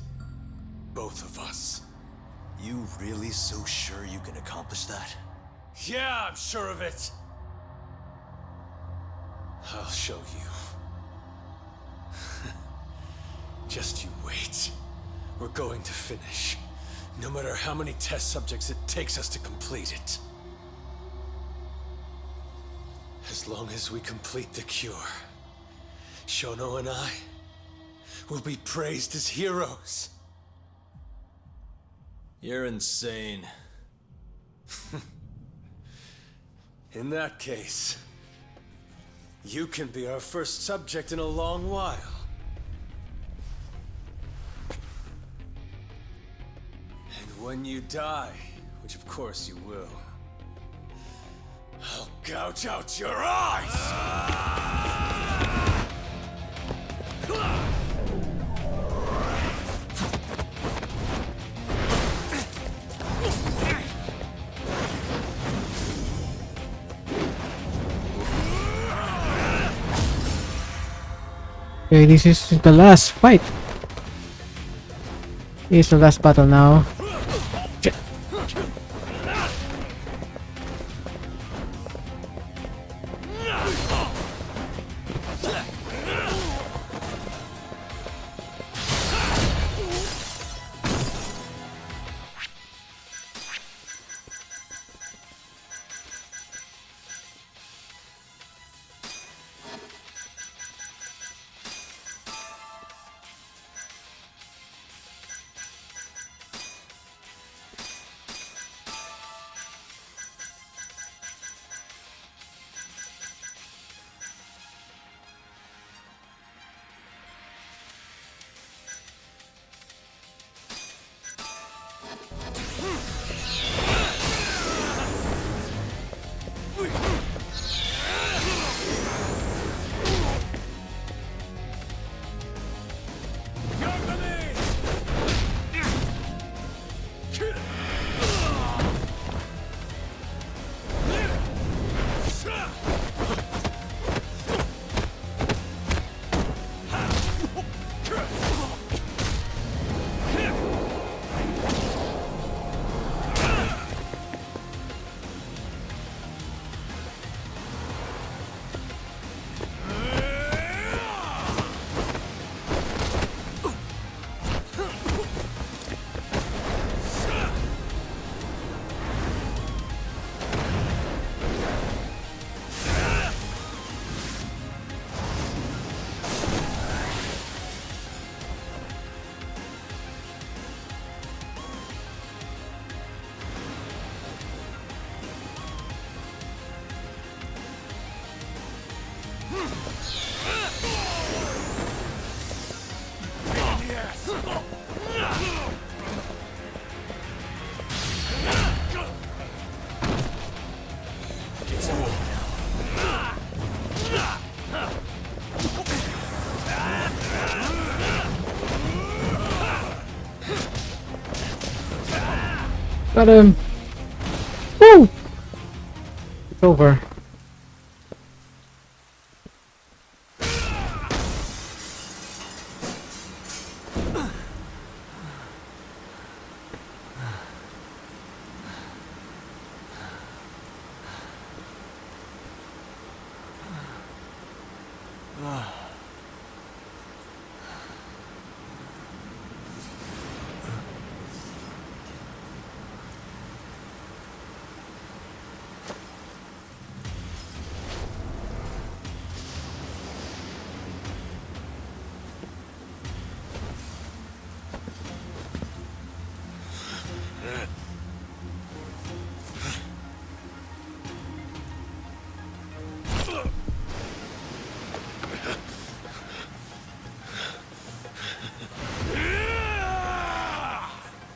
Both of us. You really so sure you can accomplish that? Yeah, I'm sure of it. I'll show you. Just you wait. We're going to finish. No matter how many test subjects it takes us to complete it. As long as we complete the cure, Shono and I will be praised as heroes. You're insane. In that case, you can be our first subject in a long while. And when you die, which of course you will, I'll gouge out your eyes! Okay, this is the last fight. This is the last battle now. Shit. Got him. Woo! It's over.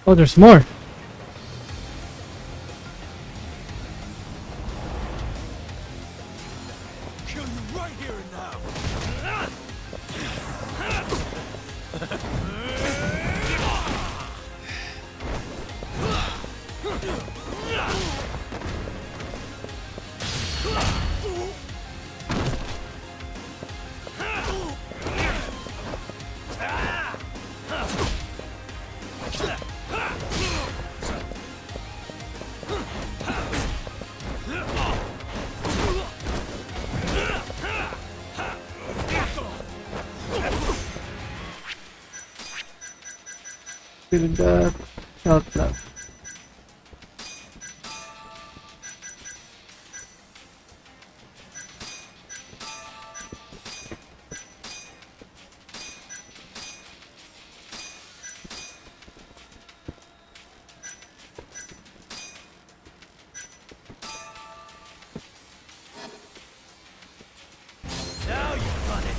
Oh, there's more. Kill you right here and now. Feel the health lab. Now you've done it.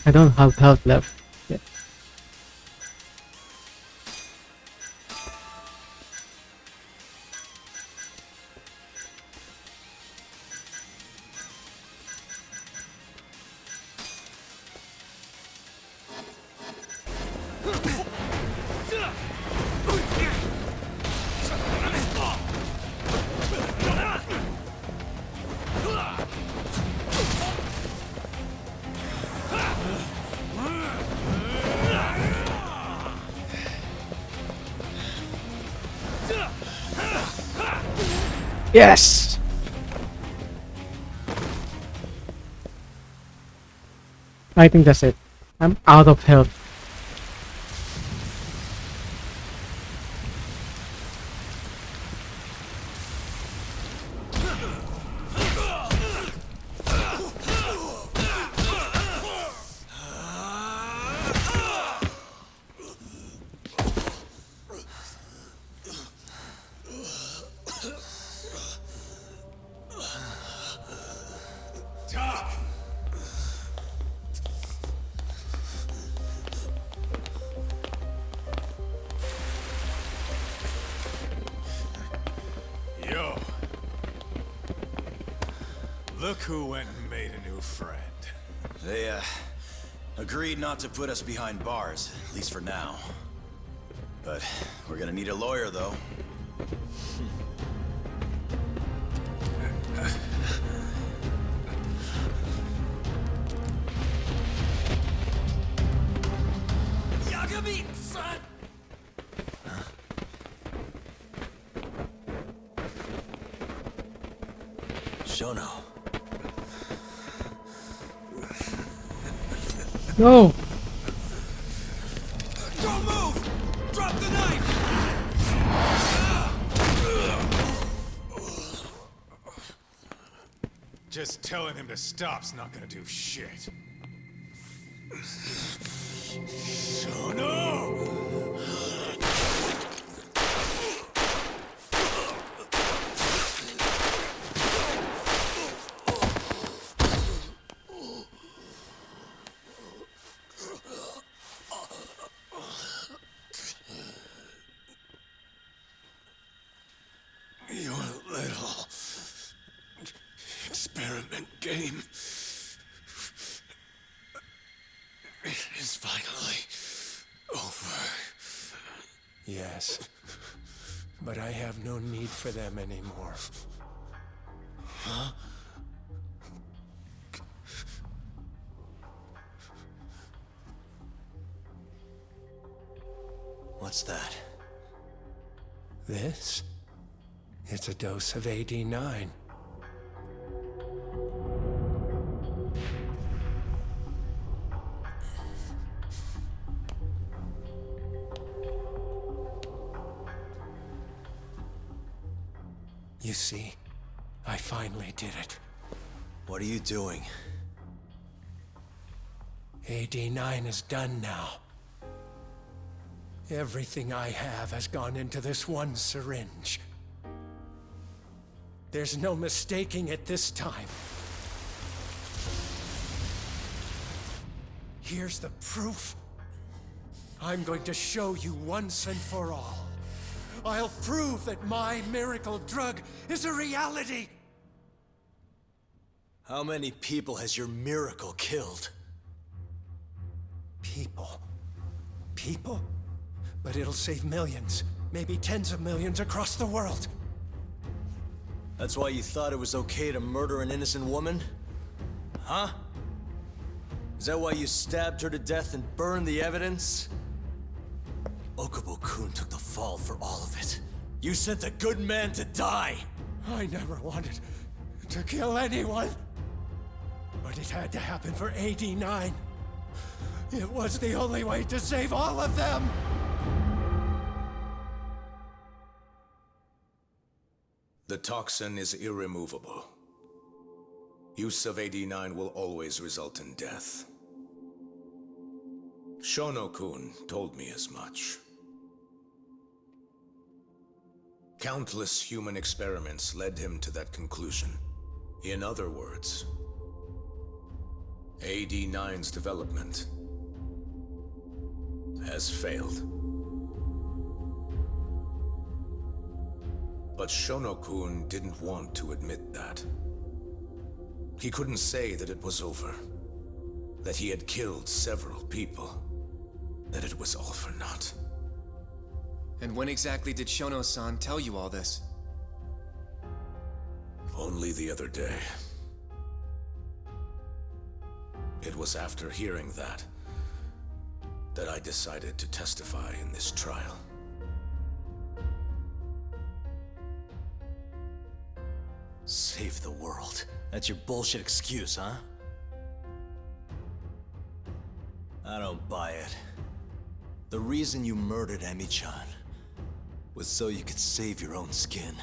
I don't have health left. Yeah. Yes! I think that's it. I'm out of health. Yo. Look who went and made a new friend. They, agreed not to put us behind bars, at least for now. But we're gonna need a lawyer, though. Yagami, son! Shono. No! Don't move! Drop the knife! Just telling him to stop's not gonna do shit. game is finally over. Yes. But I have no need for them anymore. Huh? What's that? This? It's a dose of AD9. You see, I finally did it. What are you doing? AD9 is done now. Everything I have has gone into this one syringe. There's no mistaking it this time. Here's the proof. I'm going to show you once and for all. I'll prove that my miracle drug is a reality! How many people has your miracle killed? People. People? But it'll save millions, maybe tens of millions across the world. That's why you thought it was okay to murder an innocent woman? Huh? Is that why you stabbed her to death and burned the evidence? Okubo-kun took the fall for all of it. You sent a good man to die! I never wanted to kill anyone. But it had to happen for AD9. It was the only way to save all of them! The toxin is irremovable. Use of AD9 will always result in death. Shono-kun told me as much. Countless human experiments led him to that conclusion. In other words, AD9's development has failed. But Shono-kun didn't want to admit that. He couldn't say that it was over, that he had killed several people, that it was all for naught. And when exactly did Shono-san tell you all this? Only the other day. It was after hearing that I decided to testify in this trial. Save the world. That's your bullshit excuse, huh? I don't buy it. The reason you murdered Emi-chan was so you could save your own skin.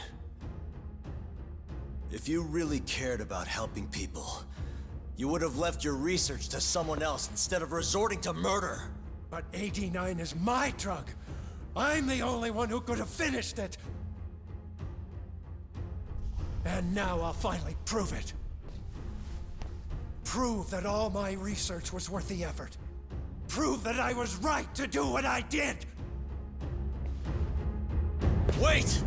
If you really cared about helping people, you would have left your research to someone else instead of resorting to murder. But AD9 is my drug. I'm the only one who could have finished it. And now I'll finally prove it. Prove that all my research was worth the effort. Prove that I was right to do what I did! Wait!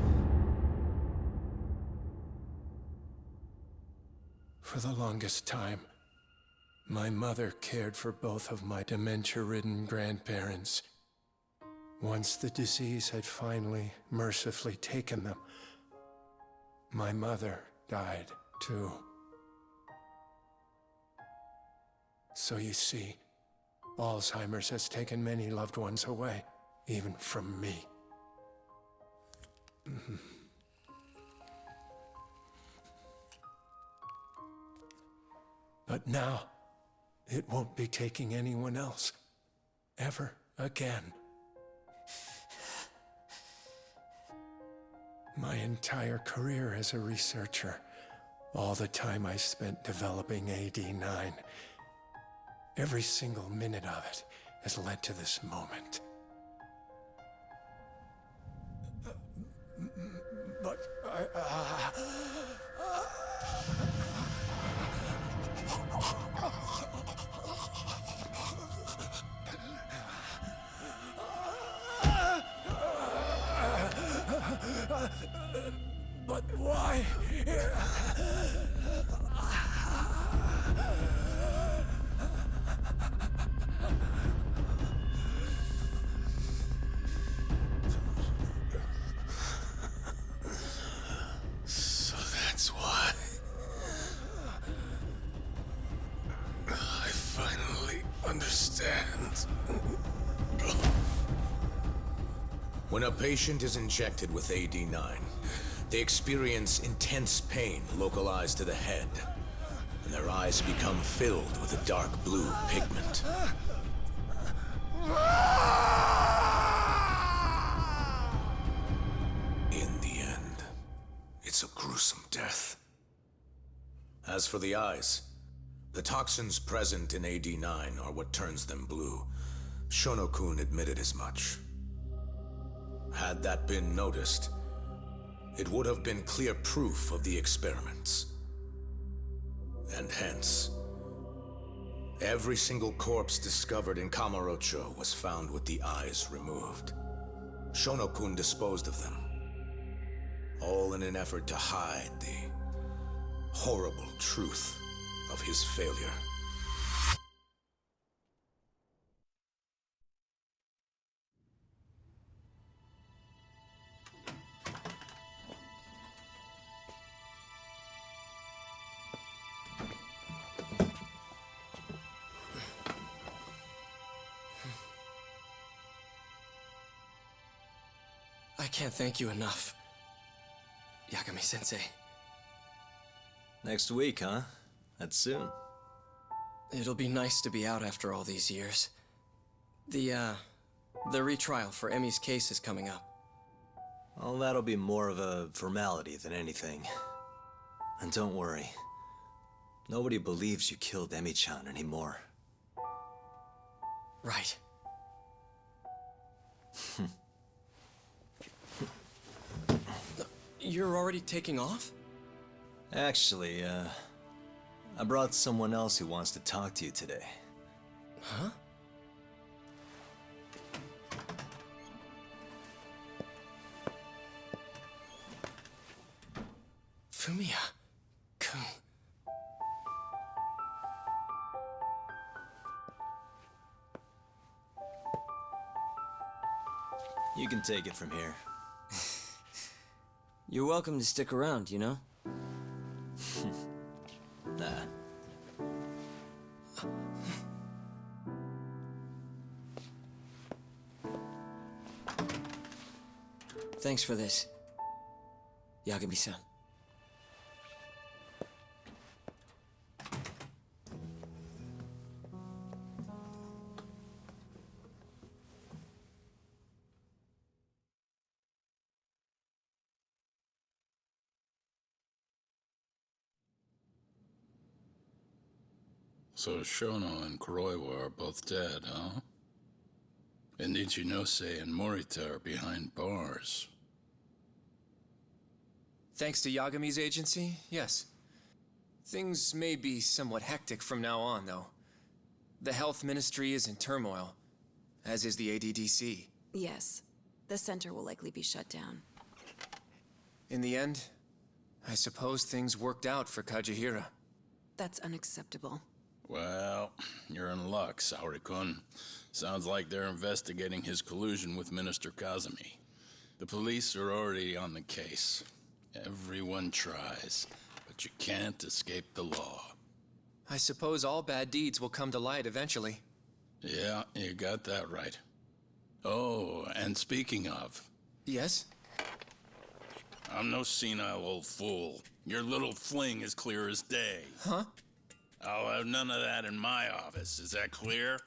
For the longest time, my mother cared for both of my dementia-ridden grandparents. Once the disease had finally, mercifully taken them, my mother died too. So you see, Alzheimer's has taken many loved ones away, even from me. But now, it won't be taking anyone else, ever again. My entire career as a researcher, all the time I spent developing AD9, every single minute of it has led to this moment. But but why? When a patient is injected with AD9, they experience intense pain localized to the head, and their eyes become filled with a dark blue pigment. In the end, it's a gruesome death. As for the eyes, the toxins present in AD9 are what turns them blue. Shono-kun admitted as much. Had that been noticed, it would have been clear proof of the experiments. And hence, every single corpse discovered in Kamurocho was found with the eyes removed. Shono-kun disposed of them, all in an effort to hide the horrible truth of his failure. I can't thank you enough, Yagami-sensei. Next week, huh? That's soon. It'll be nice to be out after all these years. The retrial for Emmy's case is coming up. Well, that'll be more of a formality than anything. And don't worry. Nobody believes you killed Emmy-chan anymore. Right. You're already taking off? Actually, I brought someone else who wants to talk to you today. Huh? Fumiya-kun. You can take it from here. You're welcome to stick around, you know? Nah. Thanks for this, Yagami-san. So Shono and Kuroiwa are both dead, huh? And Ichinose and Morita are behind bars. Thanks to Yagami's agency, yes. Things may be somewhat hectic from now on, though. The health ministry is in turmoil, as is the ADDC. Yes. The center will likely be shut down. In the end, I suppose things worked out for Kajihira. That's unacceptable. Well, you're in luck, Saori-kun. Sounds like they're investigating his collusion with Minister Kazumi. The police are already on the case. Everyone tries, but you can't escape the law. I suppose all bad deeds will come to light eventually. Yeah, you got that right. Oh, and speaking of... Yes? I'm no senile old fool. Your little fling is clear as day. Huh? I'll have none of that in my office. Is that clear?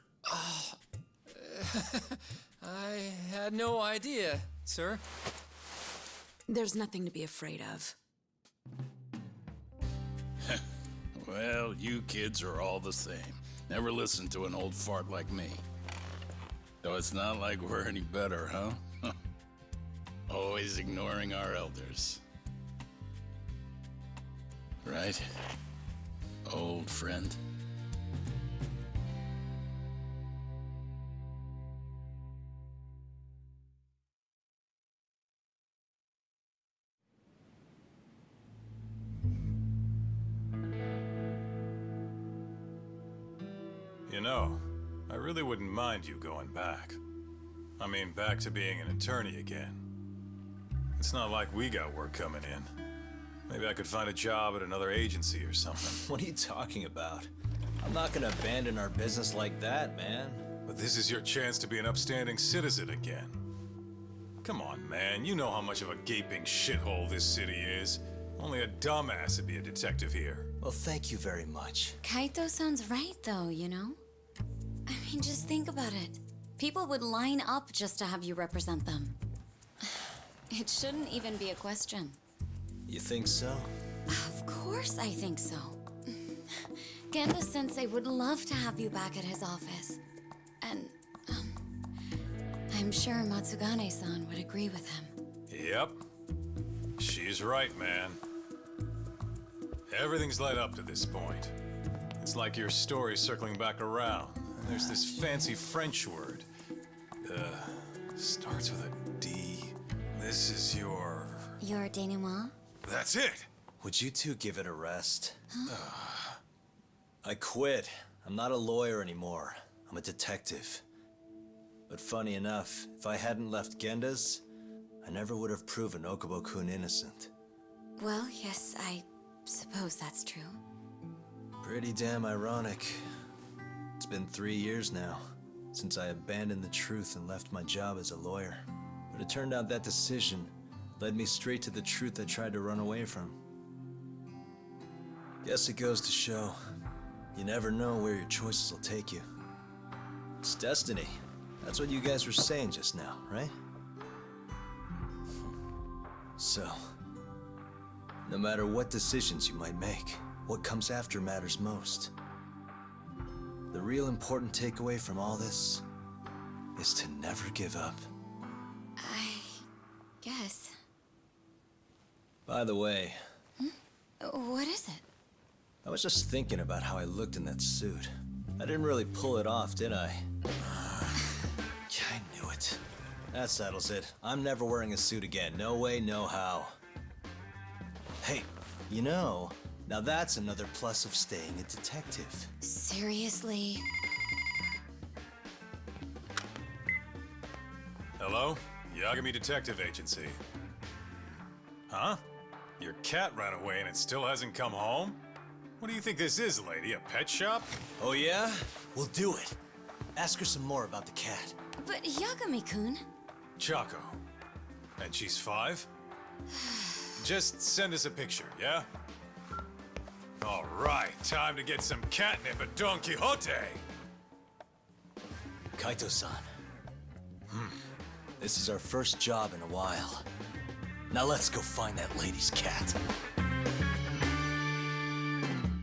I had no idea, sir. There's nothing to be afraid of. Well, you kids are all the same. Never listen to an old fart like me. Though it's not like we're any better, huh? Always ignoring our elders. Right? Old friend. You know, I really wouldn't mind you going back. I mean, back to being an attorney again. It's not like we got work coming in. Maybe I could find a job at another agency or something. What are you talking about? I'm not gonna abandon our business like that, man. But this is your chance to be an upstanding citizen again. Come on, man. You know how much of a gaping shithole this city is. Only a dumbass would be a detective here. Well, thank you very much. Kaito sounds right, though, you know? I mean, just think about it. People would line up just to have you represent them. It shouldn't even be a question. You think so? Of course I think so. Gendo-sensei would love to have you back at his office. And, I'm sure Matsugane-san would agree with him. Yep. She's right, man. Everything's led up to this point. It's like your story's circling back around. And there's this fancy French word. Starts with a D. This is your... Your denouement? That's it! Would you two give it a rest? I quit. I'm not a lawyer anymore. I'm a detective. But funny enough, if I hadn't left Genda's, I never would have proven Okubo-kun innocent. Well, yes, I suppose that's true. Pretty damn ironic. It's been 3 years now, since I abandoned the truth and left my job as a lawyer. But it turned out that decision led me straight to the truth I tried to run away from. Guess it goes to show, you never know where your choices will take you. It's destiny. That's what you guys were saying just now, right? So, no matter what decisions you might make, what comes after matters most. The real important takeaway from all this is to never give up. I guess. By the way, What is it? I was just thinking about how I looked in that suit. I didn't really pull it off, did I? I knew it. That settles it. I'm never wearing a suit again. No way, no how. Hey, you know, now that's another plus of staying a detective. Seriously? Hello? Yagami Detective Agency. Huh? Your cat ran away and it still hasn't come home? What do you think this is, lady? A pet shop? Oh yeah? We'll do it. Ask her some more about the cat. But Yagami-kun... Chaco. And she's 5? Just send us a picture, yeah? All right, time to get some catnip at Don Quixote! Kaito-san. This is our first job in a while. Now let's go find that lady's cat.